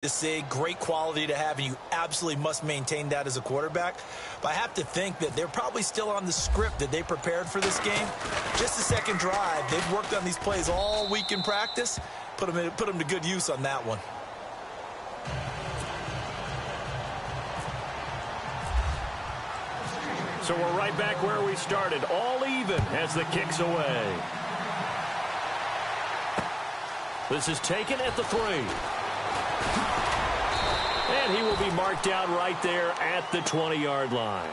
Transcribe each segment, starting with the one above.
To see, great quality to have, and you absolutely must maintain that as a quarterback. But I have to think that they're probably still on the script that they prepared for this game. Just the second drive, they've worked on these plays all week in practice. Put them to good use on that one. So we're right back where we started, all even as the kick's away. This is taken at the 3. And he will be marked down right there at the 20-yard line.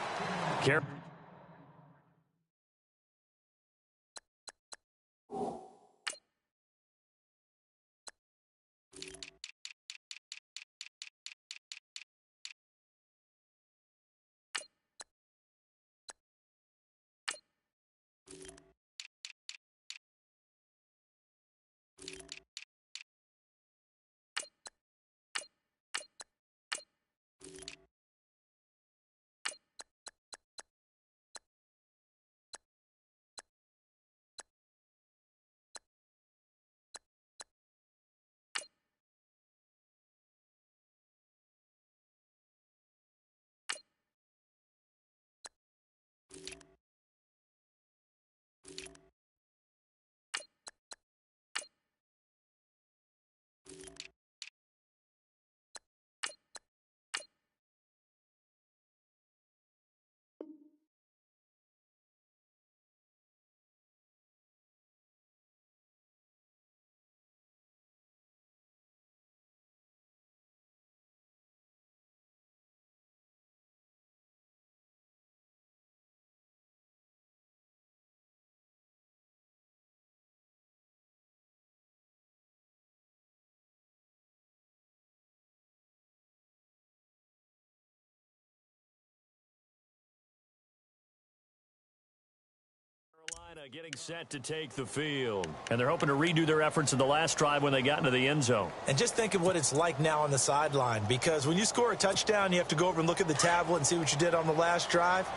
Getting set to take the field. And they're hoping to redo their efforts in the last drive when they got into the end zone. And just think of what it's like now on the sideline, because when you score a touchdown, you have to go over and look at the tablet and see what you did on the last drive.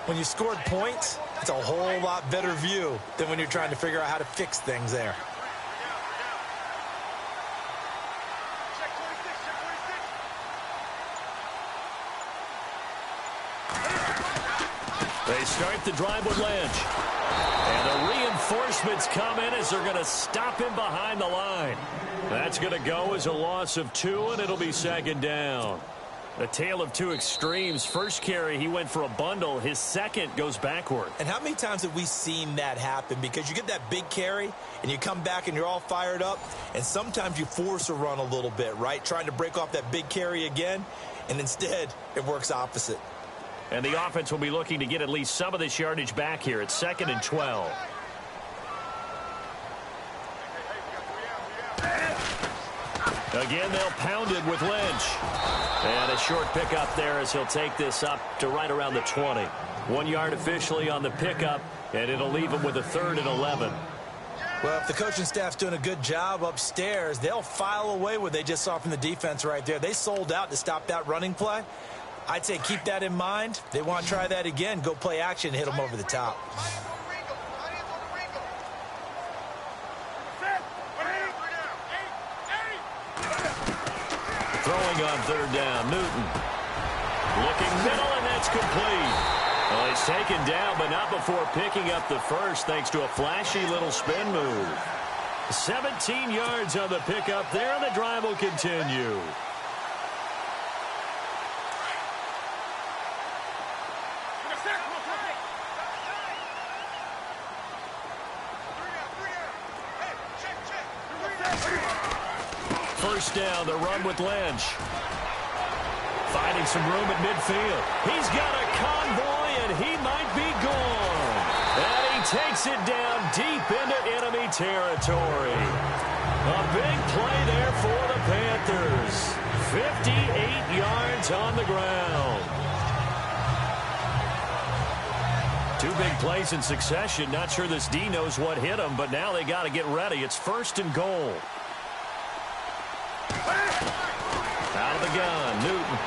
When you scored points, it's a whole lot better view than when you're trying to figure out how to fix things there. They start the drive with Lynch. And the reinforcements come in as they're going to stop him behind the line. That's going to go as a loss of 2, and it'll be second down. A tale of two extremes. First carry, he went for a bundle. His second goes backward. And how many times have we seen that happen? Because you get that big carry, and you come back and you're all fired up, and sometimes you force a run a little bit, right? Trying to break off that big carry again, and instead it works opposite. And the offense will be looking to get at least some of this yardage back here. It's 2nd and 12. Again, they'll pound it with Lynch. And a short pickup there as he'll take this up to right around the 20. 1 yard officially on the pickup, and it'll leave him with a 3rd and 11. Well, if the coaching staff's doing a good job upstairs, they'll file away what they just saw from the defense right there. They sold out to stop that running play. I'd say keep that in mind. They want to try that again. Go play action, hit them over the top. Throwing on 3rd down, Newton. Looking middle, and that's complete. Well, he's taken down, but not before picking up the first, thanks to a flashy little spin move. 17 yards on the pickup there, and the drive will continue. First down, the run with Lynch. Finding some room at midfield. He's got a convoy, and he might be gone. And he takes it down deep into enemy territory. A big play there for the Panthers. 58 yards on the ground. 2 big plays in succession. Not sure this D knows what hit him, but now they got to get ready. It's 1st and goal. Out of the gun, Newton.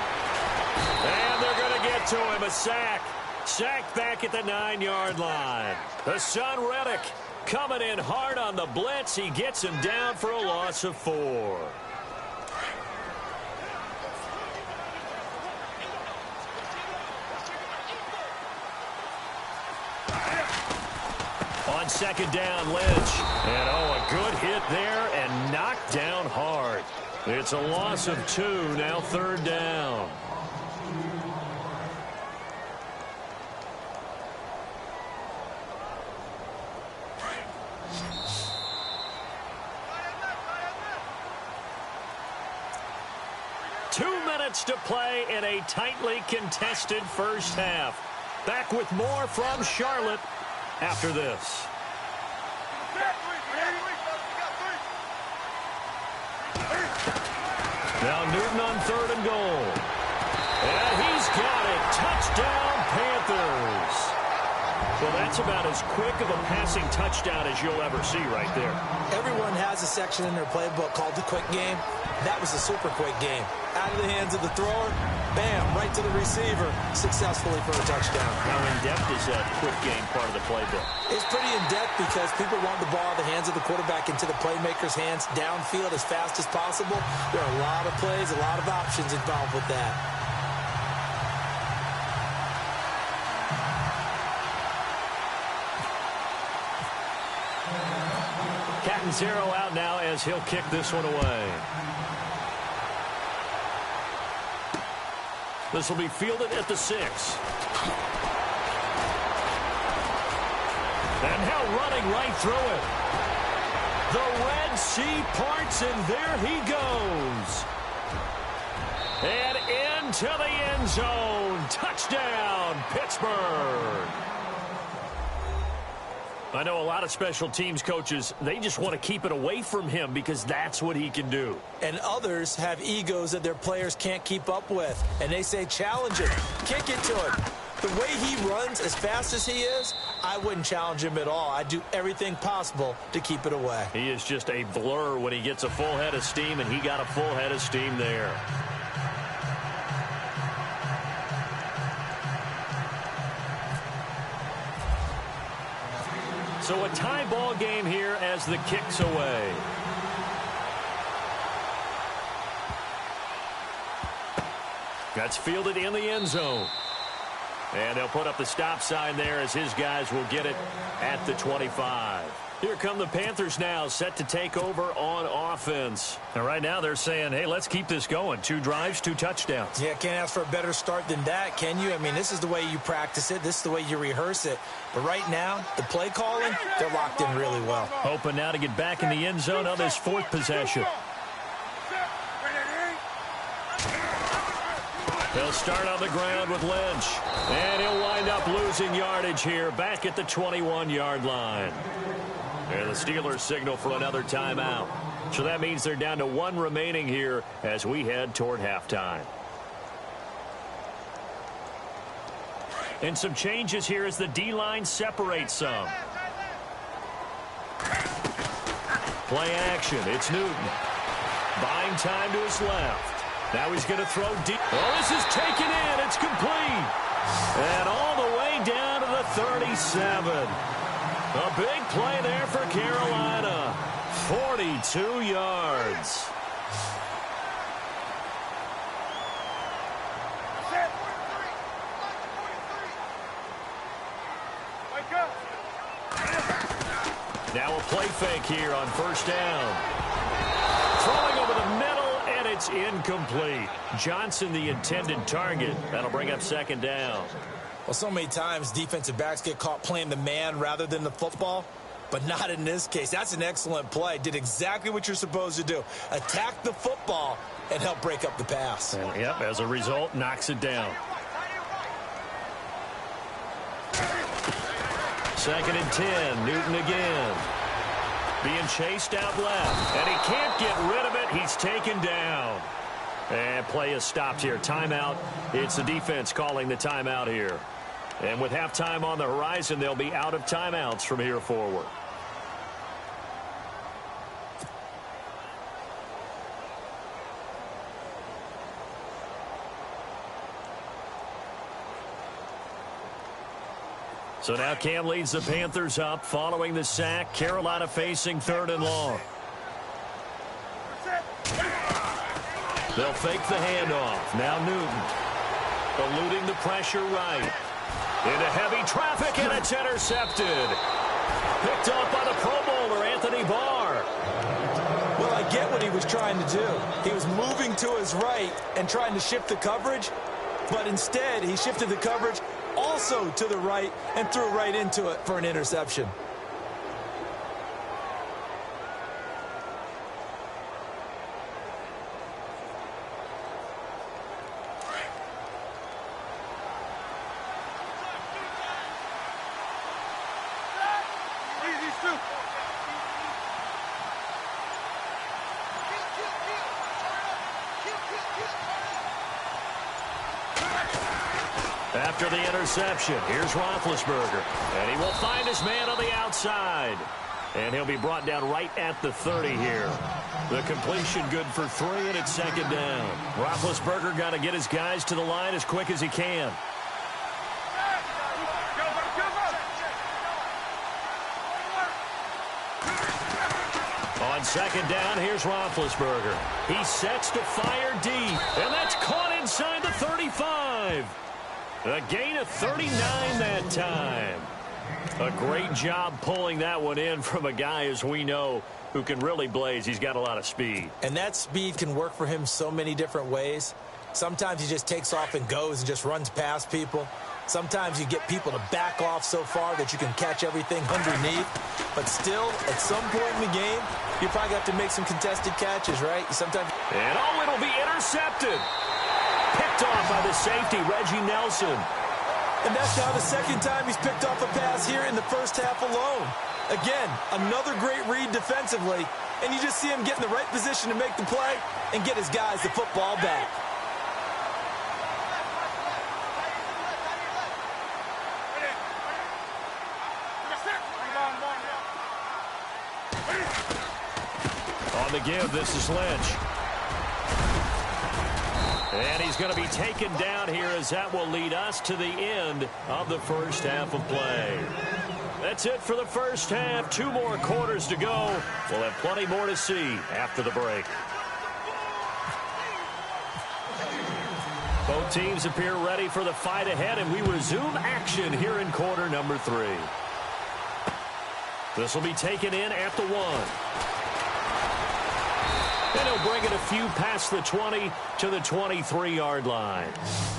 And they're going to get to him. A sack. Sacked back at the 9-yard line. Hassan Reddick coming in hard on the blitz. He gets him down for a loss of 4. on second down, Lynch. And, a good hit there and knocked down hard. It's a loss of 2, now third down. To play in a tightly contested first half. Back with more from Charlotte after this. Now Newton on third and goal. And he's got it. Touchdown, Panthers. Well, that's about as quick of a passing touchdown as you'll ever see right there. Everyone has a section in their playbook called the quick game. That was a super quick game. Out of the hands of the thrower, bam, right to the receiver, successfully for a touchdown. How in-depth is that quick game part of the playbook? It's pretty in-depth because people want the ball out of the hands of the quarterback into the playmaker's hands downfield as fast as possible. There are a lot of plays, a lot of options involved with that. Cat and zero out now as he'll kick this one away. This will be fielded at the 6. And now running right through it. The Red Sea parts, and there he goes. And into the end zone. Touchdown, Pittsburgh. I know a lot of special teams coaches, they just want to keep it away from him because that's what he can do. And others have egos that their players can't keep up with. And they say, challenge him, kick it to him. The way he runs as fast as he is, I wouldn't challenge him at all. I'd do everything possible to keep it away. He is just a blur when he gets a full head of steam, and he got a full head of steam there. So a tie ball game here as the kick's away. That's fielded in the end zone. And they'll put up the stop sign there as his guys will get it at the 25. Here come the Panthers now, set to take over on offense. And right now they're saying, hey, let's keep this going. 2 drives, 2 touchdowns. Yeah, can't ask for a better start than that, can you? I mean, this is the way you practice it. This is the way you rehearse it. But right now, the play calling, they're locked in really well. Hoping now to get back in the end zone on this 4th possession. They'll start on the ground with Lynch. And he'll wind up losing yardage here back at the 21-yard line. And the Steelers signal for another timeout. So that means they're down to 1 remaining here as we head toward halftime. And some changes here as the D-line separates some. Play action. It's Newton. Buying time to his left. Now he's going to throw deep. Oh, this is taken in. It's complete. And all the way down to the 37. A big play there for Carolina. 42 yards. Now a play fake here on first down. Throwing over the middle, and it's incomplete. Johnson, the intended target. That'll bring up second down. Well, so many times defensive backs get caught playing the man rather than the football, but not in this case. That's an excellent play. Did exactly what you're supposed to do. Attack the football and help break up the pass. And, yep, as a result, knocks it down. 2nd and 10, Newton again. Being chased out left, and he can't get rid of it. He's taken down. And play is stopped here. Timeout. It's the defense calling the timeout here. And with halftime on the horizon, they'll be out of timeouts from here forward. So now Cam leads the Panthers up following the sack. Carolina facing 3rd and long. They'll fake the handoff. Now Newton eluding the pressure right. Into heavy traffic, and it's intercepted. Picked off by the Pro Bowler, Anthony Barr. Well, I get what he was trying to do. He was moving to his right and trying to shift the coverage, but instead he shifted the coverage also to the right and threw right into it for an interception. After the interception, here's Roethlisberger. And he will find his man on the outside. And he'll be brought down right at the 30 here. The completion good for 3, and it's second down. Roethlisberger got to get his guys to the line as quick as he can. On second down, here's Roethlisberger. He sets to fire deep, and that's caught inside the 35. A gain of 39 that time. A great job pulling that one in from a guy, as we know, who can really blaze. He's got a lot of speed. And that speed can work for him so many different ways. Sometimes he just takes off and goes and just runs past people. Sometimes you get people to back off so far that you can catch everything underneath. But still, at some point in the game, you probably have to make some contested catches, right? Sometimes. And it'll be intercepted. Picked off by the safety, Reggie Nelson. And that's now the second time he's picked off a pass here in the first half alone. Again, another great read defensively, and you just see him get in the right position to make the play and get his guys the football back. On the give, this is Lynch. And he's going to be taken down here as that will lead us to the end of the first half of play. That's it for the first half. 2 more quarters to go. We'll have plenty more to see after the break. Both teams appear ready for the fight ahead, and we resume action here in quarter number 3. This will be taken in at the 1. And he'll bring it a few past the 20 to the 23-yard line.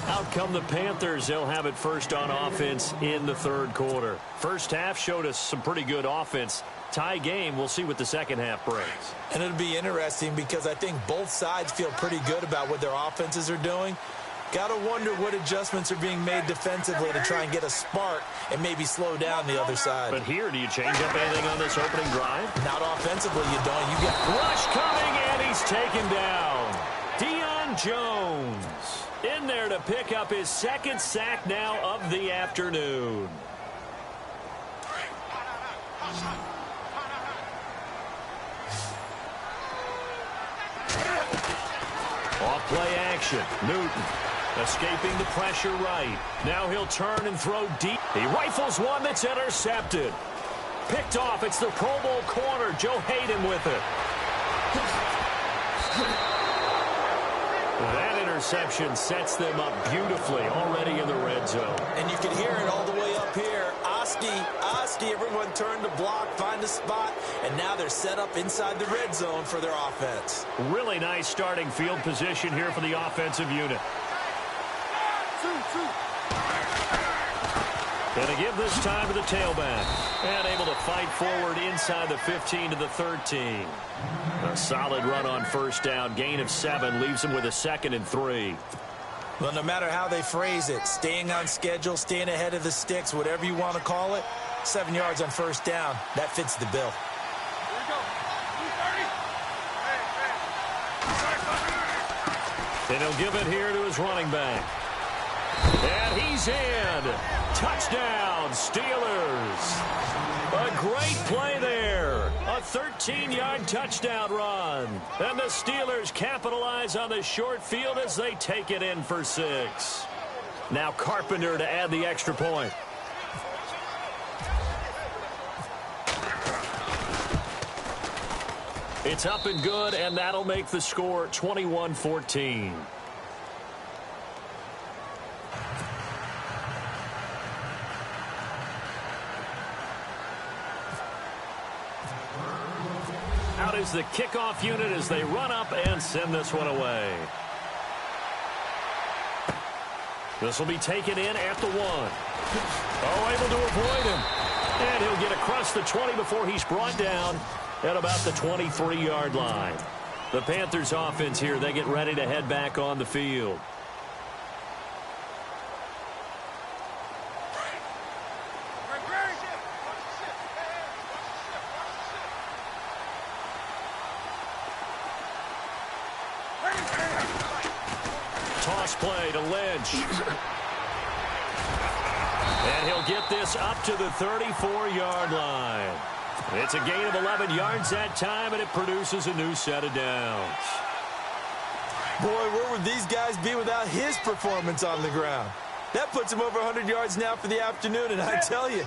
Out come the Panthers. They'll have it first on offense in the third quarter. First half showed us some pretty good offense. Tie game. We'll see what the second half brings. And it'll be interesting because I think both sides feel pretty good about what their offenses are doing. Got to wonder what adjustments are being made defensively to try and get a spark and maybe slow down the other side. But here, do you change up anything on this opening drive? Not offensively, you don't. You get rush coming, and he's taken down. Deion Jones in there to pick up his second sack now of the afternoon. Off play action. Newton escaping the pressure right. Now he'll turn and throw deep. He rifles one that's intercepted. Picked off. It's the Pro Bowl corner. Joe Hayden with it. That interception sets them up beautifully already in the red zone. And you can hear it all the way up here. Oski, everyone turned to block, find a spot, and now they're set up inside the red zone for their offense. Really nice starting field position here for the offensive unit. Going to give this time to the tailback. And able to fight forward inside the 15 to the 13. A solid run on first down. Gain of 7 leaves him with a 2nd and 3. Well, no matter how they phrase it, staying on schedule, staying ahead of the sticks, whatever you want to call it, 7 yards on first down, that fits the bill. And he'll give it here to his running back. And he's in. Touchdown, Steelers. A great play there. A 13-yard touchdown run. And the Steelers capitalize on the short field as they take it in for 6. Now Carpenter to add the extra point. It's up and good, and that'll make the score 21-14. is the kickoff unit as they run up and send this one away. This will be taken in at the 1. Oh, able to avoid him. And he'll get across the 20 before he's brought down at about the 23-yard line. The Panthers offense here, they get ready to head back on the field. Toss play to Lynch. And he'll get this up to the 34-yard line. It's a gain of 11 yards that time, and it produces a new set of downs. Boy, where would these guys be without his performance on the ground? That puts him over 100 yards now for the afternoon, and I tell you,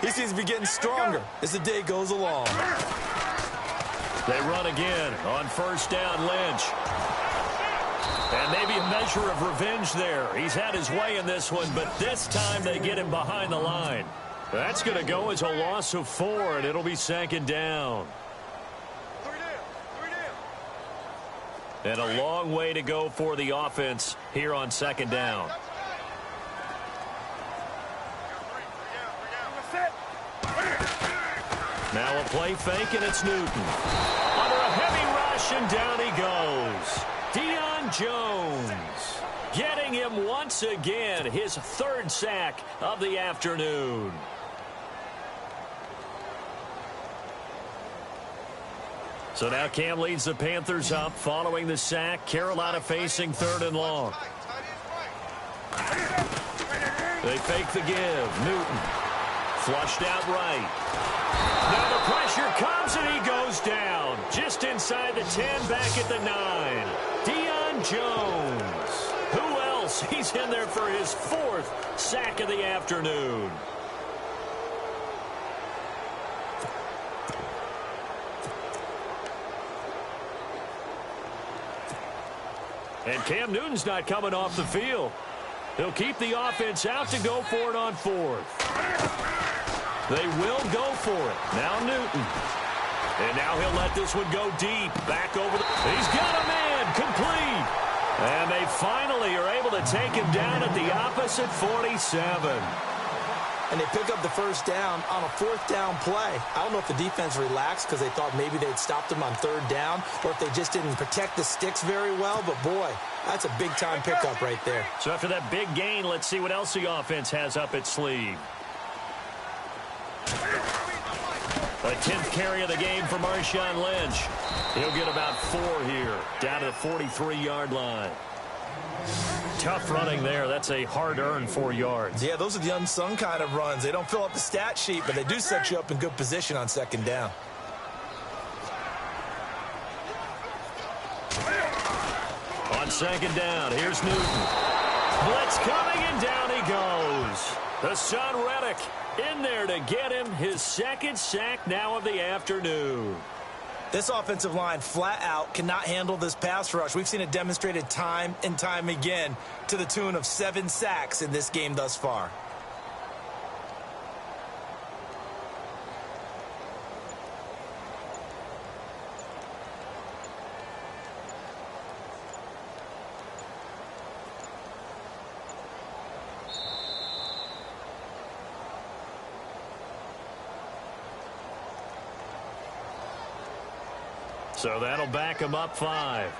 he seems to be getting stronger as the day goes along. They run again on first down, Lynch. And maybe a measure of revenge there. He's had his way in this one, but this time they get him behind the line. That's going to go as a loss of 4, and it'll be second down. And a long way to go for the offense here on second down. Now a play fake, and it's Newton. Under a heavy rush, and down he goes. Deion Jones getting him once again, his 3rd sack of the afternoon. So now Cam leads the Panthers up following the sack. Carolina facing 3rd and long. They fake the give. Newton flushed out right. Now the pressure comes and he goes down. Just inside the 10, back at the 9. Deion Jones. Who else? He's in there for his 4th sack of the afternoon. And Cam Newton's not coming off the field. He'll keep the offense out to go for it on 4th. They will go for it. Now Newton. And now he'll let this one go deep. Back over the... He's got a man. Complete. And they finally are able to take him down at the opposite 47. And they pick up the first down on a 4th down play. I don't know if the defense relaxed because they thought maybe they'd stopped him on 3rd down, or if they just didn't protect the sticks very well. But, boy, that's a big-time pickup right there. So after that big gain, let's see what else the offense has up its sleeve. A 10th carry of the game for Marshawn Lynch. He'll get about 4 here, down to the 43-yard line. Tough running there. That's a hard-earned 4 yards. Yeah, those are the unsung kind of runs. They don't fill up the stat sheet, but they do set you up in good position on second down. On second down, here's Newton. Blitz coming, and down he goes. Hassan Reddick in there to get him his 2nd sack now of the afternoon. This offensive line flat out cannot handle this pass rush. We've seen it demonstrated time and time again to the tune of 7 sacks in this game thus far. So that'll back him up 5.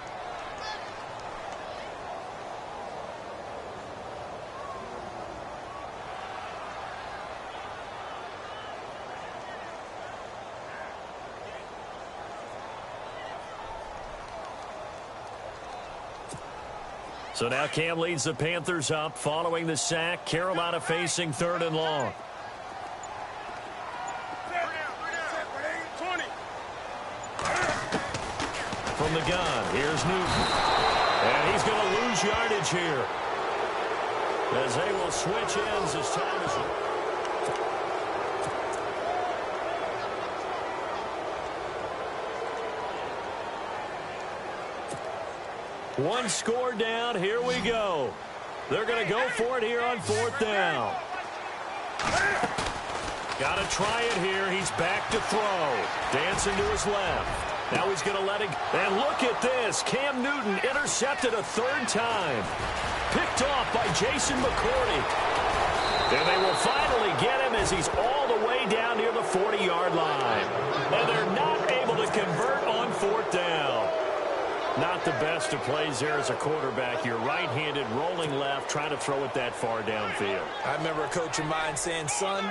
So now Cam leads the Panthers up following the sack. Carolina facing 3rd and long. From the gun, here's Newton. And he's going to lose yardage here, as they will switch ends as time is... One score down. Here we go. They're going to go for it here on 4th down. Got to try it here. He's back to throw. Dancing to his left. Now he's going to let it. And look at this. Cam Newton intercepted a third time. Picked off by Jason McCourty. And they will finally get him as he's all the way down near the 40-yard line. And they're not able to convert on fourth down. Not the best of plays there as a quarterback. You're right-handed, rolling left, trying to throw it that far downfield. I remember a coach of mine saying, son,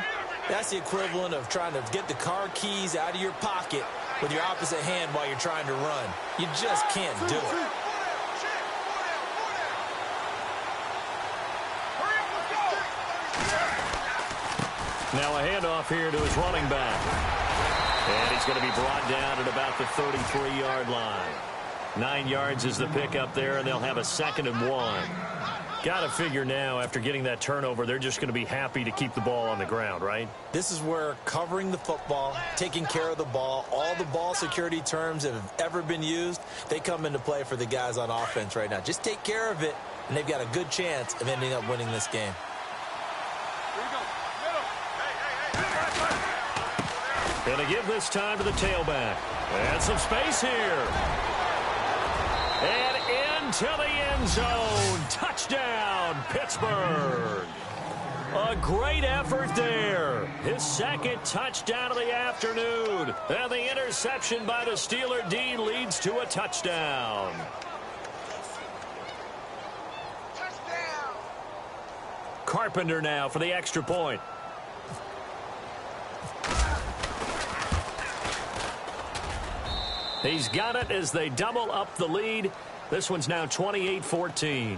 that's the equivalent of trying to get the car keys out of your pocket with your opposite hand while you're trying to run. You just can't do it. Now a handoff here to his running back. And he's going to be brought down at about the 33-yard line. 9 yards is the pickup there, and they'll have a 2nd and 1. Got to figure now, after getting that turnover, they're just going to be happy to keep the ball on the ground, right? This is where covering the football, taking care of the ball, all the ball security terms that have ever been used, they come into play for the guys on offense right now. Just take care of it, and they've got a good chance of ending up winning this game. Going to give this time to the tailback. And some space here. And into the end zone. Touchdown, Pittsburgh. A great effort there. His 2nd touchdown of the afternoon. And the interception by the Steeler D leads to a touchdown. Carpenter now for the extra point. He's got it as they double up the lead. This one's now 28-14.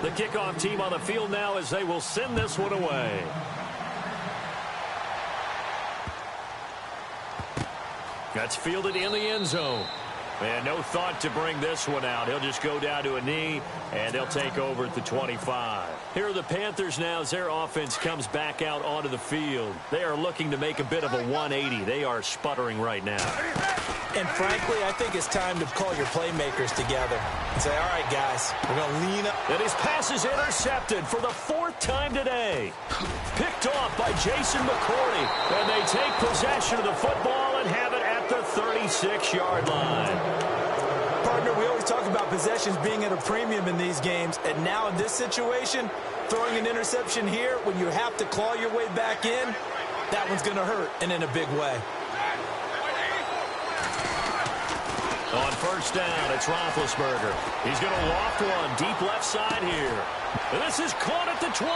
The kickoff team on the field now as they will send this one away. That's fielded in the end zone. And no thought to bring this one out. He'll just go down to a knee, and they'll take over at the 25. Here are the Panthers now as their offense comes back out onto the field. They are looking to make a bit of a 180. They are sputtering right now. And frankly, I think it's time to call your playmakers together and say, all right, guys, we're going to lean up. And his pass is intercepted for the 4th time today. Picked off by Jason McCourty. And they take possession of the football and have it at the 36-yard line. Partner, we always talk about possessions being at a premium in these games. And now in this situation, throwing an interception here when you have to claw your way back in, that one's going to hurt, and in a big way. On first down, it's Roethlisberger. He's going to loft one deep left side here. And this is caught at the 20.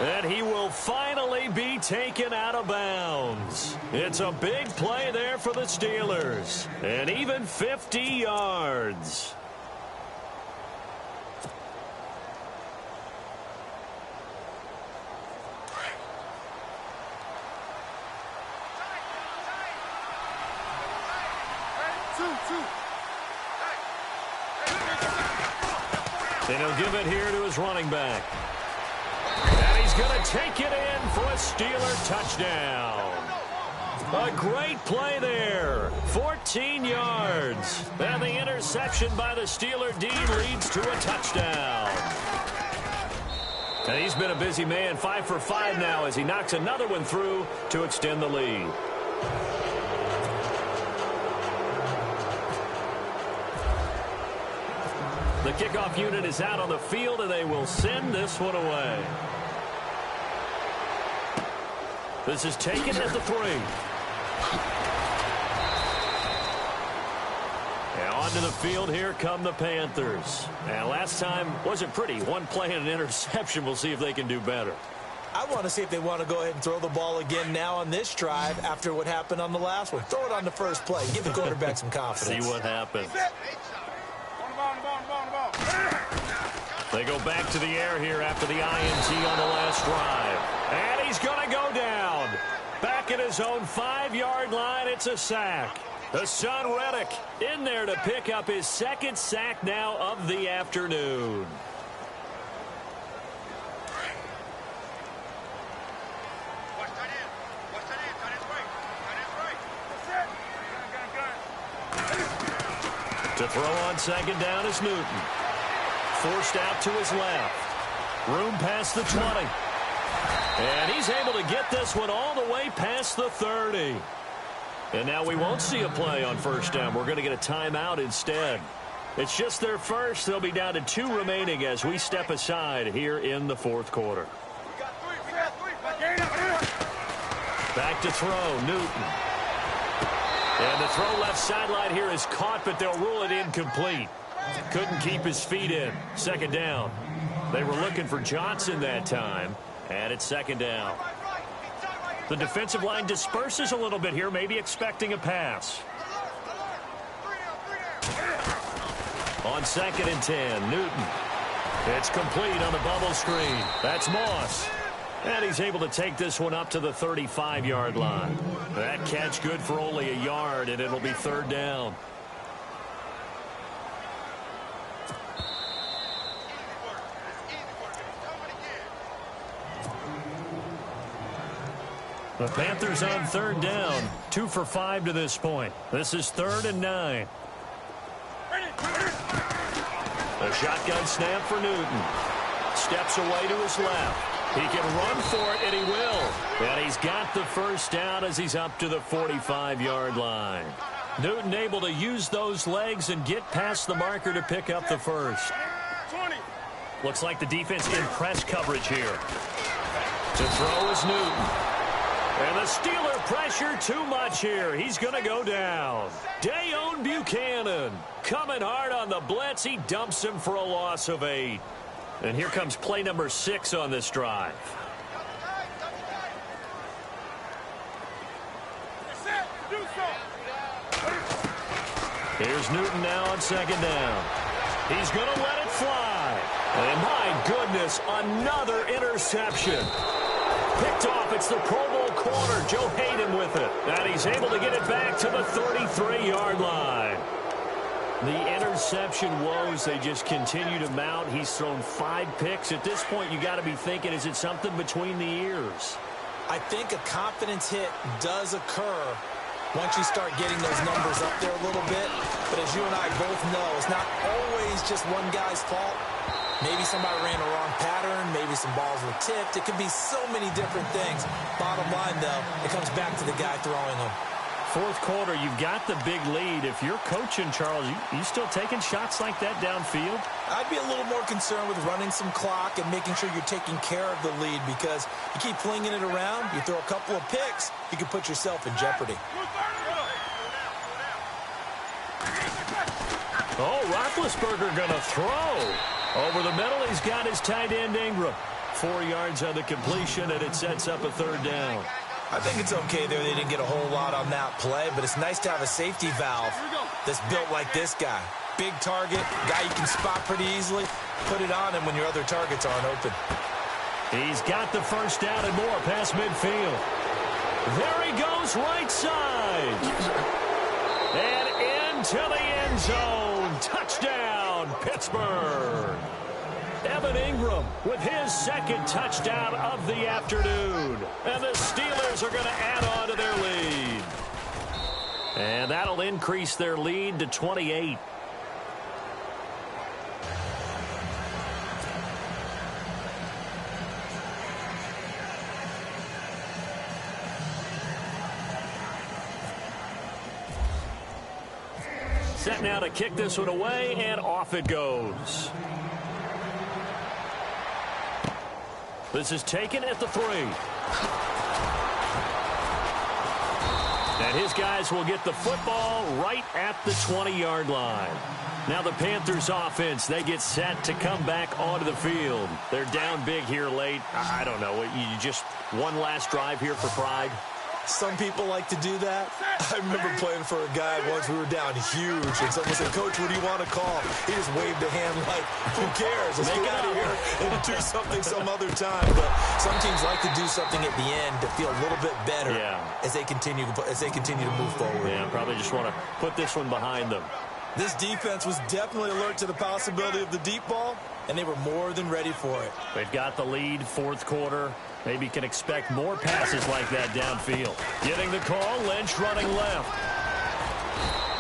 And he will finally be taken out of bounds. It's a big play there for the Steelers. And even 50 yards. And he'll give it here to his running back. And he's going to take it in for a Steeler touchdown. A great play there. 14 yards. And the interception by the Steeler D leads to a touchdown. And he's been a busy man, 5 for 5 now as he knocks another one through to extend the lead. The kickoff unit is out on the field, and they will send this one away. This is taken at the 3. And onto the field, here come the Panthers. And last time wasn't pretty. One play and an interception. We'll see if they can do better. I want to see if they want to go ahead and throw the ball again now on this drive after what happened on the last one. Throw it on the first play. Give the quarterback some confidence. See what happens. They go back to the air here after the INT on the last drive. And he's going to go down. Back at his own 5-yard line, it's a sack. Hassan Reddick in there to pick up his 2nd sack now of the afternoon. To throw on 2nd down is Newton. Forced out to his left. Room past the 20. And he's able to get this one all the way past the 30. And now we won't see a play on first down. We're going to get a timeout instead. It's just their first. They'll be down to 2 remaining as we step aside here in the fourth quarter. Back to throw, Newton. And the throw left sideline here is caught, but they'll rule it incomplete. Couldn't keep his feet in. Second down. They were looking for Johnson that time, and it's second down. The defensive line disperses a little bit here, maybe expecting a pass. On 2nd and 10, Newton. It's complete on the bubble screen. That's Moss. And he's able to take this one up to the 35-yard line. That catch good for only a yard, and it'll be third down. The Panthers on third down. 2 for 5 to this point. This is 3rd and 9. A shotgun snap for Newton. Steps away to his left. He can run for it, and he will. And he's got the first down as he's up to the 45-yard line. Newton able to use those legs and get past the marker to pick up the first. Looks like the defense in press coverage here. To throw is Newton. And the Steeler pressure too much here. He's going to go down. Dayon Buchanan coming hard on the blitz. He dumps him for a loss of 8. And here comes play number 6 on this drive. Here's Newton now on second down. He's going to let it fly. And my goodness, another interception. Picked off. It's the Pro Bowl corner, Joe Hayden with it. And he's able to get it back to the 33-yard line. The interception woes, they just continue to mount. He's thrown 5 picks. At this point, you got to be thinking, is it something between the ears? I think a confidence hit does occur once you start getting those numbers up there a little bit. But as you and I both know, it's not always just one guy's fault. Maybe somebody ran a wrong pattern. Maybe some balls were tipped. It could be so many different things. Bottom line, though, it comes back to the guy throwing them. Fourth quarter, you've got the big lead. If you're coaching, Charles, you still taking shots like that downfield? I'd be a little more concerned with running some clock and making sure you're taking care of the lead, because you keep flinging it around, you throw a couple of picks, you can put yourself in jeopardy. Oh, Roethlisberger going to throw. Over the middle, he's got his tight end Ingram. 4 yards on the completion, and it sets up a third down. I think it's okay there. They didn't get a whole lot on that play, but it's nice to have a safety valve that's built like this guy. Big target, guy you can spot pretty easily. Put it on him when your other targets aren't open. He's got the first down and more past midfield. There he goes, right side. And into the end zone. Touchdown, Pittsburgh. Evan Ingram with his second touchdown of the afternoon. And the Steelers are going to add on to their lead. And that'll increase their lead to 28. Set now to kick this one away, and off it goes. This is taken at the 3. And his guys will get the football right at the 20-yard line. Now the Panthers offense, they get set to come back onto the field. They're down big here late. I don't know. You just one last drive here for pride? Some people like to do that. I remember playing for a guy once. We were down huge, and someone said, "Coach, what do you want to call?" He just waved a hand like, "Who cares? Let's get out of here and do something some other time." But some teams like to do something at the end to feel a little bit better as they continue to move forward. Yeah, probably just want to put this one behind them. This defense was definitely alert to the possibility of the deep ball, and they were more than ready for it. They've got the lead, fourth quarter. Maybe can expect more passes like that downfield. Getting the call, Lynch running left.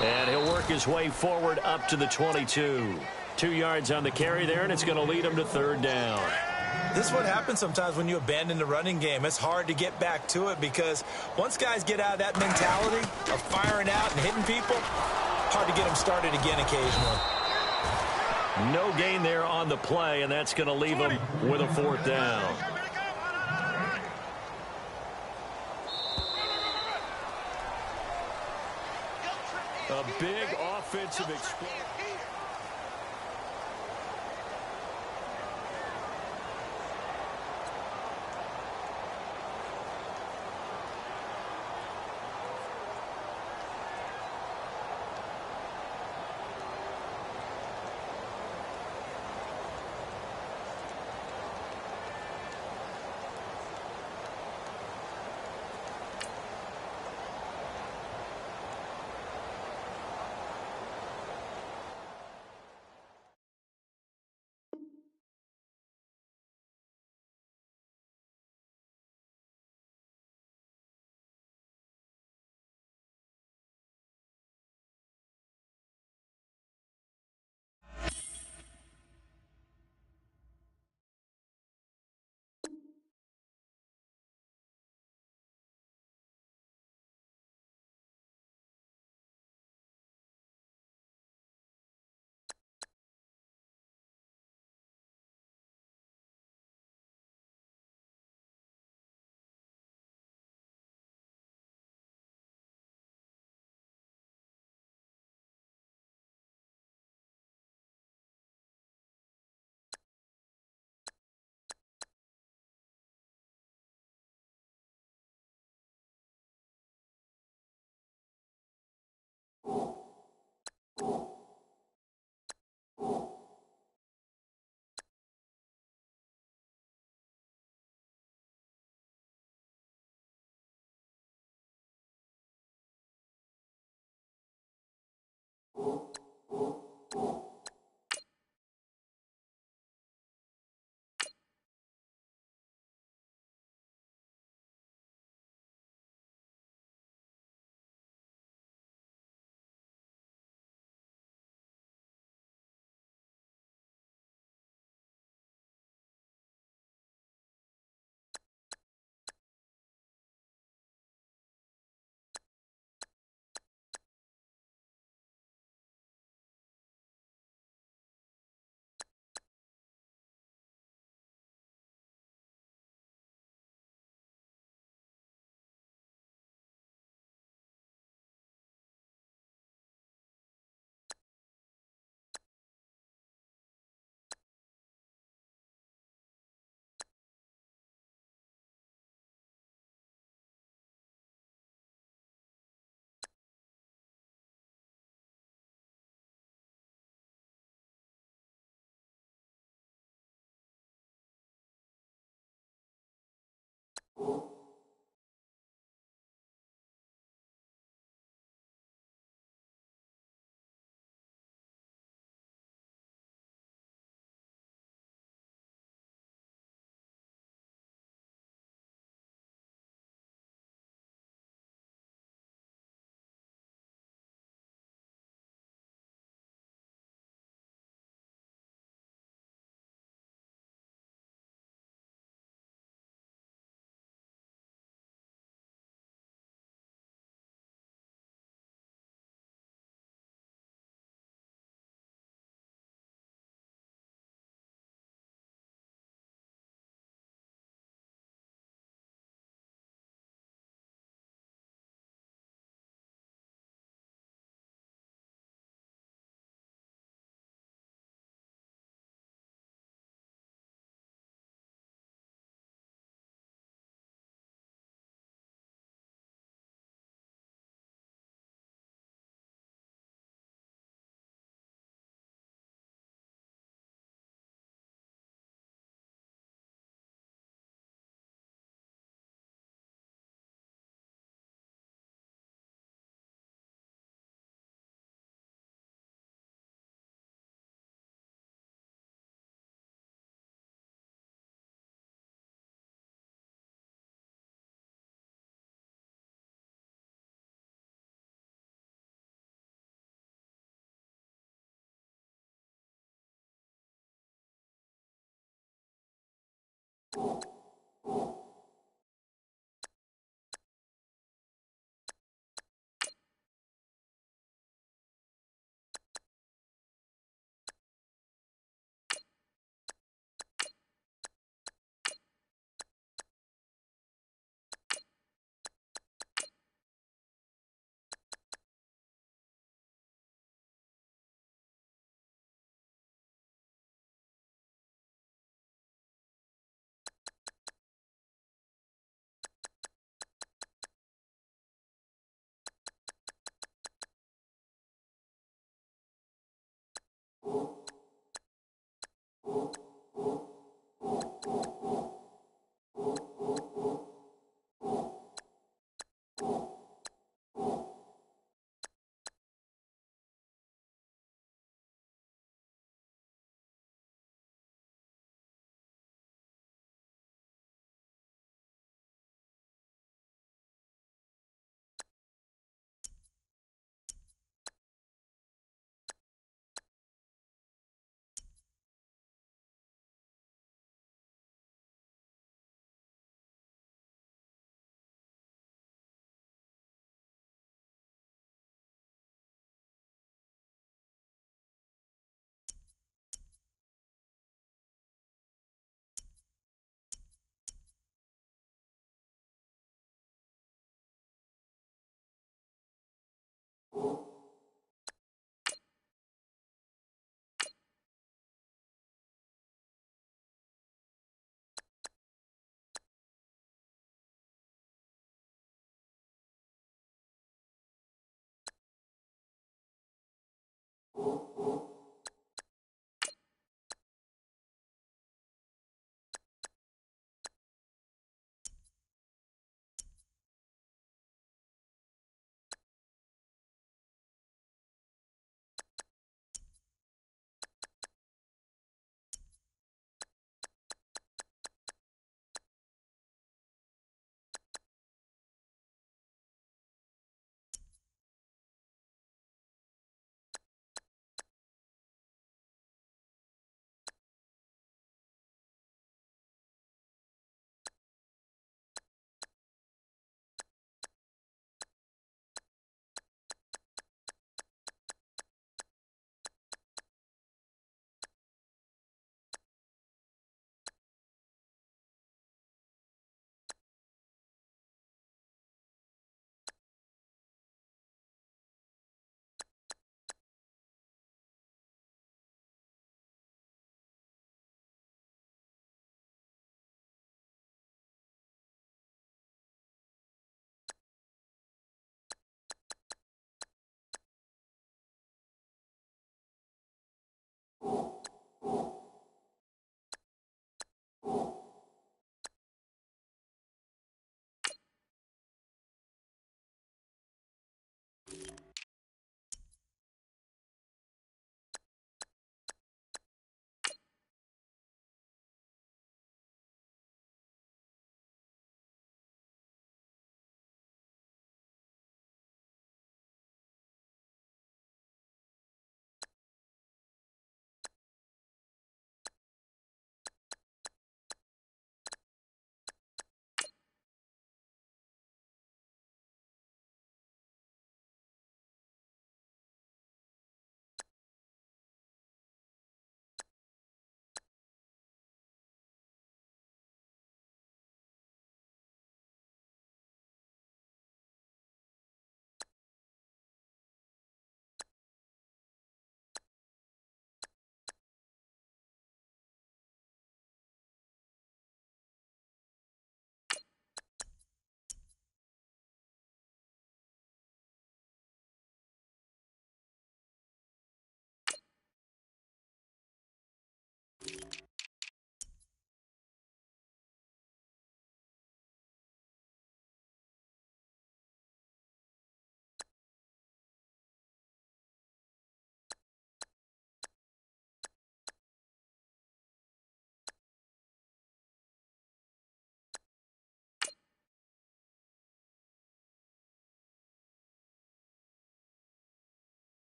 And he'll work his way forward up to the 22. 2 yards on the carry there, and it's going to lead him to third down. This is what happens sometimes when you abandon the running game. It's hard to get back to it because once guys get out of that mentality of firing out and hitting people, hard to get them started again occasionally. No gain there on the play, and that's going to leave them with a 4th down. A big offensive explosion.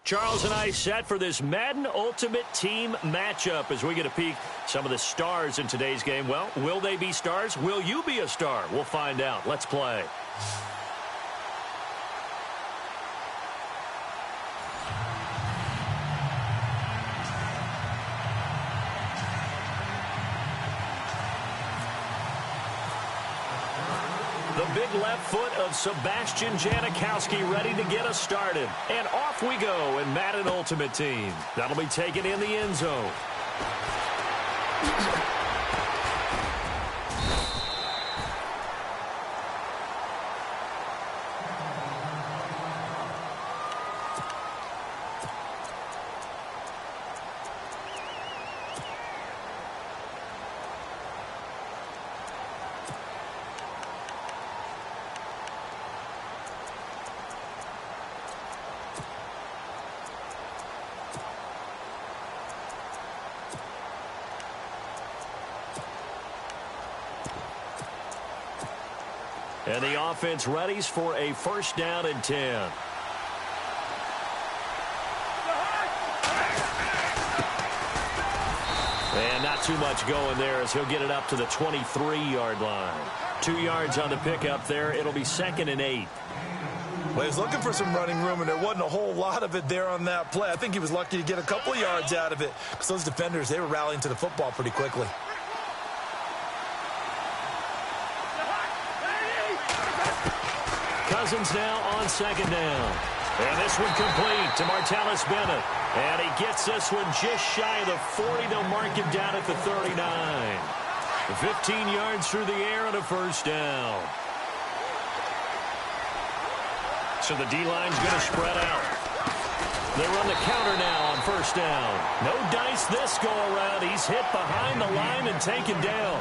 Charles and I set for this Madden Ultimate Team matchup as we get a peek some of the stars in today's game. Well, will they be stars? Will you be a star? We'll find out. Let's play. The big left foot of Sebastian Janikowski ready to get us started. And off we go in Madden Ultimate Team. That'll be taken in the end zone. And the offense readies for a first down and 10. And not too much going there as he'll get it up to the 23-yard line. 2 yards on the pickup there. It'll be 2nd and 8. Well, he was looking for some running room, and there wasn't a whole lot of it there on that play. I think he was lucky to get a couple yards out of it because those defenders, they were rallying to the football pretty quickly. Cousins now on 2nd down. And this one complete to Martellus Bennett. And he gets this one just shy of the 40. They'll mark him down at the 39. 15 yards through the air and a first down. So the D-line's going to spread out. They run the counter now on first down. No dice this go around. He's hit behind the line and taken down.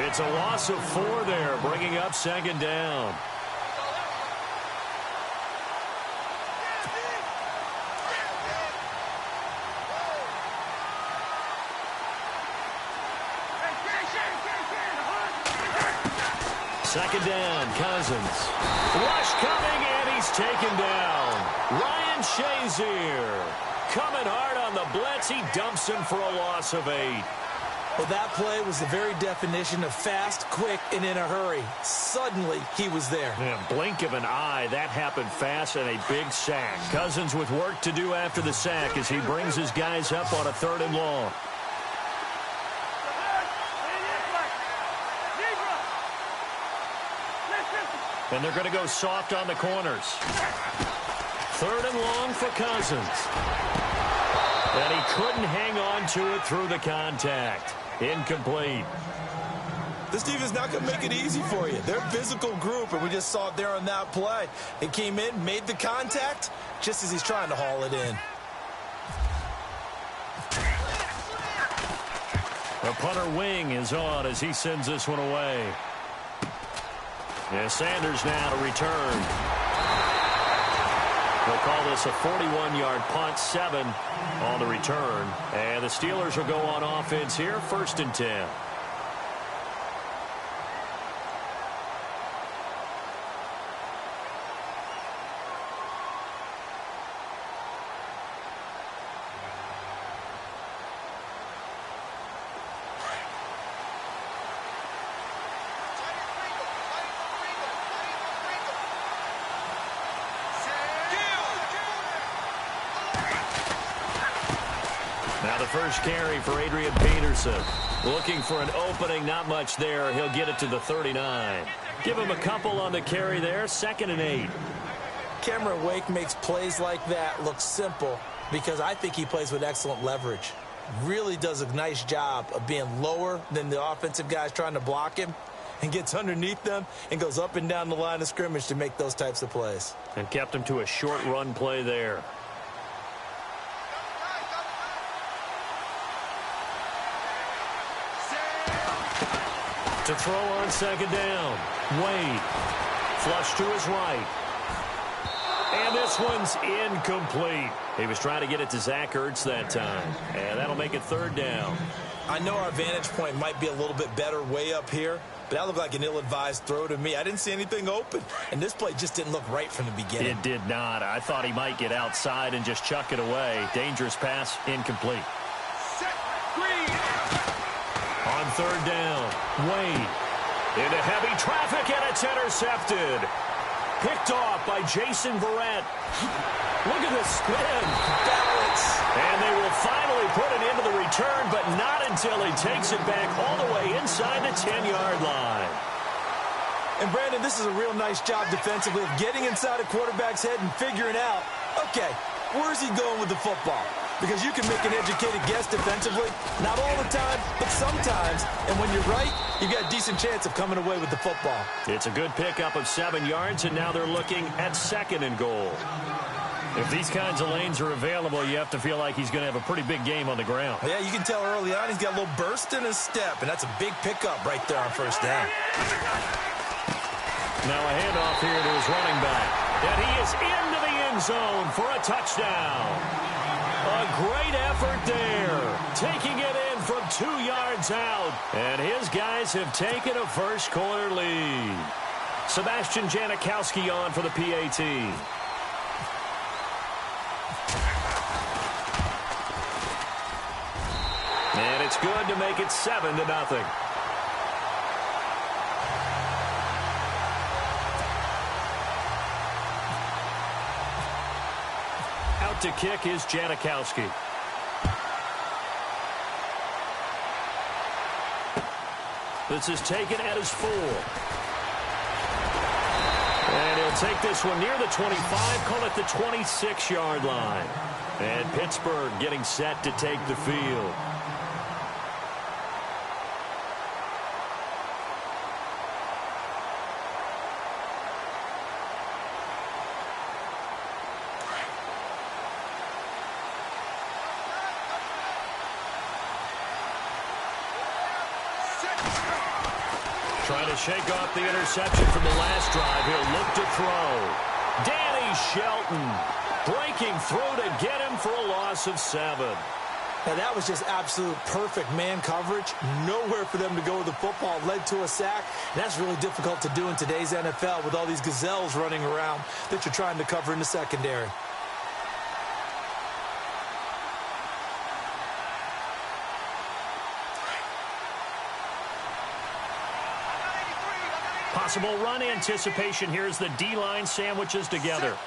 It's a loss of 4 there, bringing up 2nd down. Second down, Cousins. Rush coming, and he's taken down. Ryan Shazier coming hard on the blitz. He dumps him for a loss of 8. Well, that play was the very definition of fast, quick, and in a hurry. Suddenly, he was there. Man, blink of an eye. That happened fast and a big sack. Cousins with work to do after the sack as he brings his guys up on a 3rd and long. And they're going to go soft on the corners. 3rd and long for Cousins. And he couldn't hang on to it through the contact. Incomplete. This team is not going to make it easy for you. They're a physical group, and we just saw it there on that play. They came in, made the contact, just as he's trying to haul it in. The punter wing is on as he sends this one away. Yeah, Sanders now to return. They'll call this a 41-yard punt, 7 on the return. And the Steelers will go on offense here, 1st and 10. Now the first carry for Adrian Peterson. Looking for an opening, not much there. He'll get it to the 39. Give him a couple on the carry there, 2nd and 8. Cameron Wake makes plays like that look simple because I think he plays with excellent leverage. Really does a nice job of being lower than the offensive guys trying to block him and gets underneath them and goes up and down the line of scrimmage to make those types of plays. And kept him to a short run play there. To throw on 2nd down. Wade. Flush to his right. And this one's incomplete. He was trying to get it to Zach Ertz that time. And that'll make it 3rd down. I know our vantage point might be a little bit better way up here, but that looked like an ill-advised throw to me. I didn't see anything open, and this play just didn't look right from the beginning. It did not. I thought he might get outside and just chuck it away. Dangerous pass, incomplete. On third down, Wade into heavy traffic, and it's intercepted. Picked off by Jason Verrett. Look at this spin. Balance. And they will finally put it into the return, but not until he takes it back all the way inside the 10-yard line. And, Brandon, this is a real nice job defensively of getting inside a quarterback's head and figuring out, okay, where's he going with the football? Because you can make an educated guess defensively. Not all the time, but sometimes. And when you're right, you've got a decent chance of coming away with the football. It's a good pickup of 7 yards, and now they're looking at 2nd and goal. If these kinds of lanes are available, you have to feel like he's going to have a pretty big game on the ground. Yeah, you can tell early on he's got a little burst in his step, and that's a big pickup right there on first down. Now a handoff here to his running back. And he is into the end zone for a touchdown. A great effort there, taking it in from 2 yards out. And his guys have taken a first-quarter lead. Sebastian Janikowski on for the PAT. And it's good to make it 7-0. To kick is Janikowski. This is taken at his 4. And he'll take this one near the 25, call it the 26-yard line. And Pittsburgh getting set to take the field. Trying to shake off the interception from the last drive. He'll look to throw. Danny Shelton breaking through to get him for a loss of 7. Now, that was just absolute perfect man coverage. Nowhere for them to go with the football. Led to a sack. And that's really difficult to do in today's NFL with all these gazelles running around that you're trying to cover in the secondary. Possible run anticipation. Here's the D-line sandwiches together.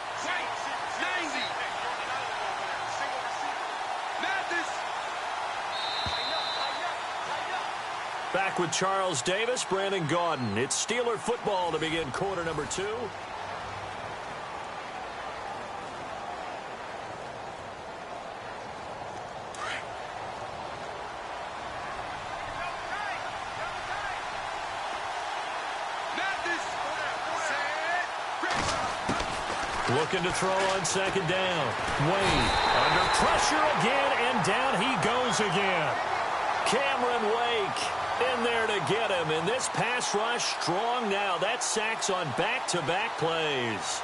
Back with Charles Davis, Brandon Gaudin. It's Steeler football to begin quarter number 2. Looking to throw on 2nd down. Wade under pressure again, and down he goes again. Cameron Wake in there to get him, and this pass rush strong now. That's sacks on back-to-back plays.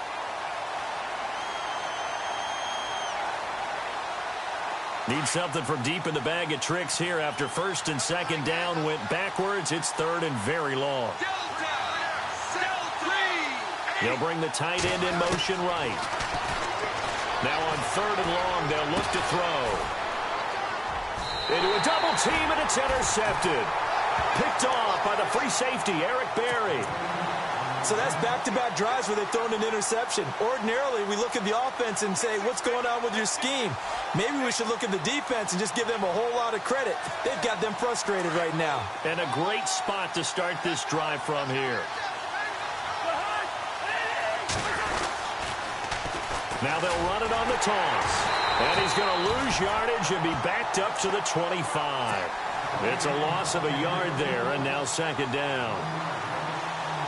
Need something from deep in the bag of tricks here after 1st and 2nd down went backwards. It's 3rd and very long. They'll bring the tight end in motion right. Now on 3rd and long, they'll look to throw. Into a double team, and it's intercepted. Picked off by the free safety, Eric Berry. So that's back-to-back drives where they've thrown an interception. Ordinarily, we look at the offense and say, what's going on with your scheme? Maybe we should look at the defense and just give them a whole lot of credit. They've got them frustrated right now. And a great spot to start this drive from here. Now they'll run it on the toss. And he's going to lose yardage and be backed up to the 25. It's a loss of a yard there, and now 2nd down.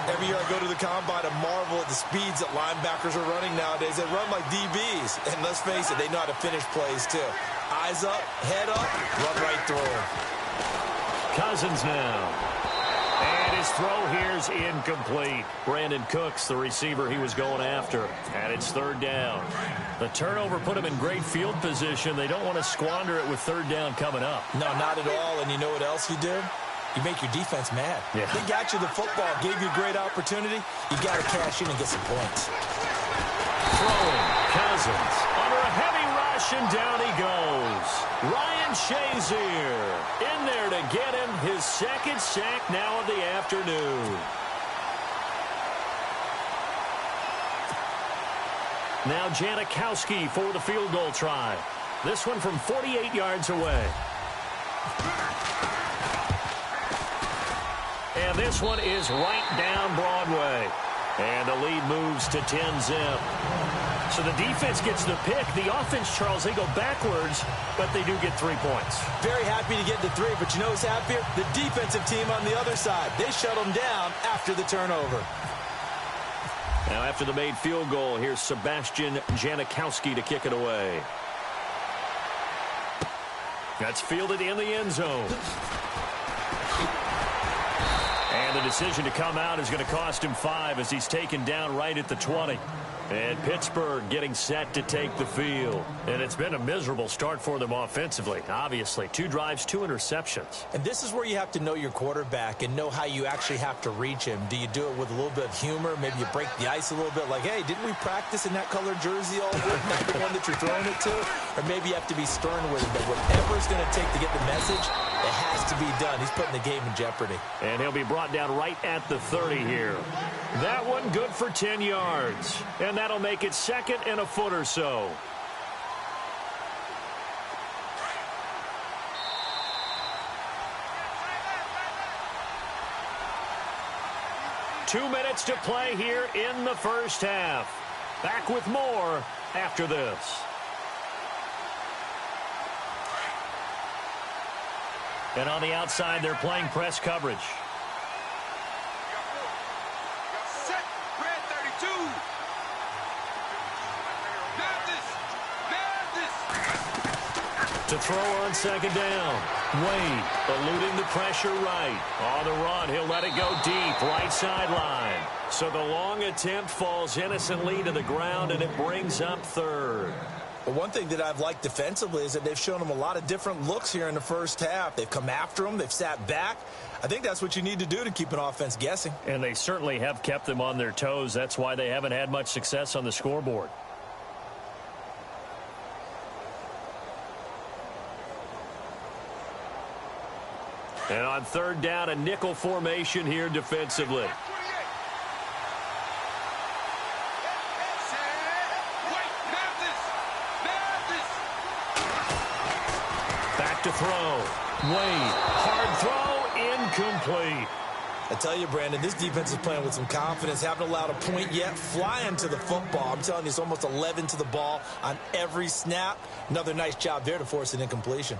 Every year I go to the combine and marvel at the speeds that linebackers are running nowadays. They run like DBs. And let's face it, they know how to finish plays too. Eyes up, head up, run right through them. Cousins now. And his throw here's incomplete. Brandon Cooks, the receiver he was going after. And it's 3rd down. The turnover put him in great field position. They don't want to squander it with 3rd down coming up. No, not at all. And you know what else you do? you make your defense mad. Yeah. They got you the football, gave you a great opportunity. You got to cash in and get some points. Throwing, Cousins under a heavy rush, and down he goes. Ryan Shazier in there to get him his second sack now of the afternoon. Now Janikowski for the field goal try. This one from 48 yards away. And this one is right down Broadway. And the lead moves to 10-zip. So the defense gets the pick. The offense, Charles, they go backwards, but they do get 3 points. Very happy to get the 3, but you know who's happier? The defensive team on the other side. They shut them down after the turnover. Now after the made field goal, here's Sebastian Janikowski to kick it away. That's fielded in the end zone. And the decision to come out is going to cost him 5 as he's taken down right at the 20. And Pittsburgh getting set to take the field. And it's been a miserable start for them offensively, obviously. 2 drives, 2 interceptions. And this is where you have to know your quarterback and know how you actually have to reach him. Do you do it with a little bit of humor? Maybe you break the ice a little bit like, hey, didn't we practice in that colored jersey all week? Not the one that you're throwing it to? Or maybe you have to be stern with him. But whatever it's going to take to get the message, it has to be done. He's putting the game in jeopardy. And he'll be brought down right at the 30 here. That one good for 10 yards. And that'll make it second and a foot or so. Two minutes to play here in the first half. Back with more after this. And on the outside, they're playing press coverage. Set, red 32. To throw on second down. Wade eluding the pressure right. On the run, he'll let it go deep, right sideline. So the long attempt falls innocently to the ground, and it brings up third. But one thing that I've liked defensively is that they've shown him a lot of different looks here in the first half. They've come after him. They've sat back. I think that's what you need to do to keep an offense guessing. And they certainly have kept them on their toes. That's why they haven't had much success on the scoreboard. And on third down, a nickel formation here defensively. Back to throw. Wade, hard throw, incomplete. I tell you, Brandon, this defense is playing with some confidence. Haven't allowed a point yet. Flying to the football. I'm telling you, it's almost 11 to the ball on every snap. Another nice job there to force an incompletion.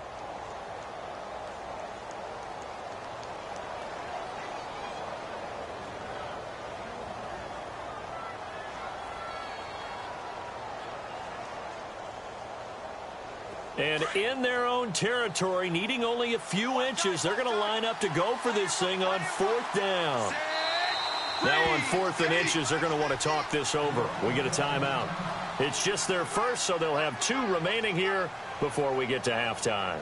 And in their own territory, needing only a few inches, they're going to line up to go for this thing on fourth down. Now on 4th and inches, they're going to want to talk this over. We get a timeout. It's just their first, so they'll have 2 remaining here before we get to halftime.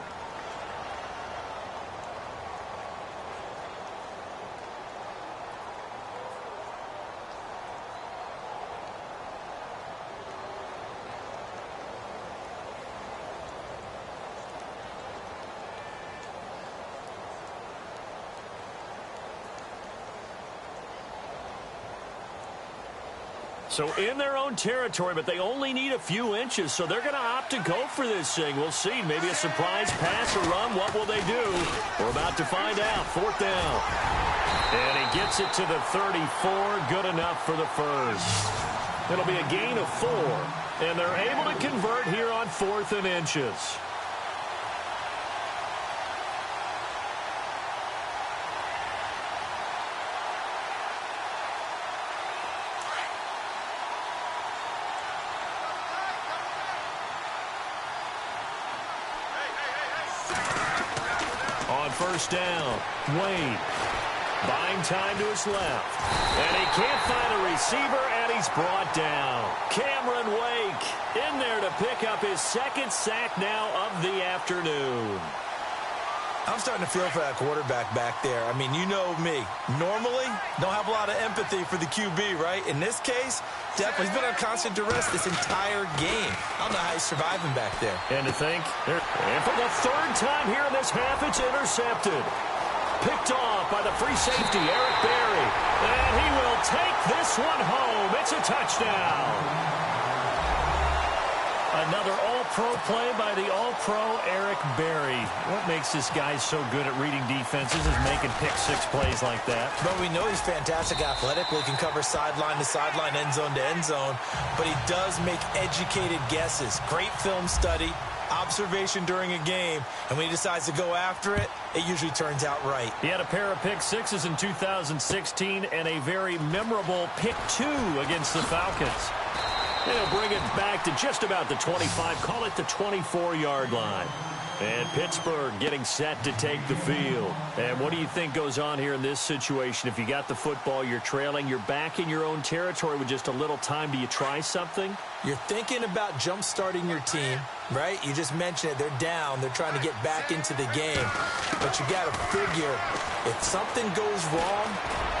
So in their own territory, but they only need a few inches, so they're going to opt to go for this thing. We'll see. Maybe a surprise pass or run. What will they do? We're about to find out. 4th down. And he gets it to the 34. Good enough for the first. It'll be a gain of 4. And they're able to convert here on 4th and inches. First down, Wade buying time to his left, and he can't find a receiver, and he's brought down. Cameron Wake in there to pick up his second sack now of the afternoon. I'm starting to feel for that quarterback back there. I mean, you know me. Normally, don't have a lot of empathy for the QB, right? In this case, definitely. He's been on constant duress this entire game. I don't know how he's surviving back there. And to think, and for the third time here in this half, it's intercepted. Picked off by the free safety, Eric Berry. And he will take this one home. It's a touchdown. Another all-pro play by the all-pro Eric Berry. What makes this guy so good at reading defenses is making pick-six plays like that. But we know he's fantastic athletically, can cover sideline to sideline, end zone to end zone. But he does make educated guesses. Great film study, observation during a game. And when he decides to go after it, it usually turns out right. He had a pair of pick-sixes in 2016 and a very memorable pick-two against the Falcons. They'll bring it back to just about the 25, call it the 24-yard line. And Pittsburgh getting set to take the field. And what do you think goes on here in this situation? If you got the football, you're trailing, you're back in your own territory with just a little time. Do you try something? You're thinking about jump-starting your team, right? You just mentioned it. They're down. They're trying to get back into the game. But you got to figure, if something goes wrong,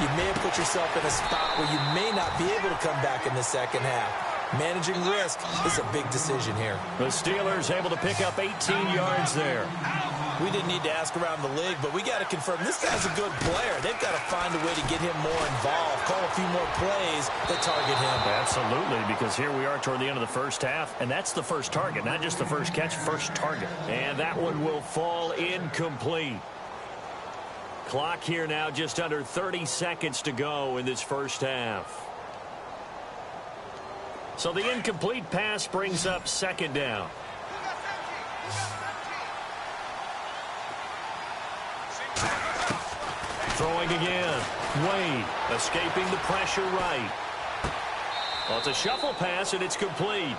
you may have put yourself in a spot where you may not be able to come back in the second half. Managing risk is a big decision here. The Steelers able to pick up 18 yards there. We didn't need to ask around the league, but we got to confirm this guy's a good player. They've got to find a way to get him more involved, call a few more plays that target him. Absolutely, because here we are toward the end of the first half, and that's the first target, not just the first catch, first target. And that one will fall incomplete. Clock here now, just under 30 seconds to go in this first half. So the incomplete pass brings up second down. Throwing again. Wade escaping the pressure right. Well, it's a shuffle pass, and it's complete.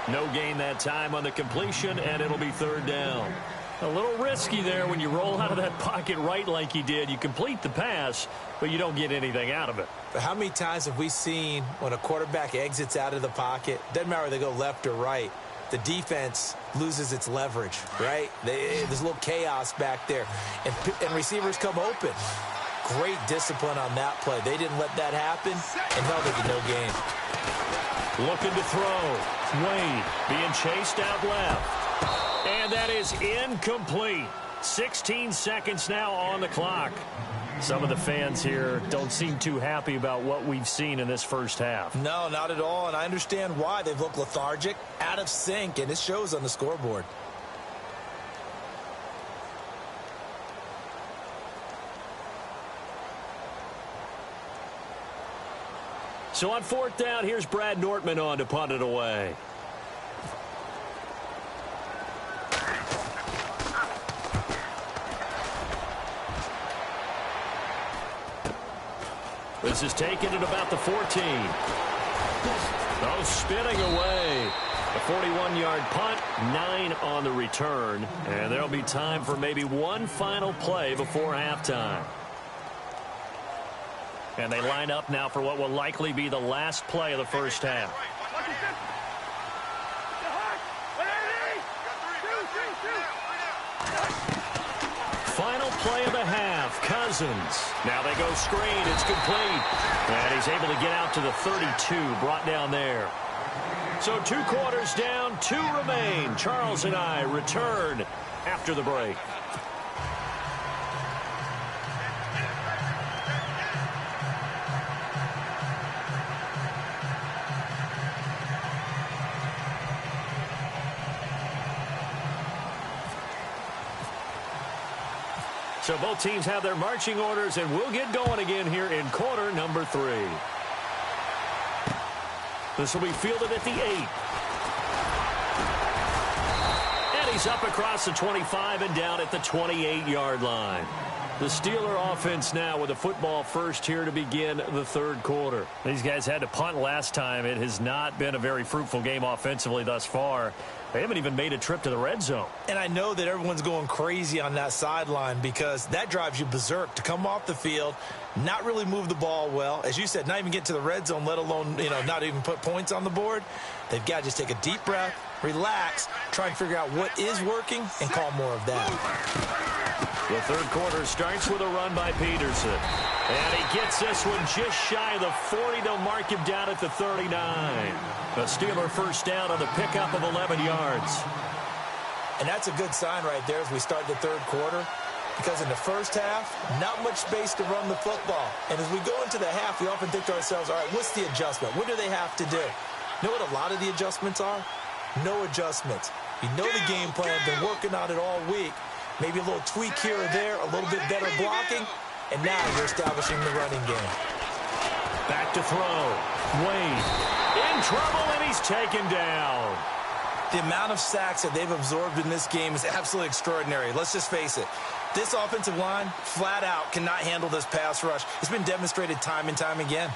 No gain that time on the completion, and it'll be third down. A little risky there when you roll out of that pocket right like he did. You complete the pass, but you don't get anything out of it. But how many times have we seen when a quarterback exits out of the pocket, doesn't matter whether they go left or right, the defense loses its leverage, right? There's a little chaos back there, and receivers come open. Great discipline on that play. They didn't let that happen and held it to no gain. Looking to throw. Wade being chased out left. And that is incomplete. 16 seconds now on the clock. Some of the fans here don't seem too happy about what we've seen in this first half. No, not at all, and I understand why. They've looked lethargic, out of sync, and it shows on the scoreboard. So on fourth down, here's Brad Nortman on to punt it away. This is taken at about the 14. Oh, spinning away. A 41-yard punt, 9 on the return. And there'll be time for maybe one final play before halftime. And they line up now for what will likely be the last play of the first half. Final play of the half, Cousins. Now they go screen, it's complete. And he's able to get out to the 32, brought down there. So 2 quarters down, 2 remain. Charles and I return after the break. So both teams have their marching orders, and we'll get going again here in quarter number 3. This will be fielded at the 8. And he's up across the 25 and down at the 28-yard line. The Steeler offense now with a football first here to begin the third quarter. These guys had to punt last time. It has not been a very fruitful game offensively thus far. They haven't even made a trip to the red zone. And I know that everyone's going crazy on that sideline because that drives you berserk to come off the field, not really move the ball well. As you said, not even get to the red zone, let alone, not even put points on the board. They've got to just take a deep breath, relax, try and figure out what is working, and call more of that. The third quarter starts with a run by Peterson. And he gets this one just shy of the 40. They'll mark him down at the 39. A Steeler first down on the pickup of 11 yards. And that's a good sign right there as we start the third quarter. Because in the first half, not much space to run the football. And as we go into the half, we often think to ourselves, all right, what's the adjustment? What do they have to do? You know what a lot of the adjustments are? No adjustments. You know the game plan, been working on it all week. Maybe a little tweak here or there, a little bit better blocking, and now you're establishing the running game. Back to throw. Wade in trouble, and he's taken down. The amount of sacks that they've absorbed in this game is absolutely extraordinary. Let's just face it. This offensive line, flat out, cannot handle this pass rush. It's been demonstrated time and time again.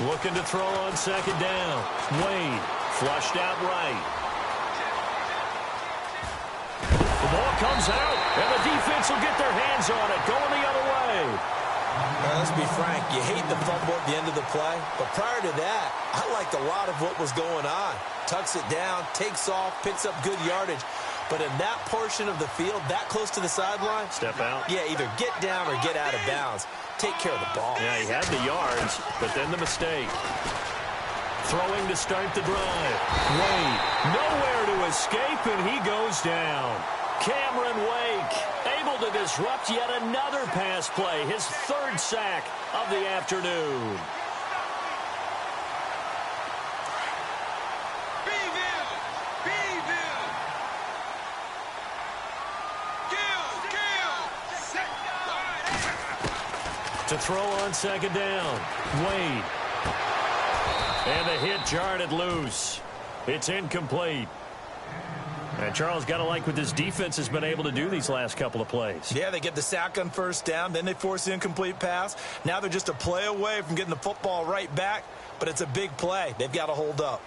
Looking to throw on second down. Wade flushed out right. The ball comes out, and the defense will get their hands on it, going the other way. Now, let's be frank. You hate the fumble at the end of the play, but prior to that, I liked a lot of what was going on. Tucks it down, takes off, picks up good yardage. But in that portion of the field, that close to the sideline, step out. Yeah, either get down or get out of bounds. Take care of the ball. Yeah, he had the yards, but then the mistake. Throwing to start the drive. Wade, nowhere to escape, and he goes down. Cameron Wake, able to disrupt yet another pass play, his third sack of the afternoon. To throw on second down. Wade. And the hit jarred it loose. It's incomplete. And Charles, got to like what this defense has been able to do these last couple of plays. Yeah, they get the sack on first down, then they force the incomplete pass. Now they're just a play away from getting the football right back, but it's a big play. They've got to hold up.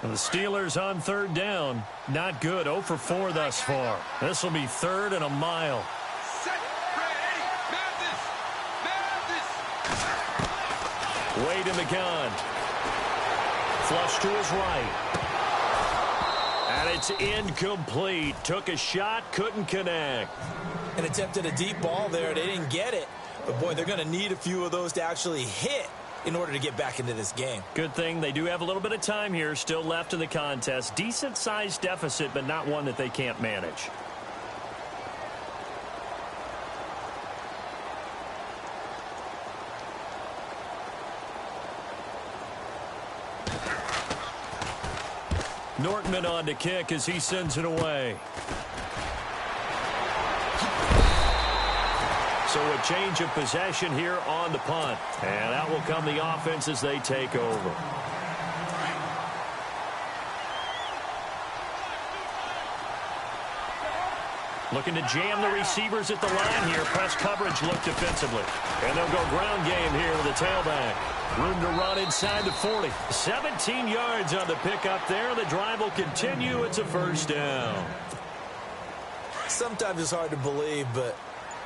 And the Steelers on third down. Not good. 0 for 4 thus far. This will be third and a mile. Wade in the gun. Flush to his right. And it's incomplete. Took a shot, couldn't connect. And attempted a deep ball there. They didn't get it. But, boy, they're going to need a few of those to actually hit in order to get back into this game. Good thing they do have a little bit of time here still left in the contest. Decent-sized deficit, but not one that they can't manage. Nortman on to kick as he sends it away. So a change of possession here on the punt. And out will come the offense as they take over. Looking to jam the receivers at the line here. Press coverage look defensively. And they'll go ground game here with the tailback. Room to run inside the 40. 17 yards on the pickup there. The drive will continue. It's a first down. Sometimes it's hard to believe, but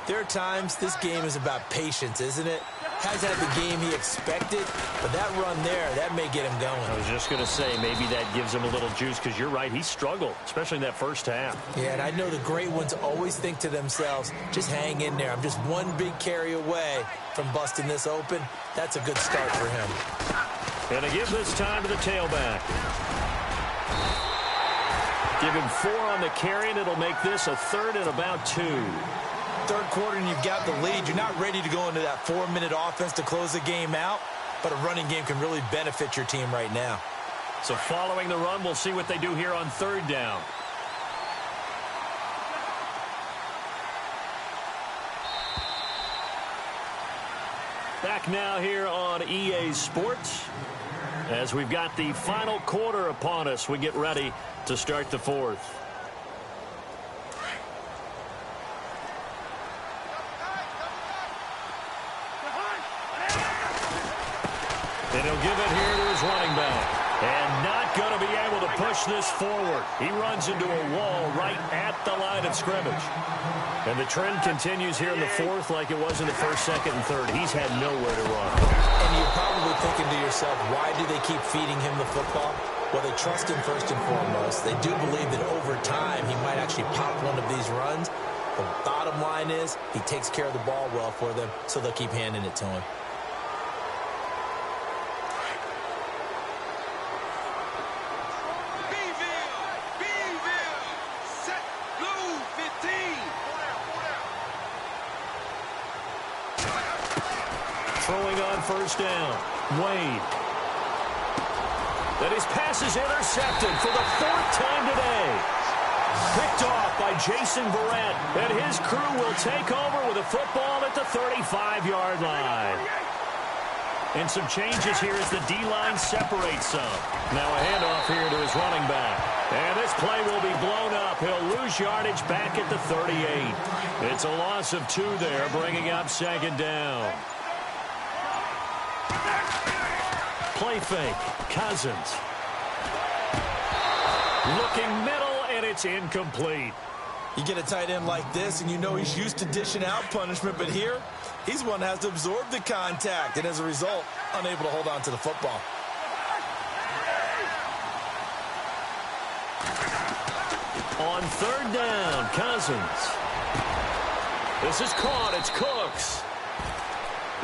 there are times this game is about patience, isn't it? Has had the game he expected, but that run there, that may get him going. I was just going to say, maybe that gives him a little juice, because you're right, he struggled, especially in that first half. Yeah, and I know the great ones always think to themselves, just hang in there. I'm just one big carry away from busting this open. That's a good start for him. And to give this time to the tailback. Give him 4 on the carry, and it'll make this a third and about 2. Third quarter and you've got the lead. You're not ready to go into that 4-minute offense to close the game out, but a running game can really benefit your team right now. So following the run, we'll see what they do here on third down. Back now here on EA Sports. As we've got the final quarter upon us, we get ready to start the fourth. And he'll give it here to his running back. And not going to be able to push this forward. He runs into a wall right at the line of scrimmage. And the trend continues here in the fourth like it was in the first, second, and third. He's had nowhere to run. And you're probably thinking to yourself, why do they keep feeding him the football? Well, they trust him first and foremost. They do believe that over time he might actually pop one of these runs. The bottom line is he takes care of the ball well for them, so they'll keep handing it to him. Throwing on first down. Wade. That his pass is intercepted for the fourth time today. Picked off by Jason Verrett. And his crew will take over with a football at the 35-yard line. And some changes here as the D-line separates some. Now a handoff here to his running back. And this play will be blown up. He'll lose yardage back at the 38. It's a loss of 2 there, bringing up second down. Play fake. Cousins. Looking middle, and it's incomplete. You get a tight end like this, and you know he's used to dishing out punishment, but here, he's one that has to absorb the contact, and as a result, unable to hold on to the football. On third down, Cousins. This is caught. It's Cooks.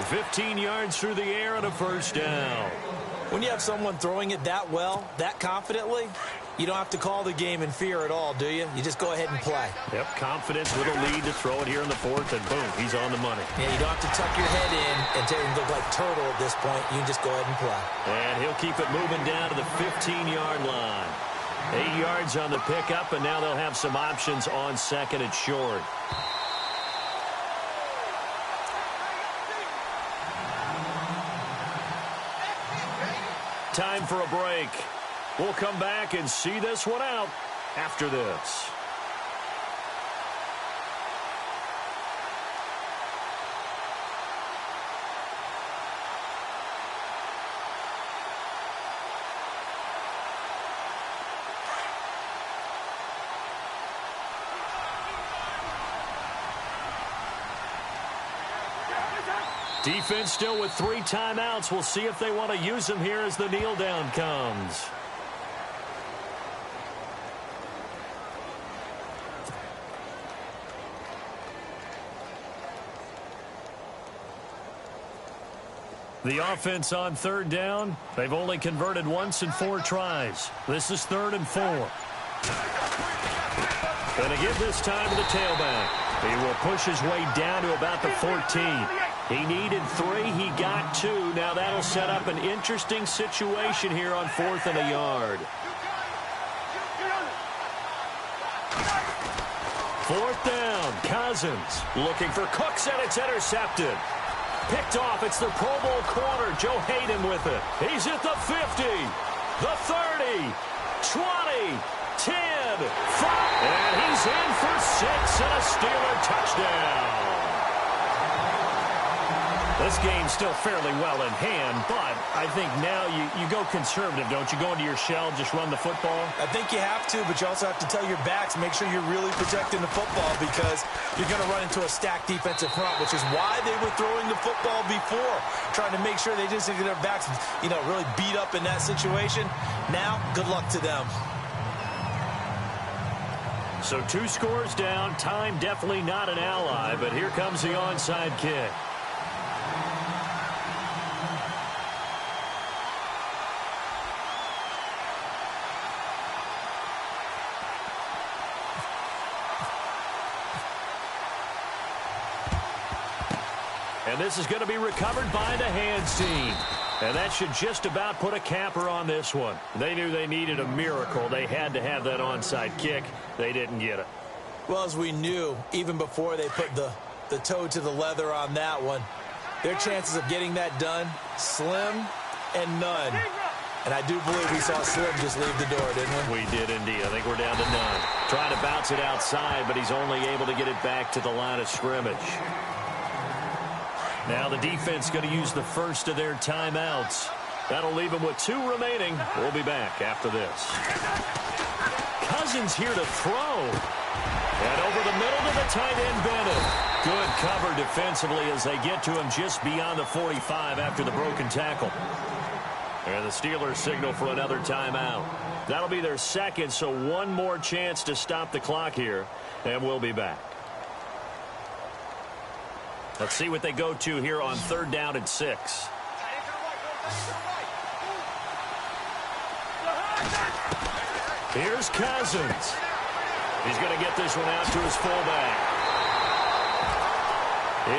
15 yards through the air and a first down. When you have someone throwing it that well, that confidently, you don't have to call the game in fear at all, do you? You just go ahead and play. Yep, confidence with a lead to throw it here in the fourth, and boom, he's on the money. Yeah, you don't have to tuck your head in and take him look like turtle at this point. You can just go ahead and play. And he'll keep it moving down to the 15-yard line. 8 yards on the pickup, and now they'll have some options on second and short. Time for a break. We'll come back and see this one out after this. Defense still with 3 timeouts. We'll see if they want to use them here as the kneel down comes. The offense on third down, they've only converted once in 4 tries. This is 3rd and 4. Going to give this time to the tailback. He will push his way down to about the 14. He needed 3. He got 2. Now that'll set up an interesting situation here on 4th and a yard. 4th down. Cousins looking for Cooks, and it's intercepted. Picked off. It's the Pro Bowl corner, Joe Hayden, with it. He's at the 50, the 30, 20, 10, 5, and he's in for 6 and a Steeler touchdown. This game's still fairly well in hand, but I think now you go conservative, don't you? Go into your shell, just run the football? I think you have to, but you also have to tell your backs, make sure you're really protecting the football because you're going to run into a stacked defensive front, which is why they were throwing the football before, trying to make sure they didn't get their backs, really beat up in that situation. Now, good luck to them. So 2 scores down. Time definitely not an ally, but here comes the onside kick. And this is going to be recovered by the hands team. And that should just about put a capper on this one. They knew they needed a miracle. They had to have that onside kick. They didn't get it. Well, as we knew, even before they put the toe to the leather on that one, their chances of getting that done, slim and none. And I do believe we saw Slim just leave the door, didn't we? We did indeed. I think we're down to none. Trying to bounce it outside, but he's only able to get it back to the line of scrimmage. Now the defense going to use the first of their timeouts. That'll leave him with 2 remaining. We'll be back after this. Cousins here to throw. And over the middle to the tight end, Bennett. Good cover defensively as they get to him just beyond the 45 after the broken tackle. And the Steelers signal for another timeout. That'll be their second, so one more chance to stop the clock here, and we'll be back. Let's see what they go to here on 3rd down and 6. Here's Cousins. He's going to get this one out to his fullback.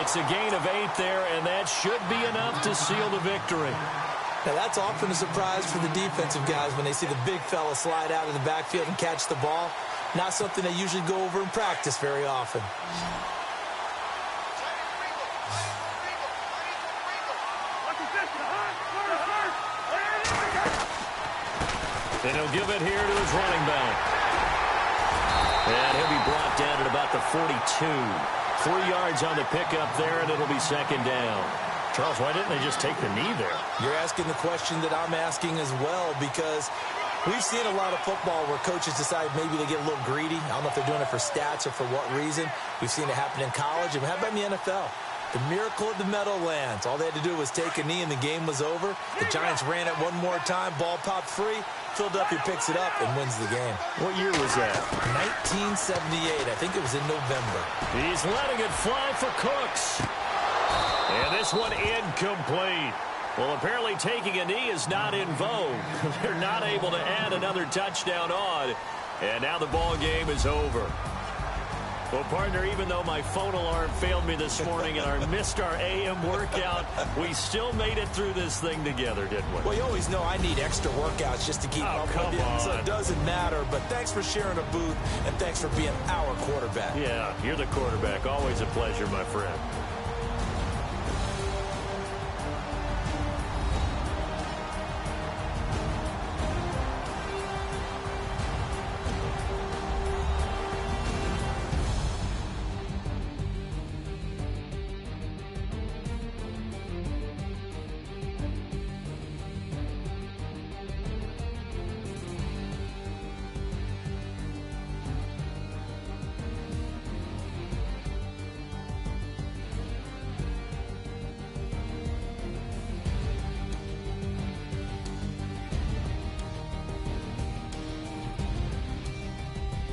It's a gain of 8 there, and that should be enough to seal the victory. Now, that's often a surprise for the defensive guys when they see the big fella slide out of the backfield and catch the ball. Not something they usually go over in practice very often. And he'll give it here to his running back. And he'll be brought down at about the 42. 3 yards on the pickup there, and it'll be 2nd down. Charles, why didn't they just take the knee there? You're asking the question that I'm asking as well, because we've seen a lot of football where coaches decide maybe they get a little greedy. I don't know if they're doing it for stats or for what reason. We've seen it happen in college, and how about in the NFL? The miracle of the Meadowlands. All they had to do was take a knee, and the game was over. The Giants ran it one more time. Ball popped free. Philadelphia picks it up and wins the game. What year was that? 1978. I think it was in November. He's letting it fly for Cooks. And this one incomplete. Well, apparently taking a knee is not in vogue. They're not able to add another touchdown on. And now the ball game is over. Well, partner, even though my phone alarm failed me this morning and I missed our AM workout, we still made it through this thing together, didn't we? Well, you always know I need extra workouts just to keep up with you. So it doesn't matter. But thanks for sharing a booth, and thanks for being our quarterback. Yeah, you're the quarterback. Always a pleasure, my friend.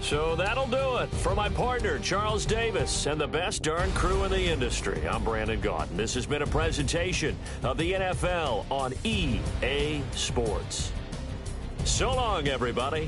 So that'll do it for my partner, Charles Davis, and the best darn crew in the industry. I'm Brandon Gaudin. This has been a presentation of the NFL on EA Sports. So long, everybody.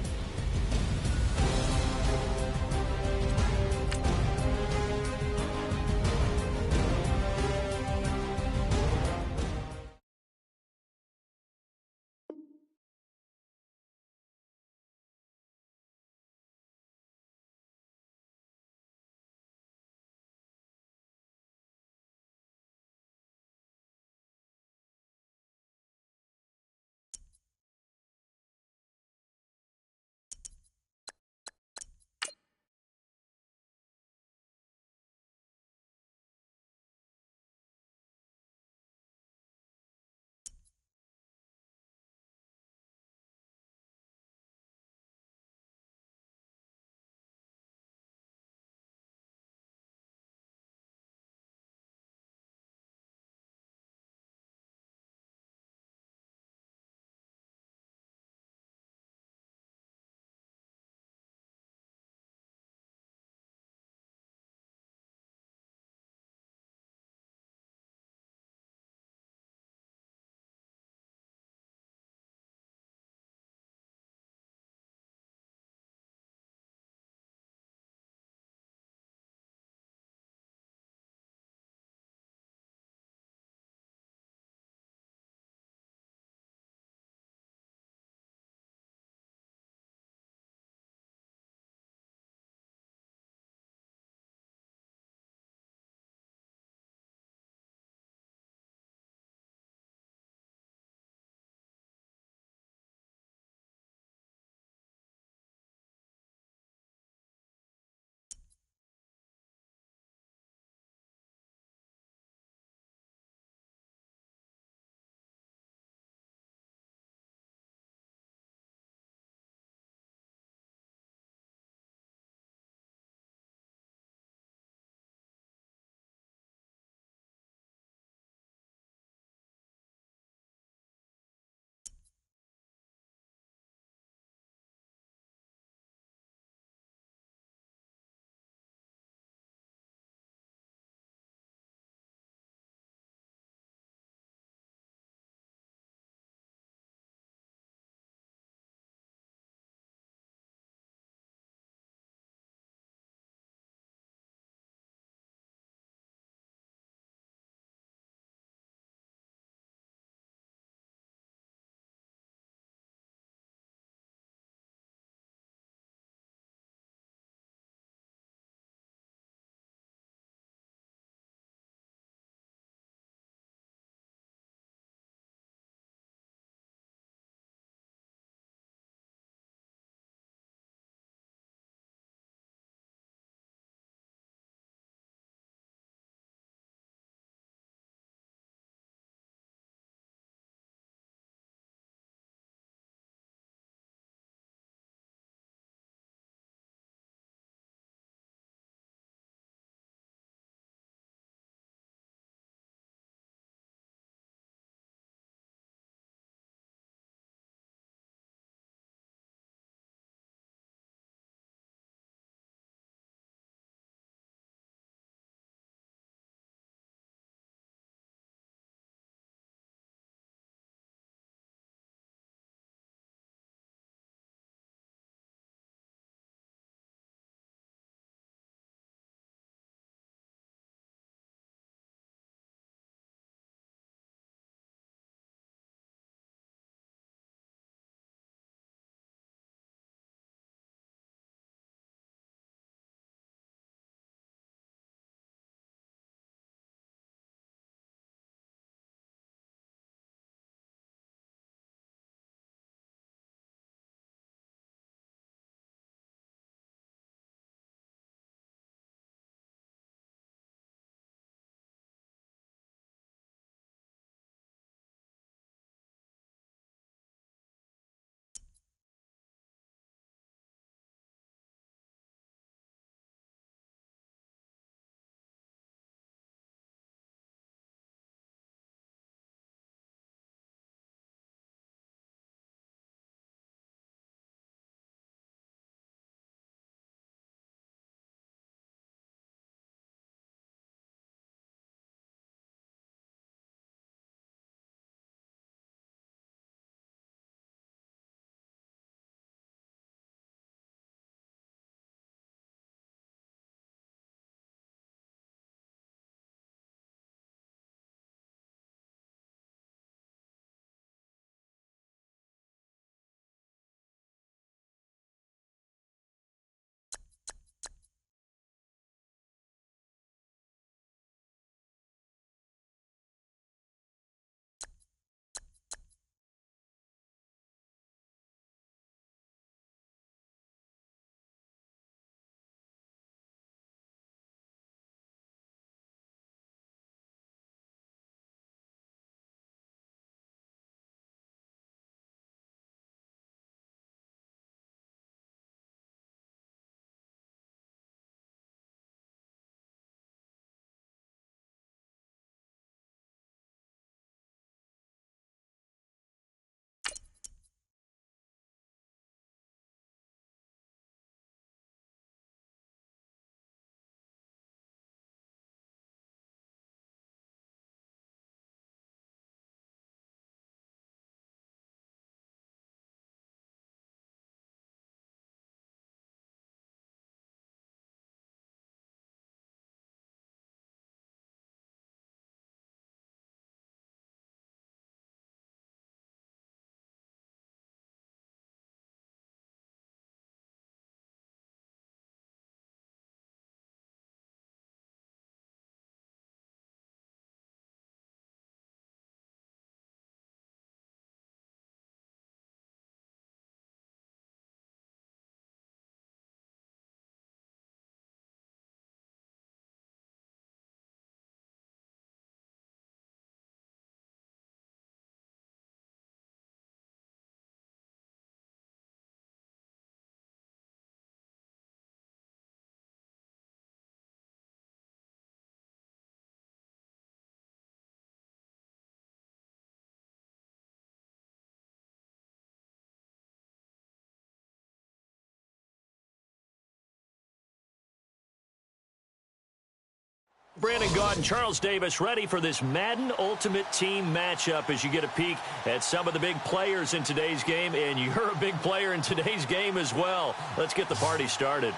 Brandon Gaud and Charles Davis ready for this Madden Ultimate Team matchup as you get a peek at some of the big players in today's game, and you're a big player in today's game as well. Let's get the party started.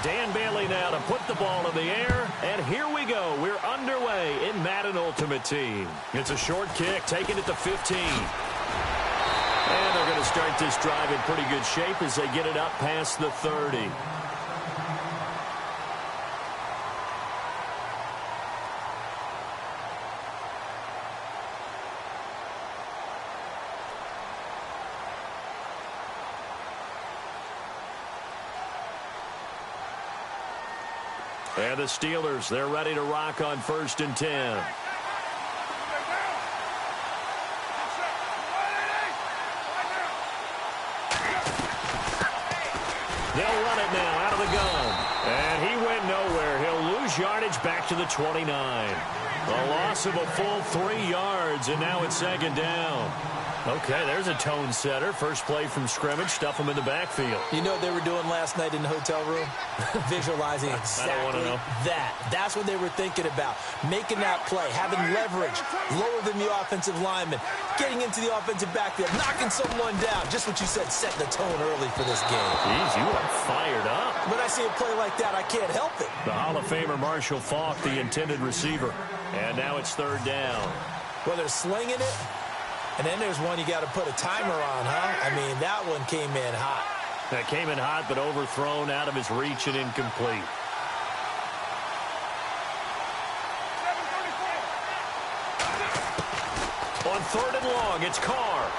Dan Bailey now to put the ball in the air, and here we go. We're underway in Madden Ultimate Team. It's a short kick, taking it to 15. And they're going to start this drive in pretty good shape as they get it up past the 30. And the Steelers, they're ready to rock on 1st and 10. They'll run it now out of the gun. And he went nowhere. He'll lose yardage back to the 29. A loss of a full 3 yards, and now it's 2nd down. Okay, there's a tone setter. First play from scrimmage, stuff them in the backfield. You know what they were doing last night in the hotel room? Visualizing exactly I don't want to know. that. That's what they were thinking about. Making that play, having leverage, lower than the offensive lineman, getting into the offensive backfield, knocking someone down. Just what you said, set the tone early for this game. Jeez, you are fired up. When I see a play like that, I can't help it. The Hall of Famer Marshall Faulk, the intended receiver. And now it's 3rd down. Well, they're slinging it. And then there's one you got to put a timer on, huh? I mean, that one came in hot. That came in hot, but overthrown, out of his reach and incomplete. On 3rd and long, it's Carr.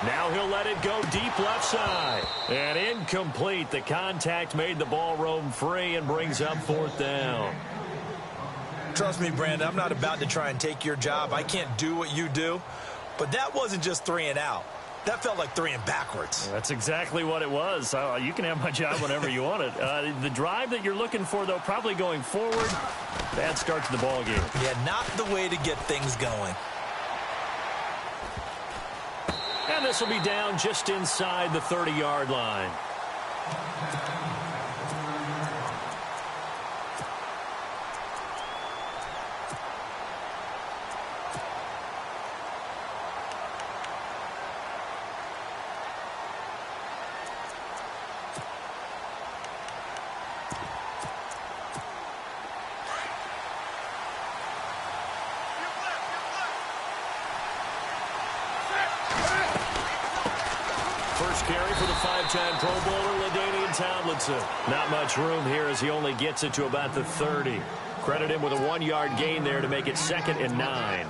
Now he'll let it go deep left side. And incomplete. The contact made the ball roam free and brings up 4th down. Trust me, Brandon, I'm not about to try and take your job. I can't do what you do. But that wasn't just 3 and out. That felt like 3 and backwards. That's exactly what it was. You can have my job whenever you want it. The drive that you're looking for, though, probably going forward, bad start to the ball game. Yeah, not the way to get things going. And this will be down just inside the 30-yard line. First carry for the 5-time Pro Bowler, LaDainian Tomlinson. Not much room here as he only gets it to about the 30. Credit him with a 1-yard gain there to make it 2nd and 9.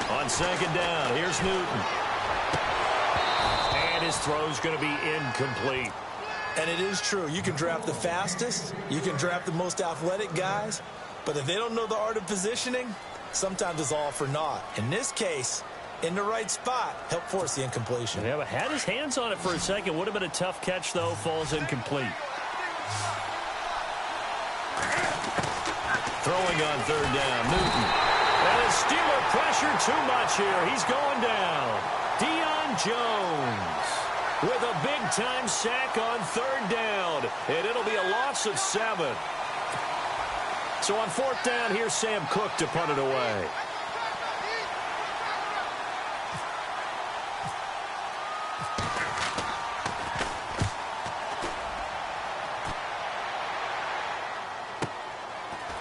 On 2nd down, here's Newton. And his throw's going to be incomplete. And it is true. You can draft the fastest. You can draft the most athletic guys. But if they don't know the art of positioning, sometimes it's all for naught. In this case, in the right spot, help force the incompletion. Yeah, but had his hands on it for a second. Would have been a tough catch, though. Falls incomplete. Throwing on 3rd down, Newton. And the Steeler pressure too much here. He's going down. Deion Jones with a big-time sack on 3rd down. And it'll be a loss of 7. So on 4th down, here's Sam Cook to punt it away.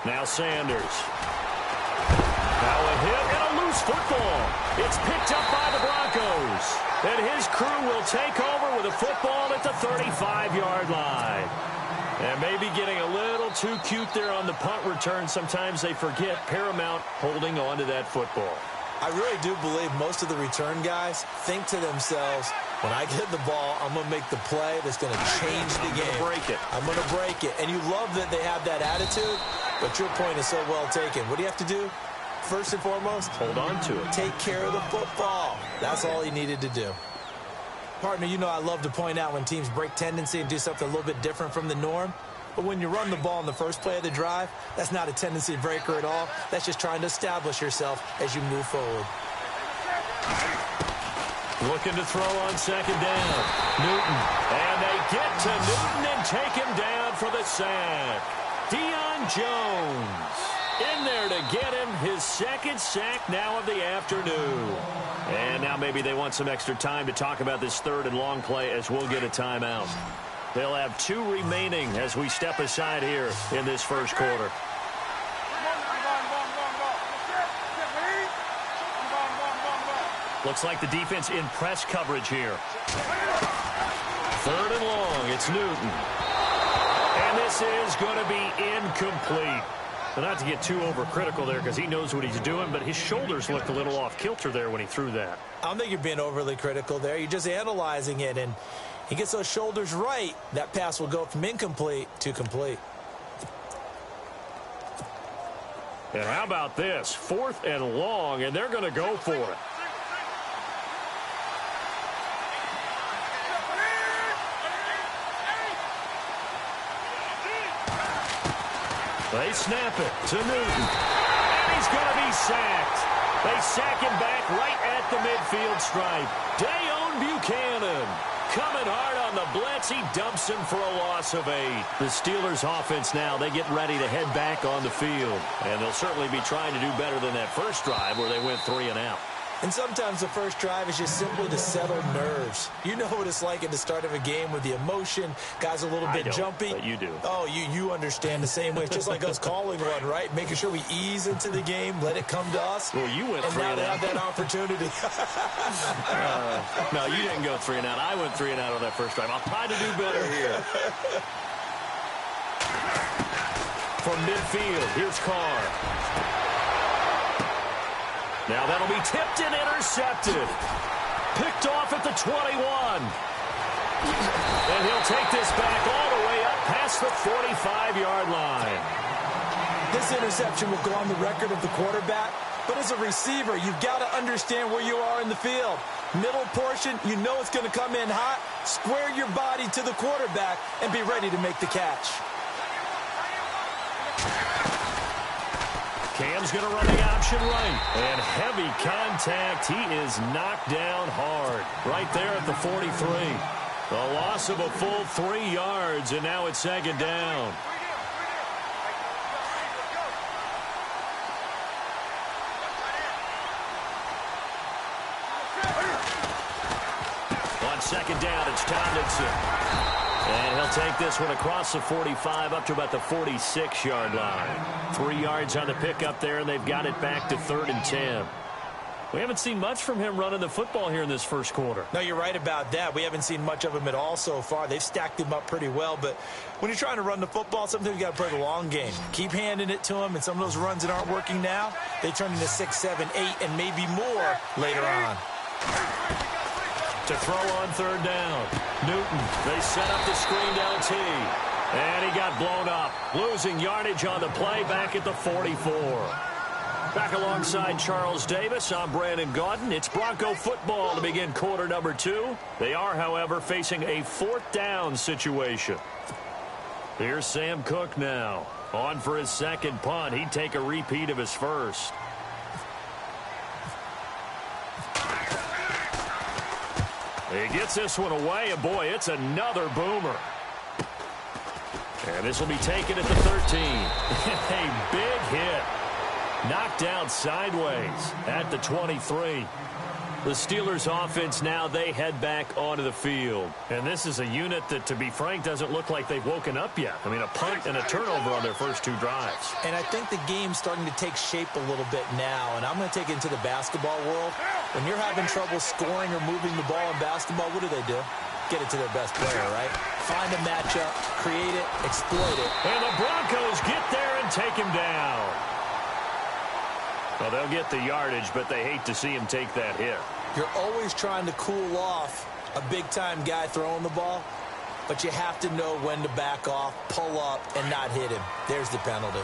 Now Sanders. Now a hit and a loose football. It's picked up by the Broncos. And his crew will take over with a football at the 35-yard line. And maybe getting a little too cute there on the punt return. Sometimes they forget paramount holding on to that football. I really do believe most of the return guys think to themselves, when I get the ball, I'm going to make the play that's going to change the game. I'm going to break it. And you love that they have that attitude, but your point is so well taken. What do you have to do? First and foremost, hold on to it. Take care of the football. That's all he needed to do. Partner, you know I love to point out when teams break tendency and do something a little bit different from the norm. But when you run the ball in the first play of the drive, that's not a tendency breaker at all. That's just trying to establish yourself as you move forward. Looking to throw on second down. Newton. And they get to Newton and take him down for the sack. Deion Jones in there to get him his second sack now of the afternoon. And now maybe they want some extra time to talk about this third and long play as we'll get a timeout. They'll have 2 remaining as we step aside here in this first quarter. Looks like the defense in press coverage here. Third and long, it's Newton. And this is going to be incomplete. Well, not to get too overcritical there because he knows what he's doing, but his shoulders looked a little off kilter there when he threw that. I don't think you're being overly critical there. You're just analyzing it, and he gets those shoulders right. That pass will go from incomplete to complete. And how about this? 4th and long, and they're going to go for it. They snap it to Newton. And he's going to be sacked. They sack him back right at the midfield stripe. Dayon Buchanan coming hard on the blitz. He dumps him for a loss of 8. The Steelers offense now, they get ready to head back on the field. And they'll certainly be trying to do better than that first drive where they went 3 and out. And sometimes the first drive is just simply to settle nerves. You know what it's like at the start of a game with the emotion. Guys a little bit jumpy. But you do. Oh, you understand the same way. It's just like us calling one, right? Making sure we ease into the game, let it come to us. Well, you went 3 and out. And now they have that opportunity. No, you didn't go 3 and out. I went 3 and out on that first drive. I'll try to do better here. From midfield, here's Carr. Now that'll be tipped and intercepted. Picked off at the 21. And he'll take this back all the way up past the 45-yard line. This interception will go on the record of the quarterback, but as a receiver, you've got to understand where you are in the field. Middle portion, you know it's going to come in hot. Square your body to the quarterback and be ready to make the catch. Cam's going to run the option right. And heavy contact. He is knocked down hard. Right there at the 43. A loss of a full 3 yards, and now it's second down. On second down, it's Tomlinson. And he'll take this one across the 45 up to about the 46-yard line. 3 yards on the pickup there, and they've got it back to 3rd and 10. We haven't seen much from him running the football here in this first quarter. No, you're right about that. We haven't seen much of him at all so far. They've stacked him up pretty well, but when you're trying to run the football, sometimes you got to play the long game. Keep handing it to him, and some of those runs that aren't working now, they turn into 6, 7, 8, and maybe more later on. To throw on 3rd down. Newton, they set up the screened LT. And he got blown up. Losing yardage on the play back at the 44. Back alongside Charles Davis, I'm Brandon Gaudin. It's Bronco football to begin quarter number 2. They are, however, facing a 4th down situation. Here's Sam Cook now. On for his second punt. He'd take a repeat of his first. He gets this one away, and boy, it's another boomer. And this will be taken at the 13. A big hit. Knocked out sideways at the 23. The Steelers offense now, they head back onto the field. And this is a unit that, to be frank, doesn't look like they've woken up yet. I mean, a punt and a turnover on their first 2 drives. And I think the game's starting to take shape a little bit now. And I'm going to take it into the basketball world. When you're having trouble scoring or moving the ball in basketball, what do? Get it to their best player, right? Find a matchup, create it, exploit it. And the Broncos get there and take him down. Well, they'll get the yardage, but they hate to see him take that hit. You're always trying to cool off a big-time guy throwing the ball, but you have to know when to back off, pull up, and not hit him. There's the penalty.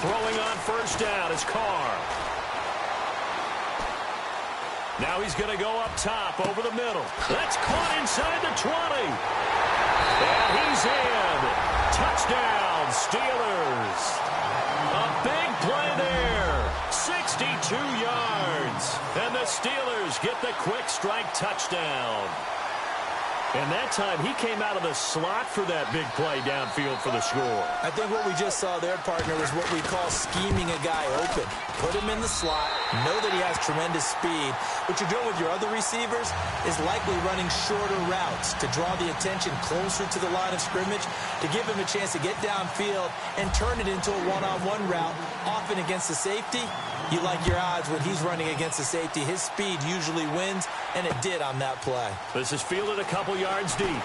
Throwing on first down is Carr. Now he's going to go up top over the middle. That's caught inside the 20. And he's in. Touchdown, Steelers. A big play there. 62 yards. And the Steelers get the quick strike touchdown. And that time, he came out of the slot for that big play downfield for the score. I think what we just saw there, partner, is what we call scheming a guy open. Put him in the slot, know that he has tremendous speed. What you're doing with your other receivers is likely running shorter routes to draw the attention closer to the line of scrimmage, to give him a chance to get downfield and turn it into a one-on-one route. Often against the safety, you like your odds when he's running against the safety. His speed usually wins, and it did on that play. This is fielded a couple yards deep.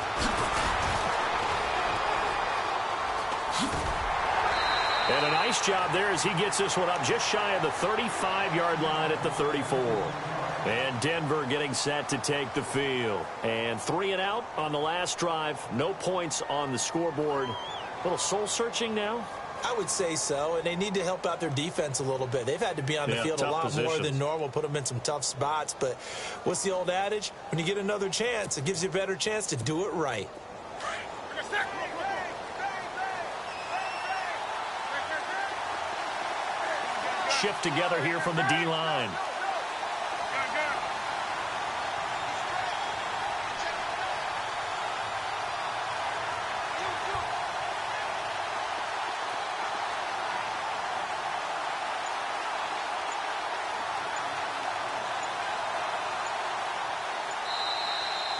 And a nice job there as he gets this one up just shy of the 35-yard line at the 34. And Denver getting set to take the field. And 3 and out on the last drive. No points on the scoreboard. A little soul-searching now. I would say so, and they need to help out their defense a little bit. They've had to be on the field a lot more than normal, put them in some tough spots. But what's the old adage? When you get another chance, it gives you a better chance to do it right. Shift together here from the D-line.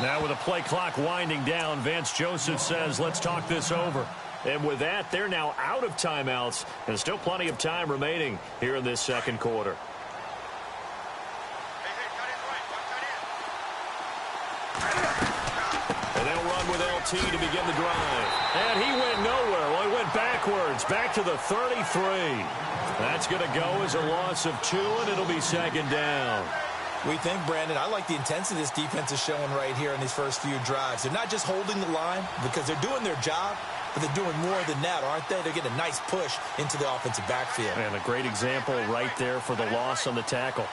Now with the play clock winding down, Vance Joseph says, let's talk this over. And with that, they're now out of timeouts, and still plenty of time remaining here in this second quarter. And they'll run with LT to begin the drive. And he went nowhere. Well, he went backwards, back to the 33. That's going to go as a loss of 2, and it'll be second down. We think, Brandon, I like the intensity this defense is showing right here in these first few drives. They're not just holding the line because they're doing their job, but they're doing more than that, aren't they? They're getting a nice push into the offensive backfield. And a great example right there for the loss on the tackle.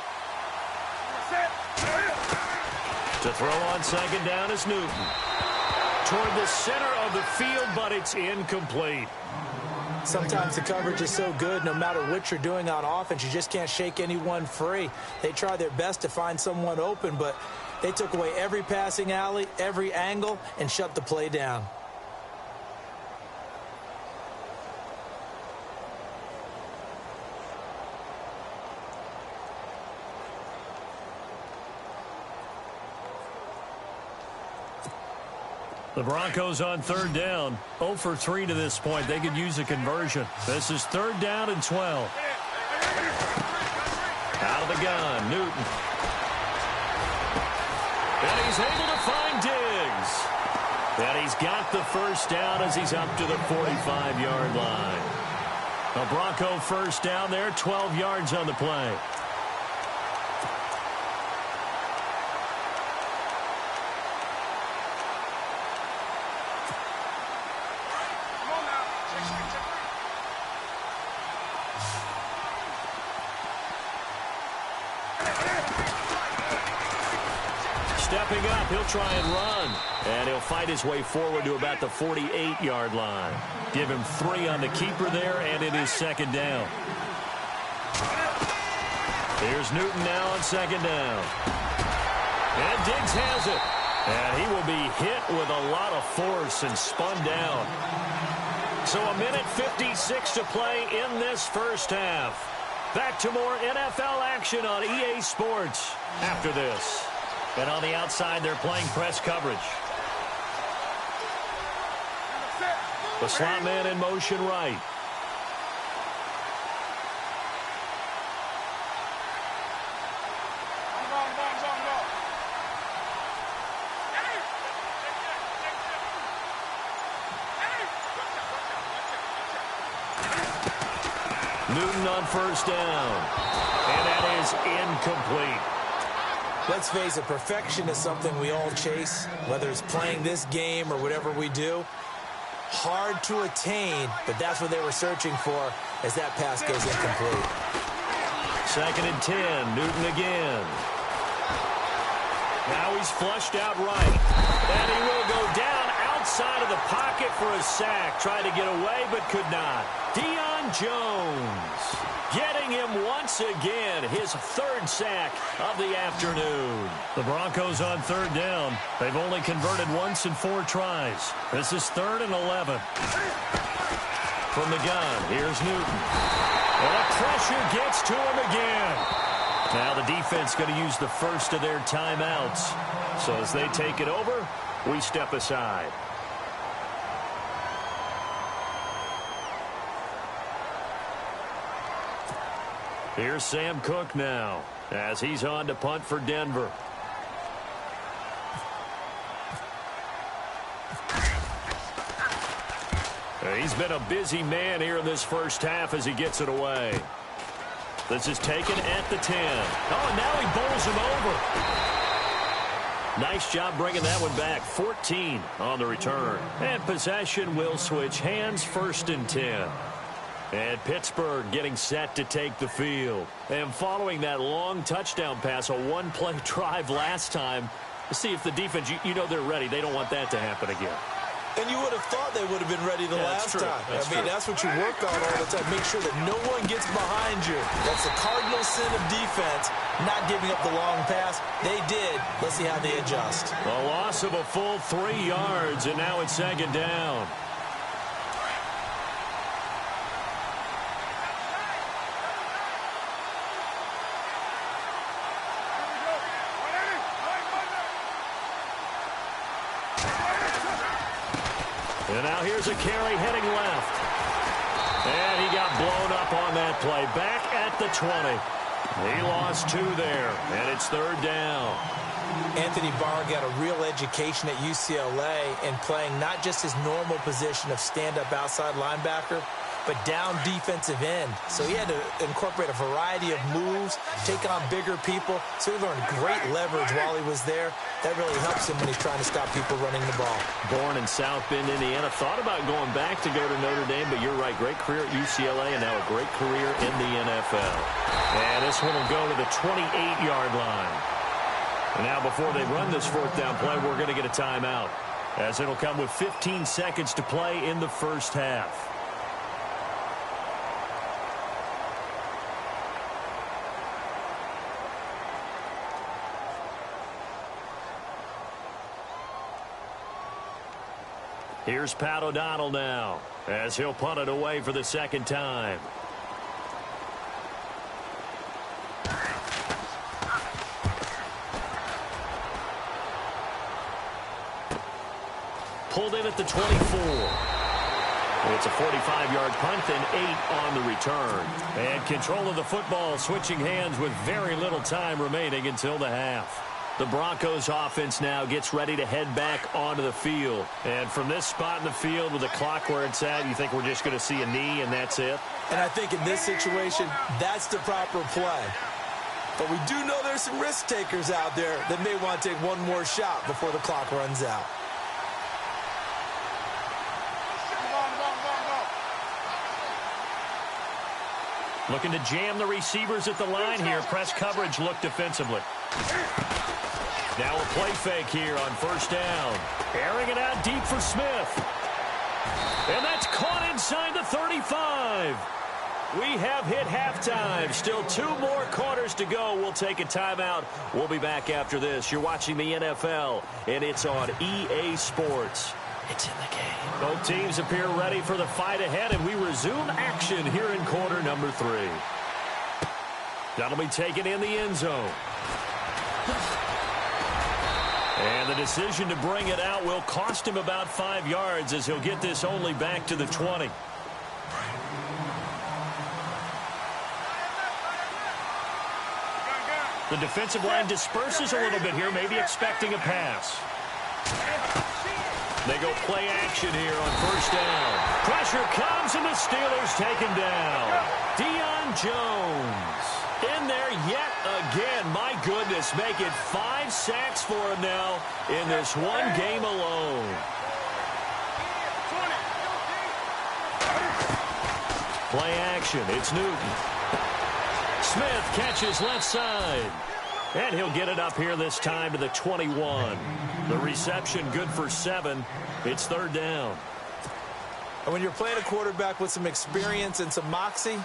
To throw on second down is Newton. Toward the center of the field, but it's incomplete. Sometimes the coverage is so good, no matter what you're doing on offense, you just can't shake anyone free. They try their best to find someone open, but they took away every passing alley, every angle, and shut the play down. The Broncos on third down. 0 for 3 to this point. They could use a conversion. This is third down and 12. Out of the gun, Newton. And he's able to find Diggs. And he's got the first down as he's up to the 45-yard line. A Bronco first down there, 12 yards on the play. Stepping up, he'll try and run. And he'll fight his way forward to about the 48-yard line. Give him 3 on the keeper there, and it is second down. Here's Newton now on second down. And Diggs has it. And he will be hit with a lot of force and spun down. So a minute 56 to play in this first half. Back to more NFL action on EA Sports after this. And on the outside, they're playing press coverage. The slot man in motion right. Newton on first down. And that is incomplete. Let's face it, perfection is something we all chase, whether it's playing this game or whatever we do. Hard to attain, but that's what they were searching for as that pass goes incomplete. 2nd and 10, Newton again. Now he's flushed out right. And he will go down outside of the pocket for a sack. Tried to get away, but could not. Deion Jones getting him once again, his 3rd sack of the afternoon. The Broncos on 3rd down. They've only converted once in 4 tries. This is 3rd and 11. From the gun, here's Newton. And the pressure gets to him again. Now the defense going to use the first of their timeouts. So as they take it over, we step aside. Here's Sam Cook now as he's on to punt for Denver. He's been a busy man here in this first half as he gets it away. This is taken at the 10. Oh, now he bowls him over. Nice job bringing that one back. 14 on the return. And possession will switch hands, 1st and 10. And Pittsburgh getting set to take the field. And following that long touchdown pass, a one-play drive last time, to see if the defense, you know they're ready. They don't want that to happen again. And you would have thought they would have been ready the last time. That's what you work on all the time. Make sure that no one gets behind you. That's the cardinal sin of defense, not giving up the long pass. They did. Let's see how they adjust. A loss of a full 3 yards, and now it's 2nd down. And now here's a carry heading left. And he got blown up on that play. Back at the 20. He lost 2 there, and it's 3rd down. Anthony Barr got a real education at UCLA in playing not just his normal position of stand-up outside linebacker, but down defensive end. So he had to incorporate a variety of moves, take on bigger people. So he learned great leverage while he was there. That really helps him when he's trying to stop people running the ball. Born in South Bend, Indiana. Thought about going back to go to Notre Dame, but you're right. Great career at UCLA and now a great career in the NFL. And this one will go to the 28-yard line. And now before they run this 4th down play, we're going to get a timeout, as it'll come with 15 seconds to play in the first half. Here's Pat O'Donnell now, as he'll punt it away for the 2nd time. Pulled in at the 24. It's a 45-yard punt, then 8 on the return. And control of the football switching hands with very little time remaining until the half. The Broncos offense now gets ready to head back onto the field. And from this spot in the field with the clock where it's at, you think we're just going to see a knee and that's it? And I think in this situation, that's the proper play. But we do know there's some risk takers out there that may want to take one more shot before the clock runs out. Looking to jam the receivers at the line here. Press coverage look defensively. Now a play fake here on 1st down. Airing it out deep for Smith. And that's caught inside the 35. We have hit halftime. Still 2 more quarters to go. We'll take a timeout. We'll be back after this. You're watching the NFL, and it's on EA Sports. It's in the game. Both teams appear ready for the fight ahead, and we resume action here in quarter number 3. That'll be taken in the end zone. And the decision to bring it out will cost him about 5 yards as he'll get this only back to the 20. The defensive line disperses a little bit here, maybe expecting a pass. They go play action here on first down. Pressure comes, and the Steelers take him down. Deion Jones in there yet again. My goodness, make it 5 sacks for him now in this one game alone. Play action. It's Newton. Smith catches left side. And he'll get it up here this time to the 21. The reception good for 7. It's third down. And when you're playing a quarterback with some experience and some moxie,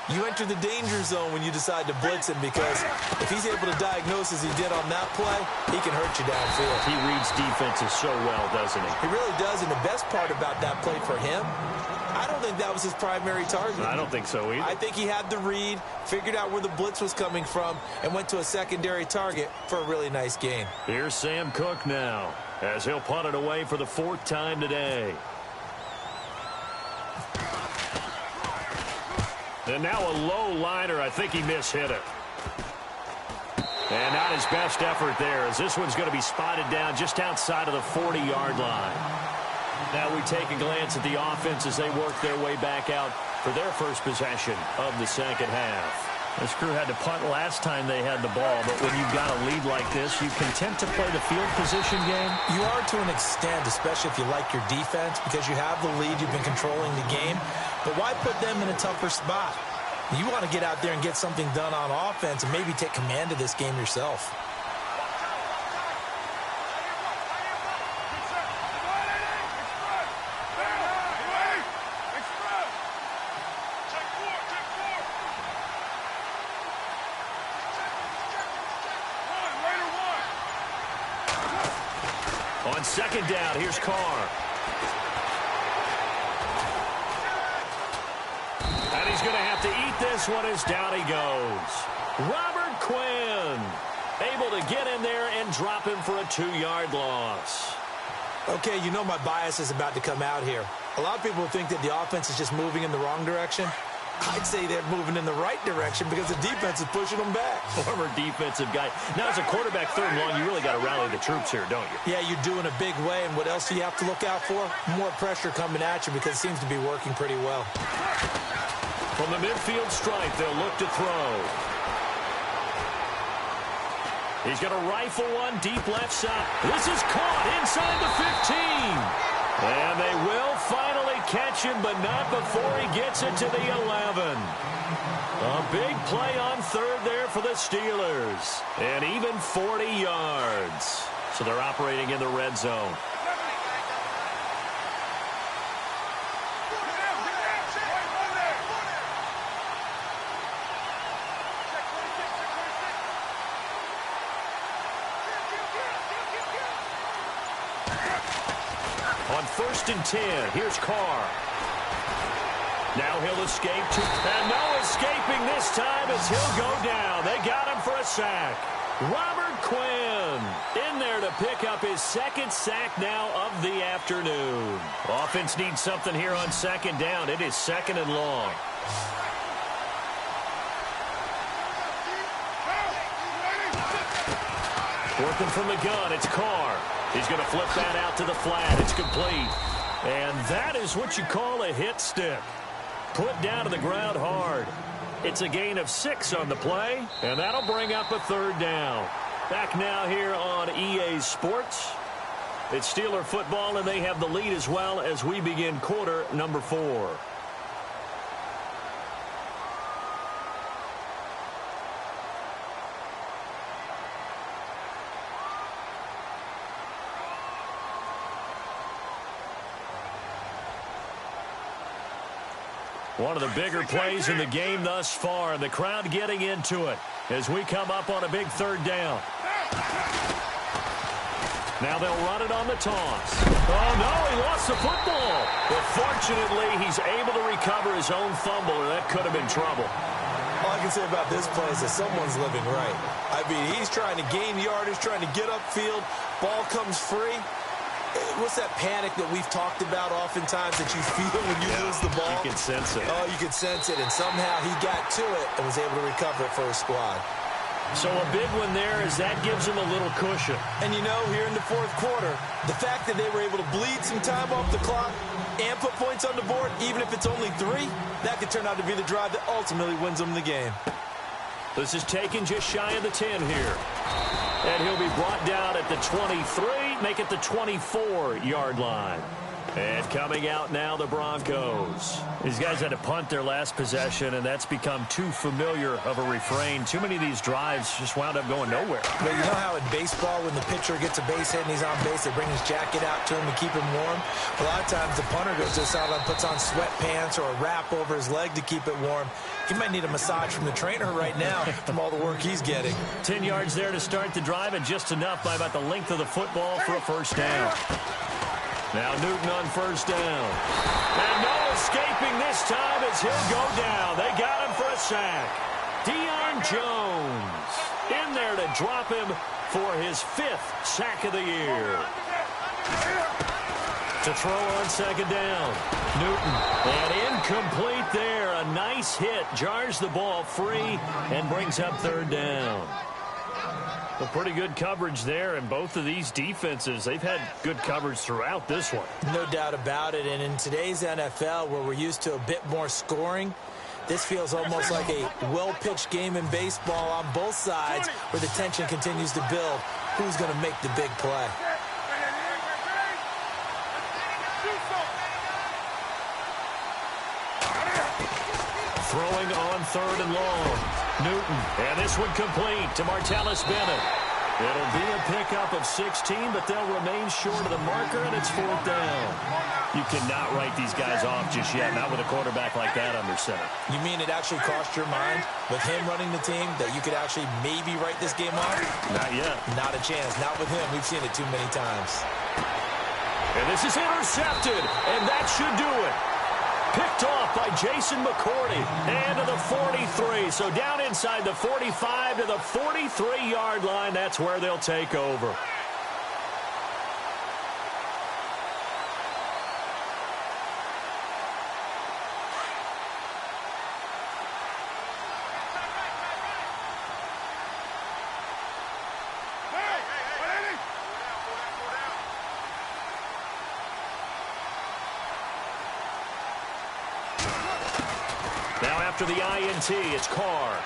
you enter the danger zone when you decide to blitz him, because if he's able to diagnose as he did on that play, he can hurt you downfield. He reads defenses so well, doesn't he? He really does, and the best part about that play for him, I don't think that was his primary target. I don't think so either. I think he had the read, figured out where the blitz was coming from, and went to a secondary target for a really nice gain. Here's Sam Cook now, as he'll punt it away for the 4th time today. And now a low liner. I think he mishit it. And not his best effort there, as this one's going to be spotted down just outside of the 40-yard line. Now we take a glance at the offense as they work their way back out for their first possession of the second half. This crew had to punt last time they had the ball, but when you've got a lead like this, you content to play the field position game? You are to an extent, especially if you like your defense, because you have the lead, you've been controlling the game. But why put them in a tougher spot? You want to get out there and get something done on offense and maybe take command of this game yourself. On second down, here's Carr. And he's going to have to eat this one as down he goes. Robert Quinn able to get in there and drop him for a 2-yard loss. Okay, you know my bias is about to come out here. A lot of people think that the offense is just moving in the wrong direction. I'd say they're moving in the right direction because the defense is pushing them back. Former defensive guy. Now, as a quarterback, third and long, you really got to rally the troops here, don't you? Yeah, you do in a big way. And what else do you have to look out for? More pressure coming at you, because it seems to be working pretty well. From the midfield stripe, they'll look to throw. He's going to rifle one deep left side. This is caught inside the 15. And they will finally catch him, but not before he gets it to the 11. A big play on third there for the Steelers. And even 40 yards. So they're operating in the red zone. On 1st and 10, here's Carr. Now he'll escape to, and no escaping this time as he'll go down. They got him for a sack. Robert Quinn in there to pick up his 2nd sack now of the afternoon. Offense needs something here on 2nd down. It is 2nd and long. Working from the gun, it's Carr. He's going to flip that out to the flat. It's complete. And that is what you call a hit stick. Put down to the ground hard. It's a gain of 6 on the play, and that'll bring up a 3rd down. Back now here on EA Sports. It's Steeler football, and they have the lead as well as we begin quarter number 4. One of the bigger plays in the game thus far, and the crowd getting into it as we come up on a big 3rd down. Now they'll run it on the toss. Oh, no, he lost the football. But fortunately, he's able to recover his own fumble, or that could have been trouble. Well, I can say about this play is that someone's living right. I mean, he's trying to gain yardage, trying to get upfield. Ball comes free. What's that panic that we've talked about oftentimes that you feel when you lose the ball? You can sense it. Oh, you can sense it, and somehow he got to it and was able to recover it for his squad. So a big one there as that gives him a little cushion. And you know, here in the fourth quarter, the fact that they were able to bleed some time off the clock and put points on the board, even if it's only 3, that could turn out to be the drive that ultimately wins them the game. This is taken just shy of the 10 here. And he'll be brought down at the 23, make it the 24-yard line. And coming out now, the Broncos. These guys had to punt their last possession, and that's become too familiar of a refrain. Too many of these drives just wound up going nowhere. But you know how in baseball, when the pitcher gets a base hit and he's on base, they bring his jacket out to him to keep him warm? A lot of times the punter goes to the sideline, puts on sweatpants or a wrap over his leg to keep it warm. He might need a massage from the trainer right now from all the work he's getting. 10 yards there to start the drive, and just enough by about the length of the football for a first down. Now Newton on first down. And no escaping this time as he'll go down. They got him for a sack. Deion Jones in there to drop him for his 5th sack of the year. To throw on second down. Newton. And incomplete there. A nice hit. Jars the ball free and brings up third down. Well, pretty good coverage there, and both of these defenses, they've had good coverage throughout this one. No doubt about it, and in today's NFL, where we're used to a bit more scoring, this feels almost like a well-pitched game in baseball on both sides, where the tension continues to build. Who's going to make the big play? Throwing on third and long. Newton. And this one complete to Martellus Bennett. It'll be a pickup of 16, but they'll remain short of the marker, and it's fourth down. You cannot write these guys off just yet, not with a quarterback like that under center. You mean it actually crossed your mind with him running the team that you could actually maybe write this game off? Not yet. Not a chance. Not with him. We've seen it too many times. And this is intercepted, and that should do it. Picked off by Jason McCourty. And to the 43. So down inside the 45 to the 43-yard line. That's where they'll take over. After the INT, it's Carr.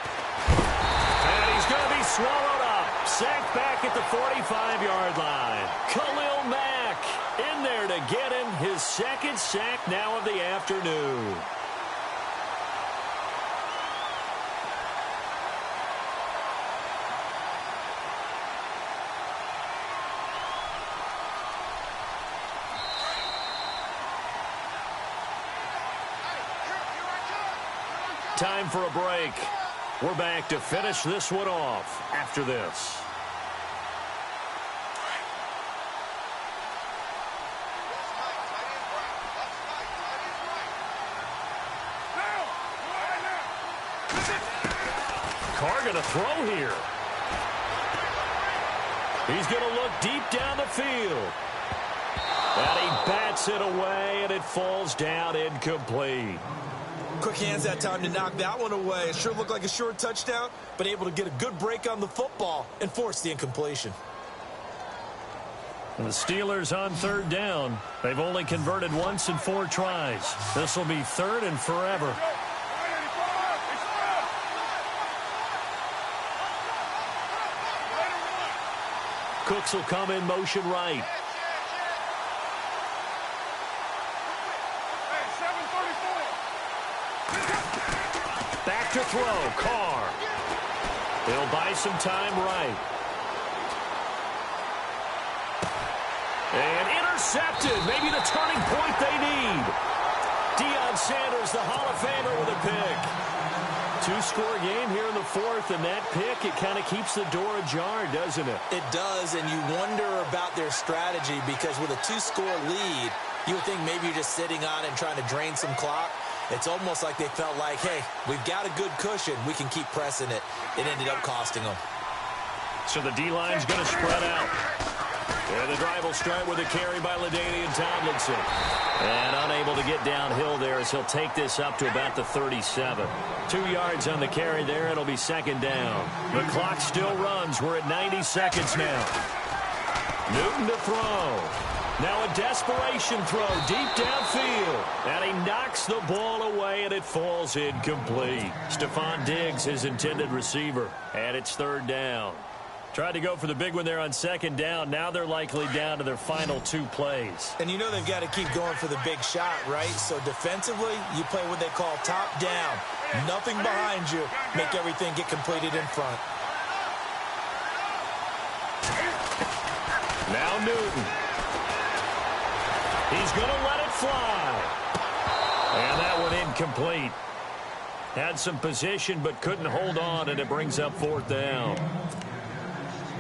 And he's going to be swallowed up. Sacked back at the 45-yard line. Khalil Mack in there to get him his second sack now of the afternoon. Time for a break. We're back to finish this one off after this. Carr going to throw here. He's going to look deep down the field. And he bats it away, and it falls down incomplete. Quick hands that time to knock that one away. It sure looked like a short touchdown, but able to get a good break on the football and force the incompletion. And the Steelers on third down. They've only converted once in 4 tries. This will be third and forever. Cooks will come in motion right. Back to throw, Carr. He'll buy some time right. And intercepted. Maybe the turning point they need. Deion Sanders, the Hall of Famer, with a pick. 2-score game here in the fourth, and that pick, it kind of keeps the door ajar, doesn't it? It does, and you wonder about their strategy because with a 2-score lead, you would think maybe you're just sitting on and trying to drain some clock. It's almost like they felt like, hey, we've got a good cushion. We can keep pressing it. It ended up costing them. So the D-line's going to spread out. And the drive will start with a carry by LaDainian Tomlinson. And unable to get downhill there as he'll take this up to about the 37. 2 yards on the carry there. It'll be second down. The clock still runs. We're at 90 seconds now. Newton to throw. Now a desperation throw deep downfield. And he knocks the ball away, and it falls incomplete. Stephon Diggs, his intended receiver. And it's third down. Tried to go for the big one there on second down. Now they're likely down to their final 2 plays. And you know they've got to keep going for the big shot, right? So defensively, you play what they call top down. Nothing behind you. Make everything get completed in front. Now Newton. He's going to let it fly. And that one incomplete. Had some position but couldn't hold on, and it brings up fourth down.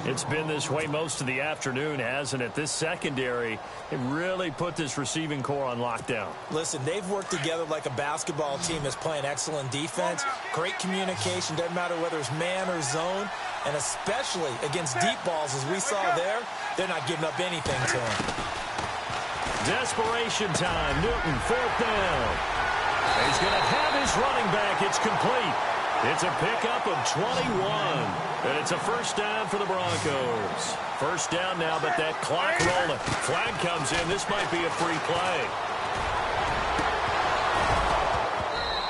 It's been this way most of the afternoon, hasn't it? This secondary, it really put this receiving core on lockdown. Listen, they've worked together like a basketball team that's playing excellent defense. Great communication, doesn't matter whether it's man or zone. And especially against deep balls, as we saw there, they're not giving up anything to them. Desperation time. Newton, fourth down. He's going to have his running back. It's complete. It's a pickup of 21. And it's a first down for the Broncos. First down now, but that clock rolling. Flag comes in. This might be a free play.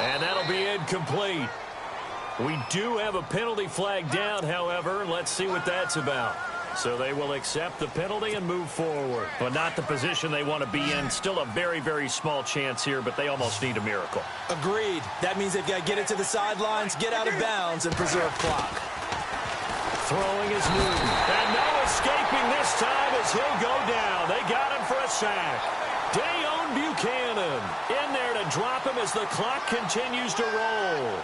And that'll be incomplete. We do have a penalty flag down, however. Let's see what that's about. So they will accept the penalty and move forward. But not the position they want to be in. Still a very, very small chance here, but they almost need a miracle. Agreed. That means they've got to get it to the sidelines, get out of bounds, and preserve clock. Throwing is Newton. And no escaping this time as he'll go down. They got him for a sack. Dayon Buchanan in there to drop him as the clock continues to roll.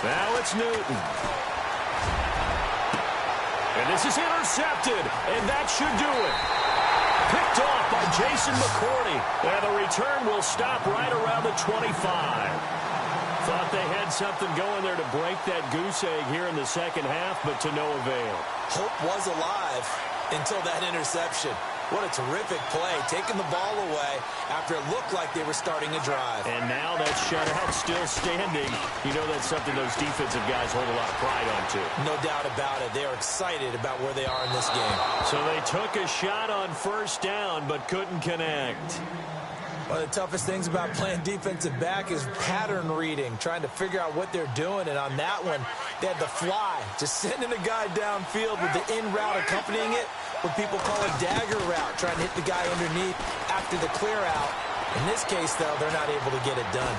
Now it's Newton. And this is intercepted, and that should do it. Picked off by Jason McCourty. And the return will stop right around the 25. Thought they had something going there to break that goose egg here in the second half, but to no avail. Hope was alive until that interception. What a terrific play, taking the ball away after it looked like they were starting a drive. And now that shutout still standing. You know that's something those defensive guys hold a lot of pride on, too. No doubt about it. They are excited about where they are in this game. So they took a shot on first down, but couldn't connect. One of the toughest things about playing defensive back is pattern reading, trying to figure out what they're doing. And on that one, they had the fly, just sending a guy downfield with the in route accompanying it, what people call a dagger route, trying to hit the guy underneath after the clear out. In this case, though, they're not able to get it done.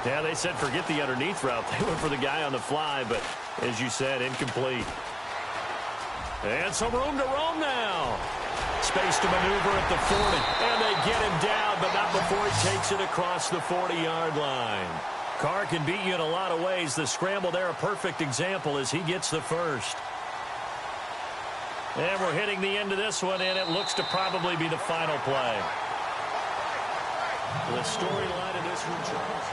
Yeah, they said forget the underneath route. They went for the guy on the fly, but as you said, incomplete. And some room to roam now. Space to maneuver at the 40. And they get him down, but not before he takes it across the 40-yard line. Carr can beat you in a lot of ways. The scramble there, a perfect example as he gets the first. And we're hitting the end of this one, and it looks to probably be the final play. The storyline of this one, Charles.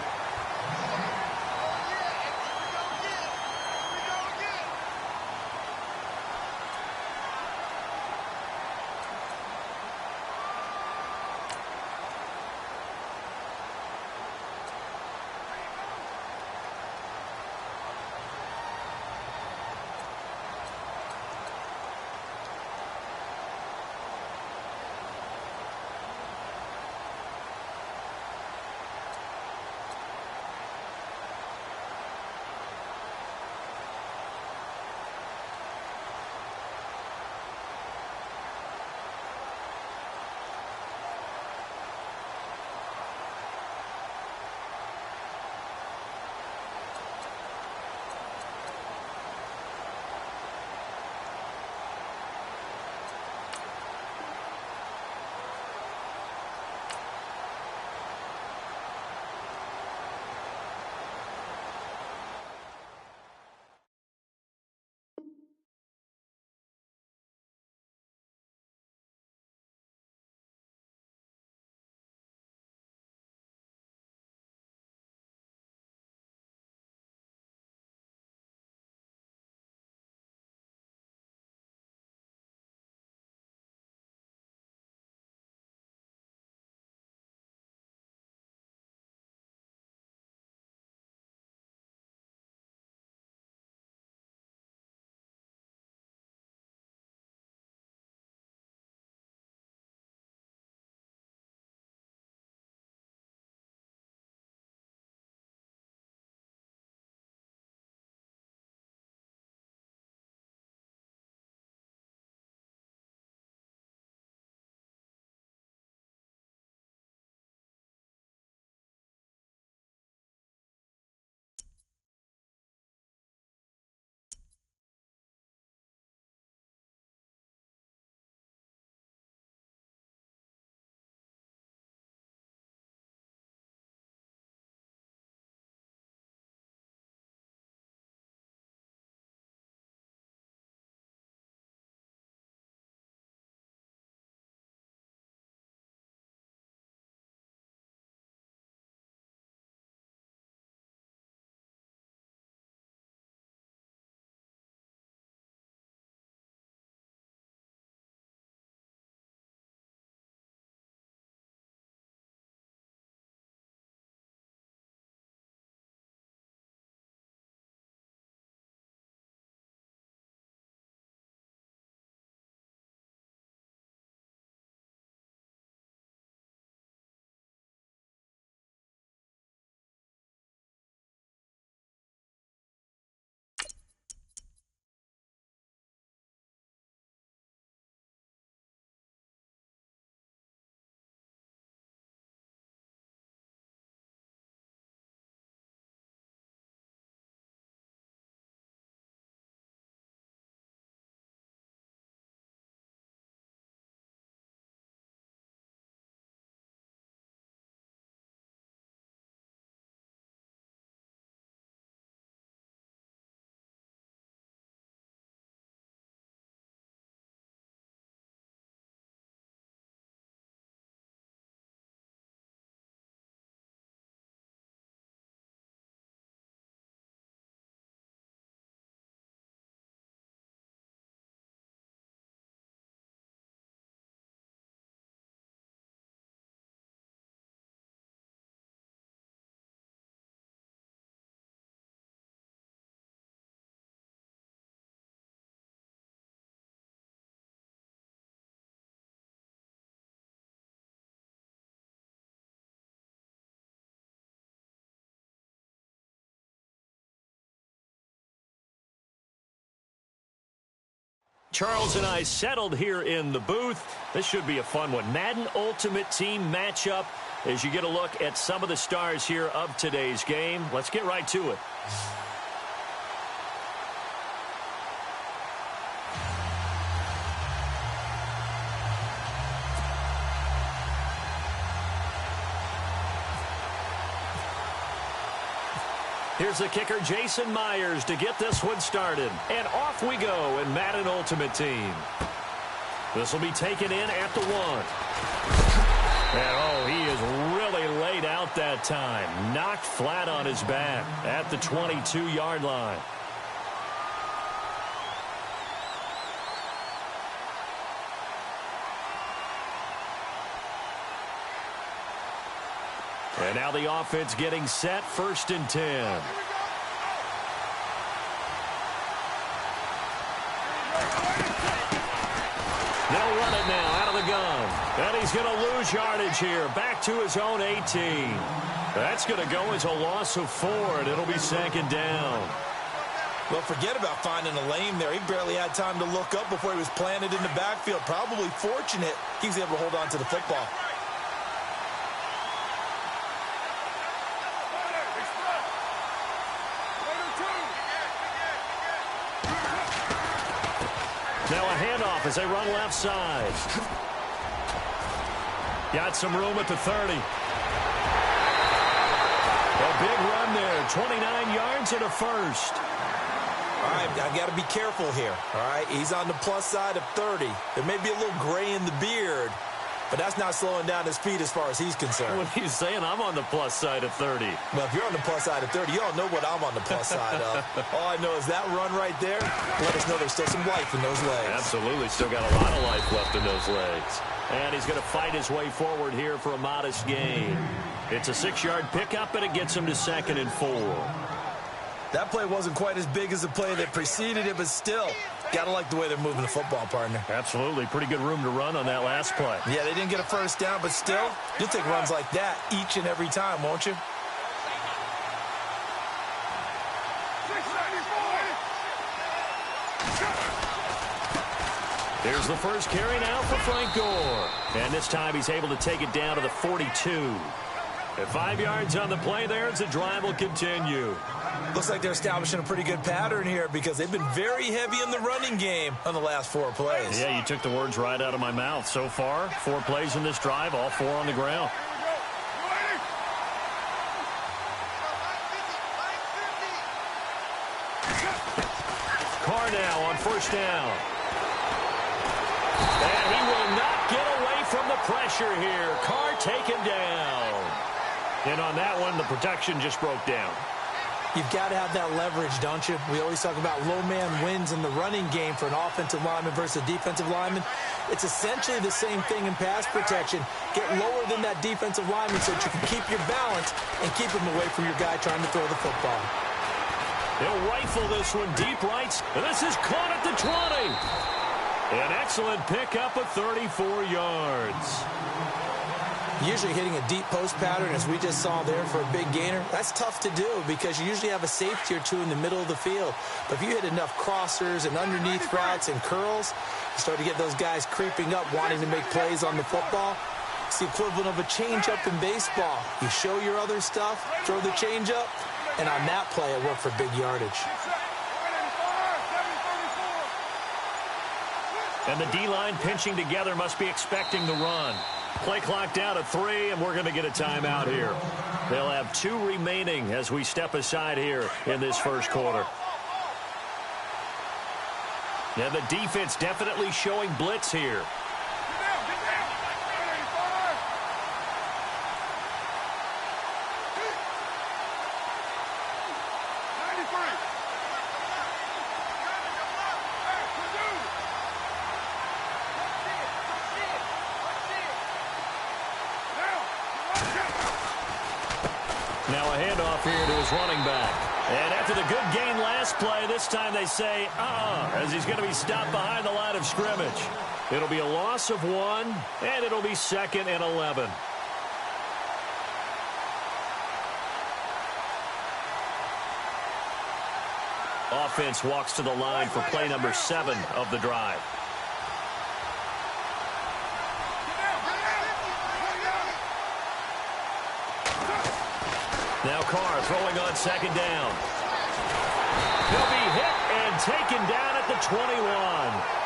Charles and I settled here in the booth. This should be a fun one. Madden Ultimate Team matchup as you get a look at some of the stars here of today's game. Let's get right to it. Here's the kicker, Jason Myers, to get this one started. And off we go in Madden Ultimate Team. This will be taken in at the 1. And, oh, he is really laid out that time. Knocked flat on his back at the 22-yard line. And now the offense getting set, 1st and 10. They'll run it now out of the gun. And he's going to lose yardage here. Back to his own 18. That's going to go as a loss of 4, and it'll be 2nd down. Well, forget about finding a lane there. He barely had time to look up before he was planted in the backfield. Probably fortunate he was able to hold on to the football. Now a handoff as they run left side. Got some room at the 30. A big run there, 29 yards and a 1st. All right, I got to be careful here, all right? He's on the plus side of 30. There may be a little gray in the beard, but that's not slowing down his speed as far as he's concerned. What are you saying? I'm on the plus side of 30. Well, if you're on the plus side of 30, you all know what I'm on the plus side of. All I know is that run right there, let us know there's still some life in those legs. Absolutely, still got a lot of life left in those legs. And he's going to fight his way forward here for a modest gain. It's a 6-yard pickup, and it gets him to 2nd and 4. That play wasn't quite as big as the play that preceded it, but still, got to like the way they're moving the football, partner. Absolutely. Pretty good room to run on that last play. Yeah, they didn't get a 1st down, but still, you'll take runs like that each and every time, won't you? Here's the first carry now for Frank Gore. And this time he's able to take it down to the 42. At 5 yards on the play there as the drive will continue. Looks like they're establishing a pretty good pattern here because they've been very heavy in the running game on the last 4 plays. Yeah, you took the words right out of my mouth. So far, 4 plays in this drive, all 4 on the ground. Carr now on 1st down. And he will not get away from the pressure here. Carr taken down. And on that one, the protection just broke down. You've got to have that leverage, don't you? We always talk about low man wins in the running game for an offensive lineman versus a defensive lineman. It's essentially the same thing in pass protection. Get lower than that defensive lineman so that you can keep your balance and keep him away from your guy trying to throw the football. They'll rifle this one deep right. And this is caught at the 20. An excellent pickup of 34 yards. Usually hitting a deep post pattern, as we just saw there for a big gainer, that's tough to do because you usually have a safety or 2 in the middle of the field. But if you hit enough crossers and underneath routes and curls, you start to get those guys creeping up, wanting to make plays on the football. It's the equivalent of a changeup in baseball. You show your other stuff, throw the changeup, and on that play, it worked for big yardage. And the D-line pinching together must be expecting the run. Play clock down at 3, and we're going to get a timeout here. They'll have 2 remaining as we step aside here in this first quarter. Yeah, the defense definitely showing blitz here. Now a handoff here to his running back. And after the good gain last play, this time they say, as he's going to be stopped behind the line of scrimmage. It'll be a loss of 1, and it'll be 2nd and 11. Offense walks to the line for play number 7 of the drive. Now Carr throwing on second down. He'll be hit and taken down at the 21.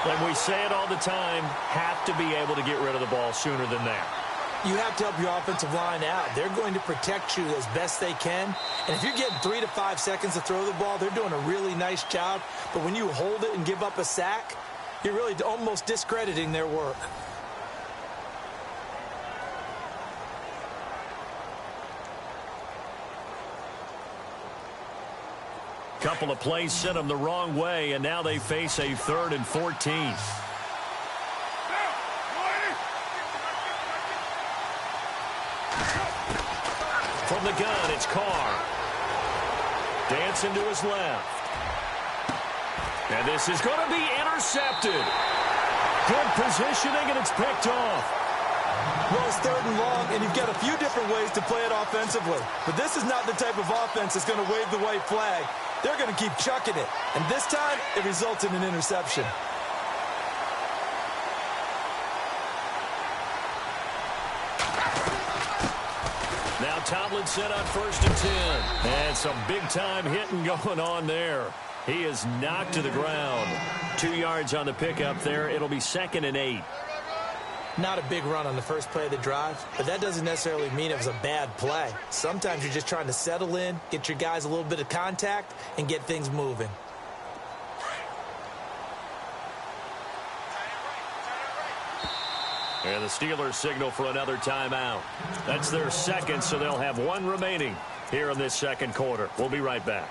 And we say it all the time, have to be able to get rid of the ball sooner than that. You have to help your offensive line out. They're going to protect you as best they can. And if you're getting 3 to 5 seconds to throw the ball, they're doing a really nice job. But when you hold it and give up a sack, you're really almost discrediting their work. Couple of plays sent them the wrong way, and now they face a 3rd and 14. From the gun, it's Carr. Dancing to his left. And this is going to be intercepted. Good positioning, and it's picked off. Well, it's 3rd and long, and you've got a few different ways to play it offensively. But this is not the type of offense that's going to wave the white flag. They're going to keep chucking it. And this time, it results in an interception. Now Tomlinson on 1st and 10. And some big-time hitting going on there. He is knocked to the ground. 2 yards on the pickup there. It'll be 2nd and 8. Not a big run on the first play of the drive, but that doesn't necessarily mean it was a bad play. Sometimes you're just trying to settle in, get your guys a little bit of contact, and get things moving. And the Steelers signal for another timeout. That's their 2nd, so they'll have 1 remaining here in this 2nd quarter. We'll be right back.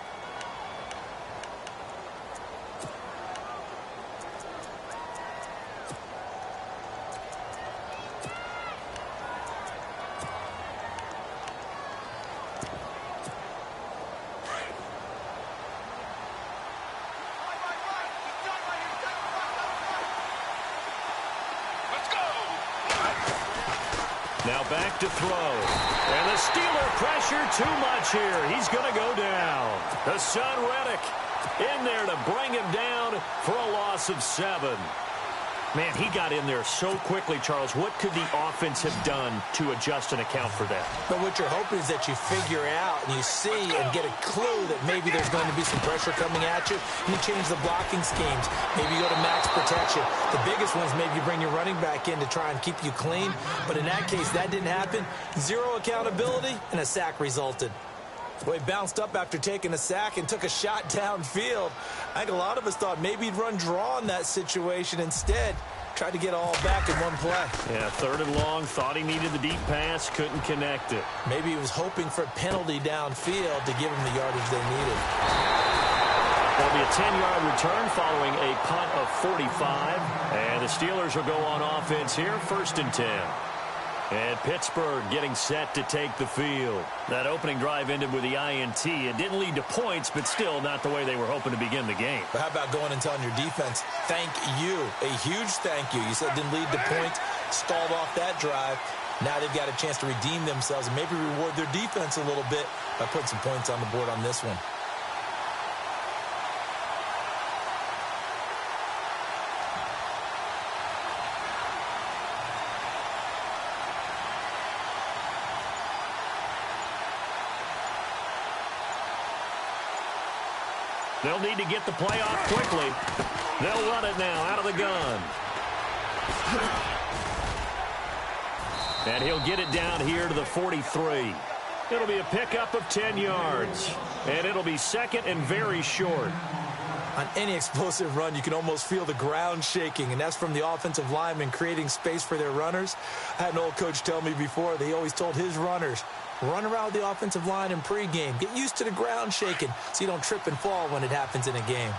Now back to throw. And the Steeler pressure too much here. He's going to go down. Hassan Reddick in there to bring him down for a loss of 7. Man, he got in there so quickly, Charles. What could the offense have done to adjust and account for that? But what you're hoping is that you figure out and you see and get a clue that maybe there's going to be some pressure coming at you, and you change the blocking schemes. Maybe you go to max protection. The biggest one is maybe you bring your running back in to try and keep you clean. But in that case, that didn't happen. 0 accountability, and a sack resulted. Well, he bounced up after taking a sack and took a shot downfield. I think a lot of us thought maybe he'd run draw in that situation. Instead, tried to get all back in one play. Yeah, 3rd and long, thought he needed the deep pass, couldn't connect it. Maybe he was hoping for a penalty downfield to give him the yardage they needed. There'll be a 10-yard return following a punt of 45. And the Steelers will go on offense here, 1st and 10. And Pittsburgh getting set to take the field. That opening drive ended with the INT. It didn't lead to points, but still not the way they were hoping to begin the game. But how about going and telling your defense, thank you, a huge thank you. You said it didn't lead to points, stalled off that drive. Now they've got a chance to redeem themselves and maybe reward their defense a little bit by putting some points on the board on this one. They'll need to get the play off quickly. They'll run it now out of the gun. And he'll get it down here to the 43. It'll be a pickup of 10 yards. And it'll be 2nd and very short. On any explosive run, you can almost feel the ground shaking, and that's from the offensive linemen creating space for their runners. I had an old coach tell me before, they always told his runners, run around the offensive line in pregame. Get used to the ground shaking so you don't trip and fall when it happens in a game.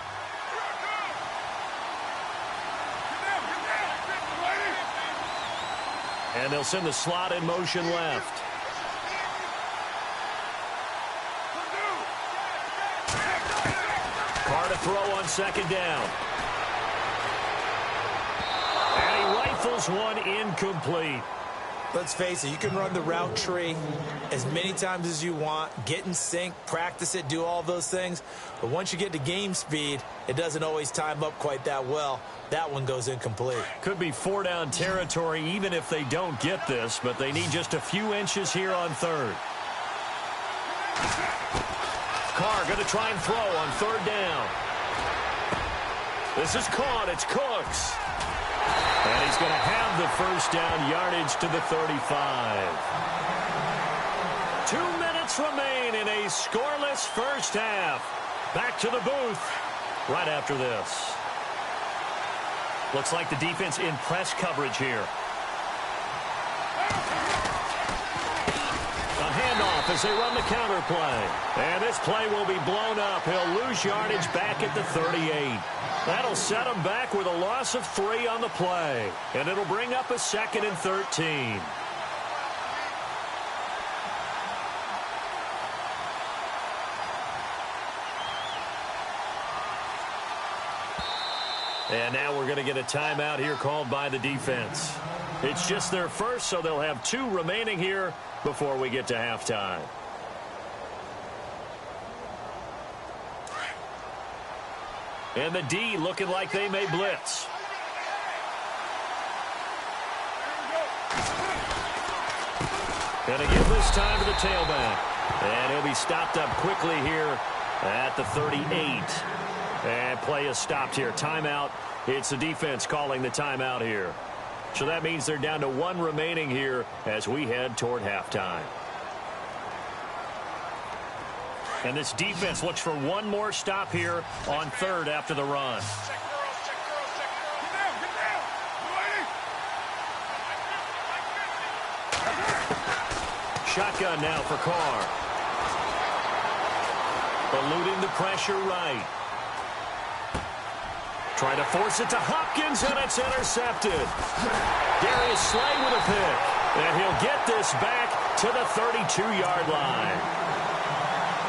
And they'll send the slot in motion left. Carr to throw on 2nd down. And he rifles one incomplete. Let's face it, you can run the route tree as many times as you want, get in sync, practice it, do all those things. But once you get to game speed, it doesn't always time up quite that well. That one goes incomplete. Could be 4-down territory even if they don't get this, but they need just a few inches here on third. Carr going to try and throw on third down. This is caught. It's Cooks. And he's going to have the first down, yardage to the 35. 2 minutes remain in a scoreless first half. Back to the booth right after this. Looks like the defense in press coverage here. A handoff as they run the counter play. And this play will be blown up. He'll lose yardage back at the 38. That'll set him back with a loss of 3 on the play. And it'll bring up a 2nd and 13. And now we're going to get a timeout here called by the defense. It's just their first, so they'll have 2 remaining here before we get to halftime. And the D looking like they may blitz. Gonna give this time to the tailback. And he'll be stopped up quickly here at the 38. And play is stopped here. Timeout. It's the defense calling the timeout here. So that means they're down to 1 remaining here as we head toward halftime. And this defense looks for 1 more stop here on third after the run. Shotgun now for Carr. Eluding the pressure right. Trying to force it to Hopkins, and it's intercepted. Darius Slay with a pick. And he'll get this back to the 32-yard line.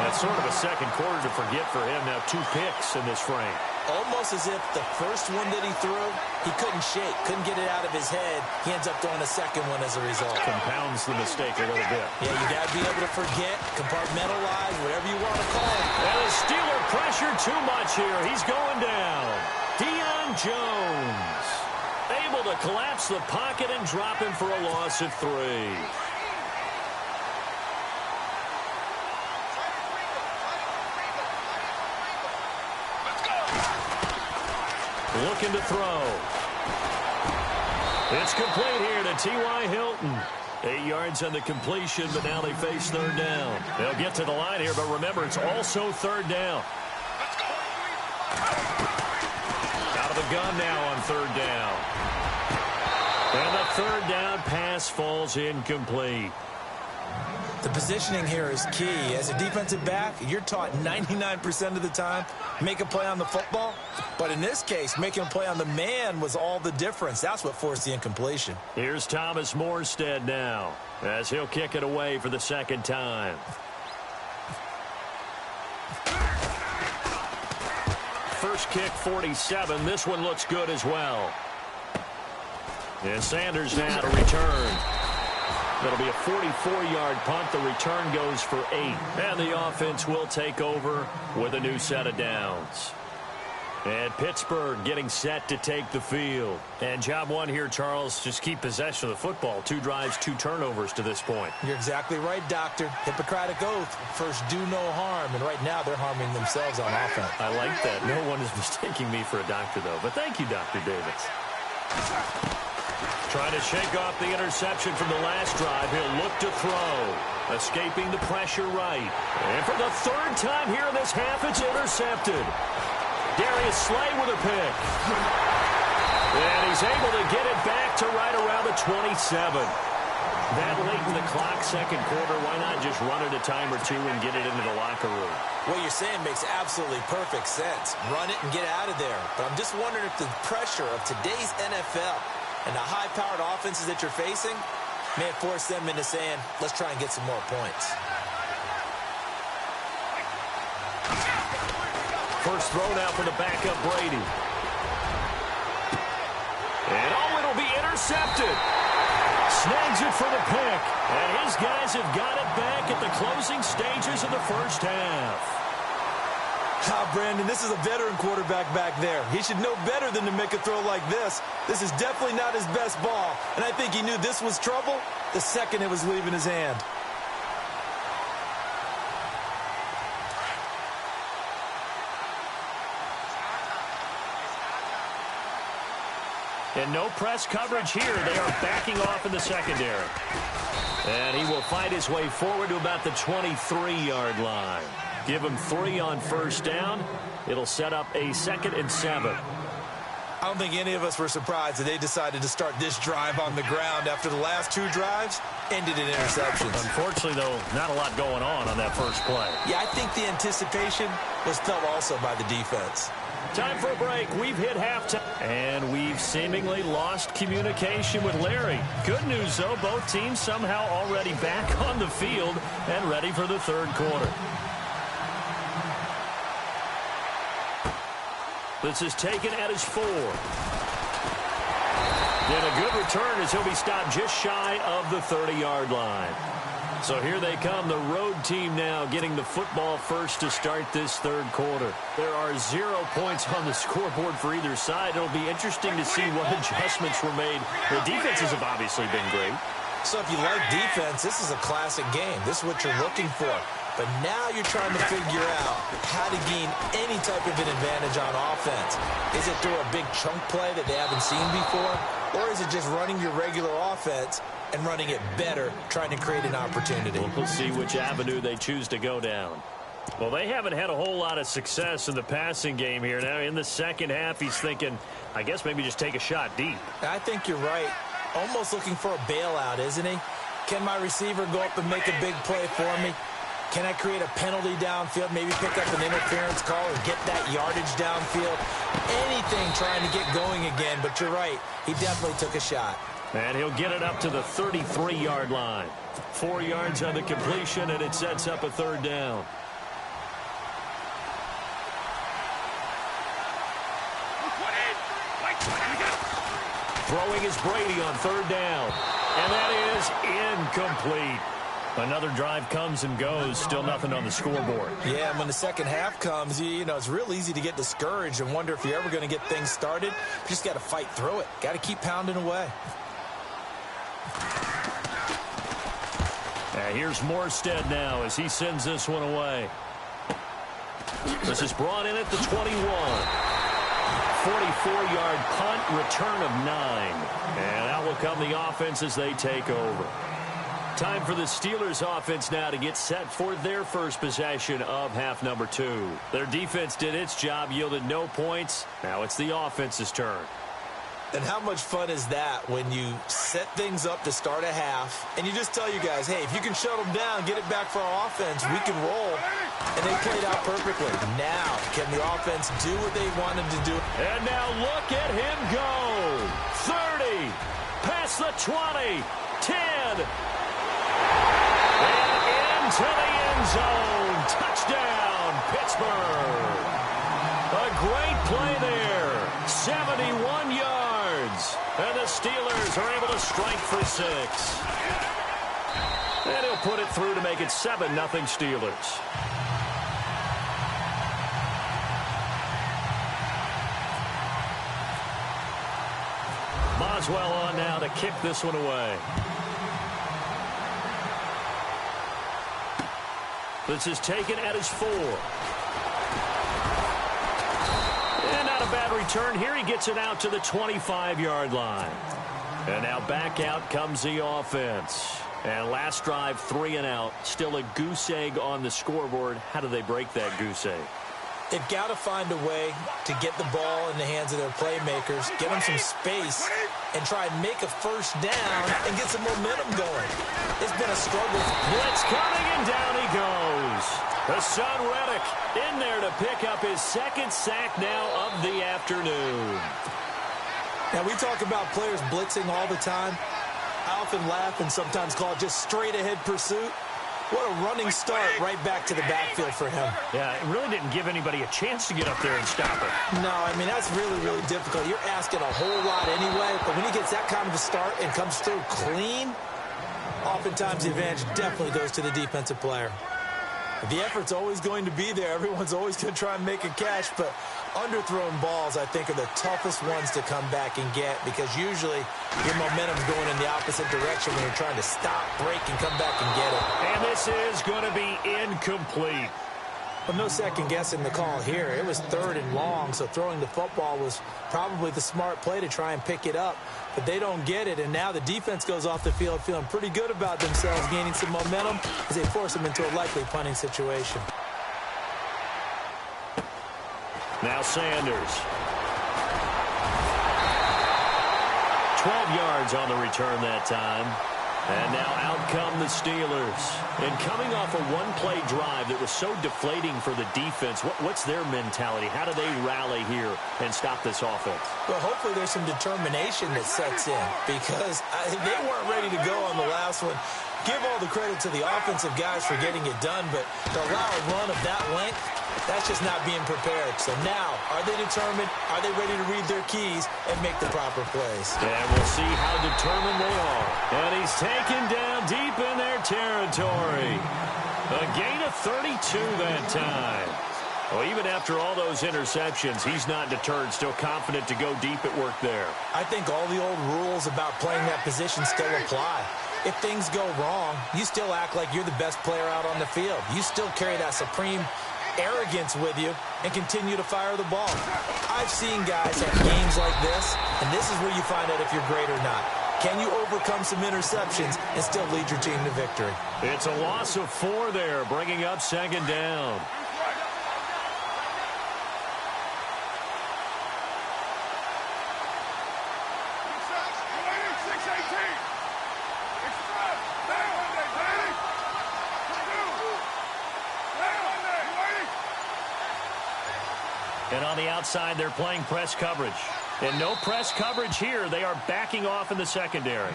That's sort of a second quarter to forget for him. Now 2 picks in this frame. Almost as if the first one that he threw, he couldn't shake, couldn't get it out of his head. He ends up throwing a second one as a result. Compounds the mistake a little bit. Yeah, you got to be able to forget, compartmentalize, whatever you want to call it. And the Steeler pressure too much here. He's going down. Deion Jones able to collapse the pocket and drop him for a loss of 3. Looking to throw. It's complete here to T.Y. Hilton. 8 yards on the completion, but now they face third down. They'll get to the line here, but remember, it's also third down. Out of the gun now on third down. And the third down pass falls incomplete. The positioning here is key. As a defensive back, you're taught 99% of the time, make a play on the football. But in this case, making a play on the man was all the difference. That's what forced the incompletion. Here's Thomas Morstead now, as he'll kick it away for the second time. First kick, 47. This one looks good as well. And Sanders now to return. That'll be a 44-yard punt. The return goes for 8. And the offense will take over with a new set of downs. And Pittsburgh getting set to take the field. And job 1 here, Charles, just keep possession of the football. 2 drives, 2 turnovers to this point. You're exactly right, Doctor. Hippocratic oath. First, do no harm. And right now, they're harming themselves on offense. I like that. No one is mistaking me for a doctor, though. But thank you, Dr. Davis. Trying to shake off the interception from the last drive. He'll look to throw. Escaping the pressure right. And for the 3rd time here in this half, it's intercepted. Darius Slay with a pick. And he's able to get it back to right around the 27. That late in the clock, second quarter, why not just run it a time or 2 and get it into the locker room? What you're saying makes absolutely perfect sense. Run it and get out of there. But I'm just wondering if the pressure of today's NFL and the high-powered offenses that you're facing may have forced them into saying, let's try and get some more points. First throw now for the backup Brady. And it'll be intercepted. Snags it for the pick. And his guys have got it back at the closing stages of the first half. Brandon, this is a veteran quarterback back there. He should know better than to make a throw like this. This is definitely not his best ball. And I think he knew this was trouble the second it was leaving his hand. And no press coverage here. They are backing off in the secondary. And he will fight his way forward to about the 23-yard line. Give him 3 on first down. It'll set up a 2nd and 7. I don't think any of us were surprised that they decided to start this drive on the ground after the last 2 drives ended in interceptions. Unfortunately, though, not a lot going on that first play. Yeah, I think the anticipation was felt also by the defense. Time for a break. We've hit halftime. And we've seemingly lost communication with Larry. Good news, though, both teams somehow already back on the field and ready for the third quarter. This is taken at his 4. And a good return as he'll be stopped just shy of the 30-yard line. So here they come, the road team now getting the football first to start this third quarter. There are 0 points on the scoreboard for either side. It'll be interesting to see what adjustments were made. The defenses have obviously been great. So if you like defense, this is a classic game. This is what you're looking for. But now you're trying to figure out how to gain any type of an advantage on offense. Is it through a big chunk play that they haven't seen before? Or is it just running your regular offense and running it better, trying to create an opportunity? We'll see which avenue they choose to go down. Well, they haven't had a whole lot of success in the passing game here. Now, in the second half, he's thinking, I guess maybe just take a shot deep. I think you're right. Almost looking for a bailout, isn't he? Can my receiver go up and make a big play for me? Can I create a penalty downfield, maybe pick up an interference call or get that yardage downfield? Anything trying to get going again, but you're right. He definitely took a shot. And he'll get it up to the 33-yard line. 4 yards on the completion, and it sets up a third down. Throwing is Brady on third down. And that is incomplete. Another drive comes and goes. Still nothing on the scoreboard. Yeah, and when the second half comes, you know, it's real easy to get discouraged and wonder if you're ever going to get things started. You just got to fight through it. Got to keep pounding away. Here's Morstead now as he sends this one away. This is brought in at the 21. 44-yard punt, return of 9. And out will come the offense as they take over. Time for the Steelers offense now to get set for their first possession of half number 2. Their defense did its job, yielded no points. Now it's the offense's turn. And how much fun is that when you set things up to start a half and you just tell you guys, hey, if you can shut them down, get it back for our offense, we can roll. And they played out perfectly. Now, can the offense do what they wanted to do? And now look at him go. 30, past the 20, 10. And into the end zone. Touchdown, Pittsburgh. A great play there. 71 yards. And the Steelers are able to strike for 6. And he'll put it through to make it 7-0 Steelers. Boswell on now to kick this one away. This is taken at his 4. And not a bad return here. He gets it out to the 25-yard line. And now back out comes the offense. And last drive, 3 and out. Still a goose egg on the scoreboard. How do they break that goose egg? They've got to find a way to get the ball in the hands of their playmakers, get them some space, and try and make a first down and get some momentum going. It's been a struggle. Blitz coming, and down he goes. Hassan Reddick in there to pick up his 2nd sack now of the afternoon. Now, we talk about players blitzing all the time. I often laugh and sometimes call it just straight-ahead pursuit. What a running start right back to the backfield for him. Yeah, it really didn't give anybody a chance to get up there and stop it. No, I mean, that's really, really difficult. You're asking a whole lot anyway, but when he gets that kind of a start and comes through clean, oftentimes the advantage definitely goes to the defensive player. The effort's always going to be there. Everyone's always going to try and make a catch, but underthrown balls, I think, are the toughest ones to come back and get because usually your momentum's going in the opposite direction when you're trying to stop, break, and come back and get it. And this is going to be incomplete. But no second guessing the call here. It was 3rd and long, so throwing the football was probably the smart play to try and pick it up. But they don't get it, and now the defense goes off the field feeling pretty good about themselves, gaining some momentum as they force them into a likely punting situation. Now Sanders. 12 yards on the return that time. And now out come the Steelers. And coming off a one-play drive that was so deflating for the defense, what's their mentality? How do they rally here and stop this offense? Well, hopefully there's some determination that sets in because they weren't ready to go on the last one. Give all the credit to the offensive guys for getting it done, but to allow a run of that length, that's just not being prepared. So now, are they determined? Are they ready to read their keys and make the proper plays? And we'll see how determined they are. And he's taken down deep in their territory. A gain of 32 that time. Well, even after all those interceptions, he's not deterred, still confident to go deep at work there. I think all the old rules about playing that position still apply. If things go wrong, you still act like you're the best player out on the field. You still carry that supreme arrogance with you and continue to fire the ball. I've seen guys have games like this, and this is where you find out if you're great or not. Can you overcome some interceptions and still lead your team to victory? It's a loss of 4 there, bringing up 2nd down. And on the outside, they're playing press coverage. And no press coverage here. They are backing off in the secondary.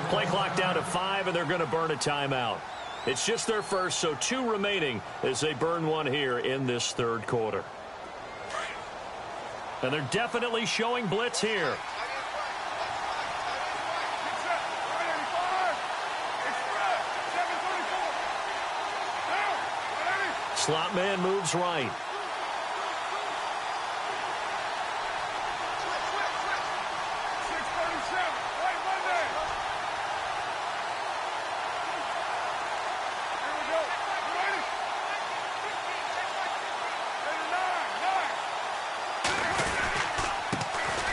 Play clock down to 5, and they're going to burn a timeout. It's just their first, so 2 remaining as they burn one here in this 3rd quarter. And they're definitely showing blitz here. Slot man moves right.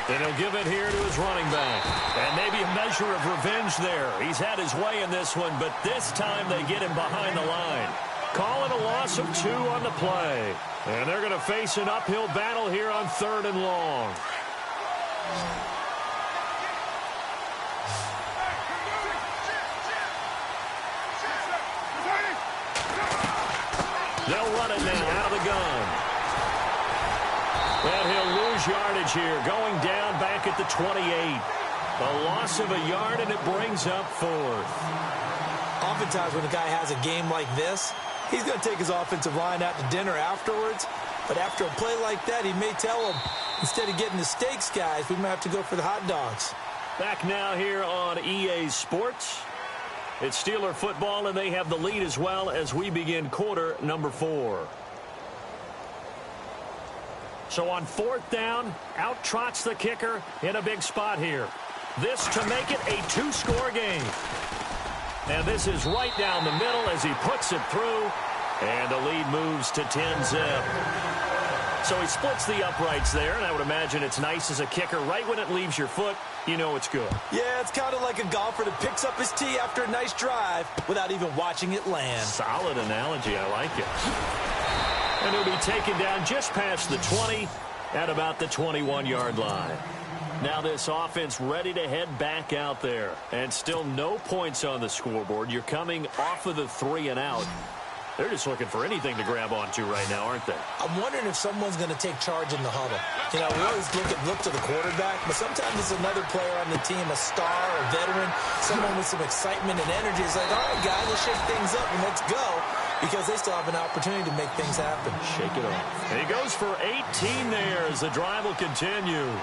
And he'll give it here to his running back. And maybe a measure of revenge there. He's had his way in this one, but this time they get him behind the line. Call it a loss of 2 on the play. And they're going to face an uphill battle here on 3rd and long. They'll run it now out of the gun. And he'll lose yardage here, going down back at the 28. A loss of a yard, and it brings up 4th. Oftentimes when a guy has a game like this, he's going to take his offensive line out to dinner afterwards. But after a play like that, he may tell them, instead of getting the steaks, guys, we might have to go for the hot dogs. Back now here on EA Sports. It's Steeler football, and they have the lead as well as we begin quarter number 4. So on 4th down, out trots the kicker in a big spot here. This to make it a 2-score game. And this is right down the middle as he puts it through. And the lead moves to 10-zip. So he splits the uprights there, and I would imagine it's nice as a kicker. Right when it leaves your foot, you know it's good. Yeah, it's kind of like a golfer that picks up his tee after a nice drive without even watching it land. Solid analogy. I like it. And he'll be taken down just past the 20 at about the 21-yard line. Now this offense ready to head back out there. And still no points on the scoreboard. You're coming off of the 3 and out. They're just looking for anything to grab onto right now, aren't they? I'm wondering if someone's going to take charge in the huddle. You know, we always look to the quarterback, but sometimes it's another player on the team, a star, a veteran, someone with some excitement and energy. It's like, all right, guys, let's shake things up and let's go, because they still have an opportunity to make things happen. Shake it off. And he goes for 18 there as the drive will continue.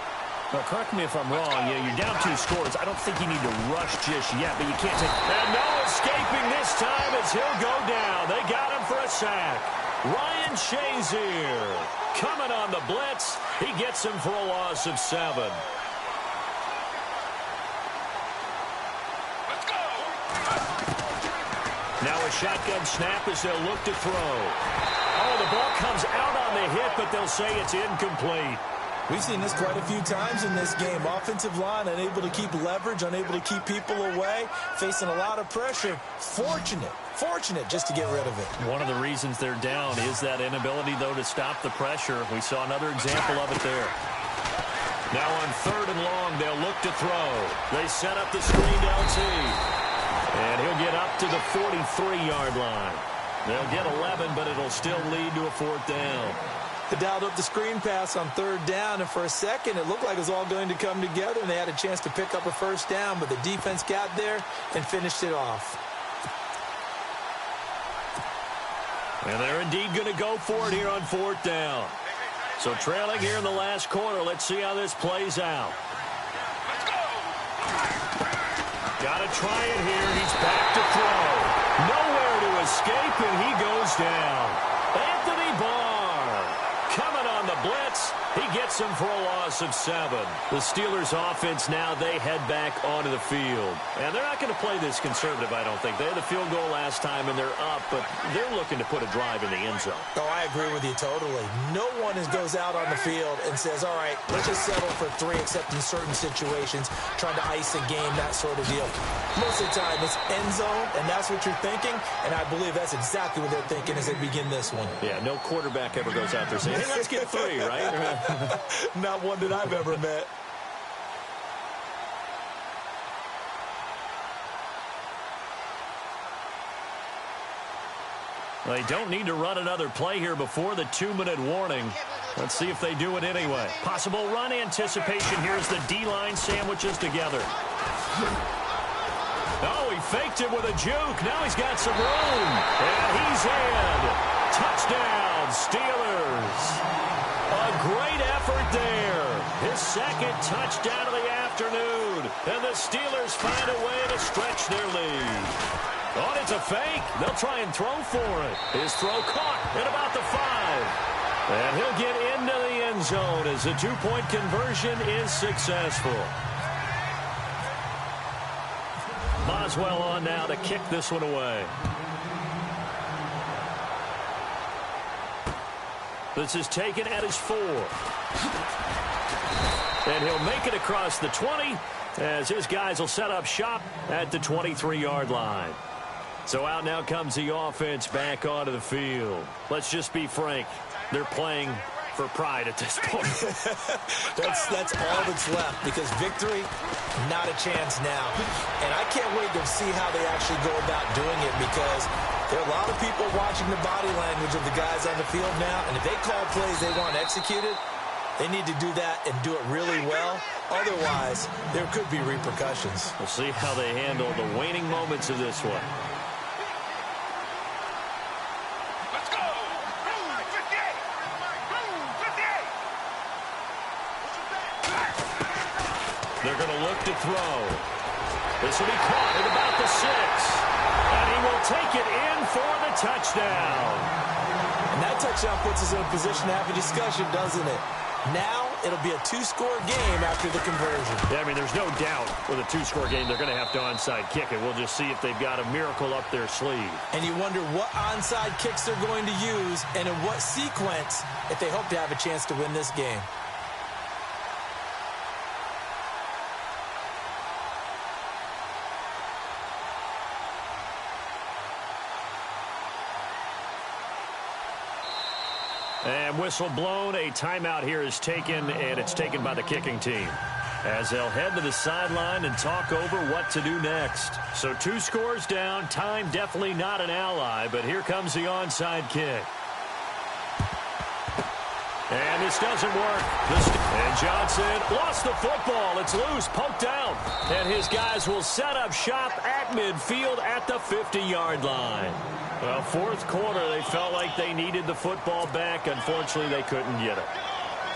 Now, correct me if I'm wrong. Yeah, you're down 2 scores. I don't think you need to rush just yet, but you can't take... And no escaping this time as he'll go down. They got him for a sack. Ryan Shazier coming on the blitz. He gets him for a loss of 7. Let's go. Now a shotgun snap as they'll look to throw. Oh, the ball comes out on the hit, but they'll say it's incomplete. We've seen this quite a few times in this game. Offensive line unable to keep leverage, unable to keep people away, facing a lot of pressure. Fortunate just to get rid of it. One of the reasons they're down is that inability, though, to stop the pressure. We saw another example of it there. Now on 3rd and long, they'll look to throw. They set up the screened LT. And he'll get up to the 43-yard line. They'll get 11, but it'll still lead to a 4th down. They dialed up the screen pass on 3rd down, and for a second, it looked like it was all going to come together, and they had a chance to pick up a 1st down, but the defense got there and finished it off. And they're indeed going to go for it here on 4th down. So trailing here in the last quarter, let's see how this plays out. Got to try it here. He's back to throw. Nowhere to escape, and he goes down. Anthony Barr coming on the blitz. He gets him for a loss of 7. The Steelers offense now, they head back onto the field. And they're not going to play this conservative, I don't think. They had the field goal last time, and they're up, but they're looking to put a drive in the end zone. Oh, I agree with you totally. No one goes out on the field and says, all right, let's just settle for 3, except in certain situations, trying to ice a game, that sort of deal. Most of the time, it's end zone, and that's what you're thinking, and I believe that's exactly what they're thinking as they begin this one. Yeah, no quarterback ever goes out there saying, hey, let's get 3, right? Not one that I've ever met. They don't need to run another play here before the 2-minute warning. Let's see if they do it anyway. Possible run anticipation. Here's the D-line sandwiches together. Oh, he faked it with a juke. Now he's got some room. And he's in. Touchdown, Steelers. A great effort there. His 2nd touchdown of the afternoon. And the Steelers find a way to stretch their lead. Oh, it's a fake. They'll try and throw for it. His throw caught at about the 5. And he'll get into the end zone as the 2-point conversion is successful. Boswell on now to kick this one away. This is taken at his 4. And he'll make it across the 20 as his guys will set up shop at the 23-yard line. So out now comes the offense back onto the field. Let's just be frank. They're playing for pride at this point. that's all that's left, because victory, not a chance now. And I can't wait to see how they actually go about doing it, because there are a lot of people watching the body language of the guys on the field now, and if they call plays they want executed, they need to do that and do it really well. Otherwise, there could be repercussions. We'll see how they handle the waning moments of this one. Let's go. 58. They're going to look to throw. This will be caught at about the 6. And he will take it in for the touchdown. And that touchdown puts us in a position to have a discussion, doesn't it? Now it'll be a 2-score game after the conversion. Yeah, I mean, there's no doubt with a 2-score game they're going to have to onside kick it. We'll just see if they've got a miracle up their sleeve. And you wonder what onside kicks they're going to use and in what sequence if they hope to have a chance to win this game. And whistle blown. A timeout here is taken, and it's taken by the kicking team. as they'll head to the sideline and talk over what to do next. So 2 scores down. Time definitely not an ally, but here comes the onside kick. And this doesn't work. And Johnson lost the football. It's loose, poked out. And his guys will set up shop at midfield at the 50-yard line. Well, fourth quarter, they felt like they needed the football back. Unfortunately, they couldn't get it.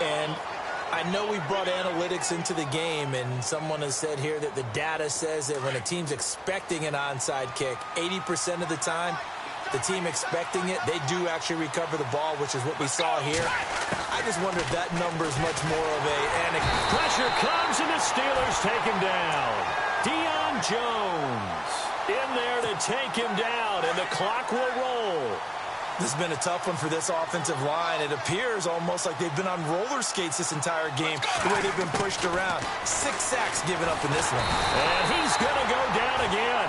And I know we brought analytics into the game, and someone has said here that the data says that when a team's expecting an onside kick, 80% of the time, the team expecting it, they do actually recover the ball, which is what we saw here. I just wonder if that number is much more of a... Pressure comes, and the Steelers take him down. Deion Jones in there to take him down, and the clock will roll. This has been a tough one for this offensive line. It appears almost like they've been on roller skates this entire game, the way they've been pushed around. 6 sacks given up in this one. And he's going to go down again.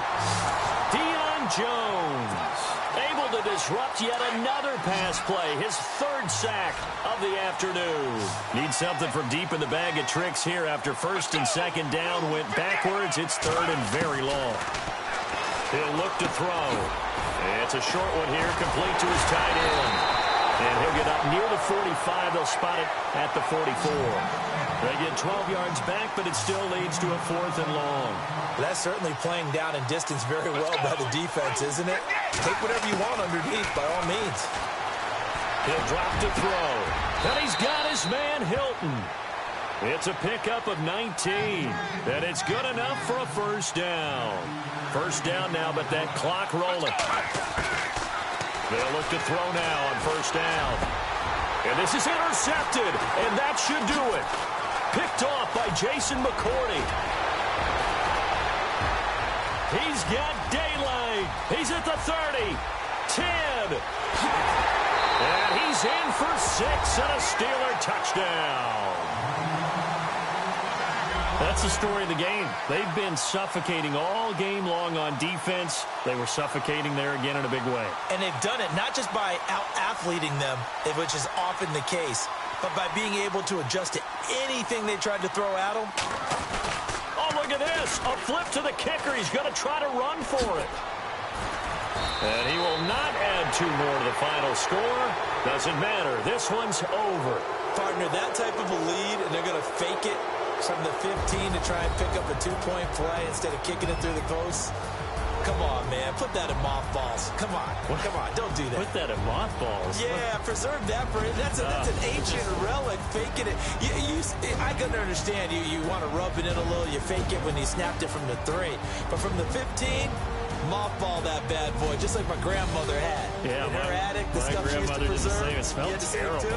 Deion Jones able to disrupt yet another pass play. His 3rd sack of the afternoon. Need something from deep in the bag of tricks here after 1st and 2nd down went backwards. It's 3rd and very long. He'll look to throw. It's a short one here, complete to his tight end. And he'll get up near the 45. They'll spot it at the 44. They get 12 yards back, but it still leads to a 4th and long. That's certainly playing down in distance very well by the defense, isn't it? Take whatever you want underneath, by all means. He'll drop to throw. And he's got his man, Hilton. It's a pickup of 19. And it's good enough for a 1st down. 1st down now, but that clock rolling. They'll look to throw now on 1st down. And this is intercepted, and that should do it. Picked off by Jason McCourty. He's got daylight. He's at the 30, 10. And he's in for 6 and a Steeler touchdown. That's the story of the game. They've been suffocating all game long on defense. They were suffocating there again in a big way. And they've done it not just by out-athleting them, which is often the case, but by being able to adjust to anything they tried to throw at them. Oh, look at this. A flip to the kicker. He's going to try to run for it. And he will not add 2 more to the final score. Doesn't matter. This one's over. Partner, that type of a lead, and they're going to fake it from the 15 to try and pick up a 2-point play instead of kicking it through the post. Come on, man. Put that in mothballs. Come on. Come on. Don't do that. Put that in mothballs? Yeah, preserve that for it. That's an ancient relic. Faking it. I can understand you want to rub it in a little. You fake it when you snapped it from the 3. But from the 15, mothball that bad boy, just like my grandmother had. Yeah, in her attic, the stuff she used to preserve. It smelled terrible.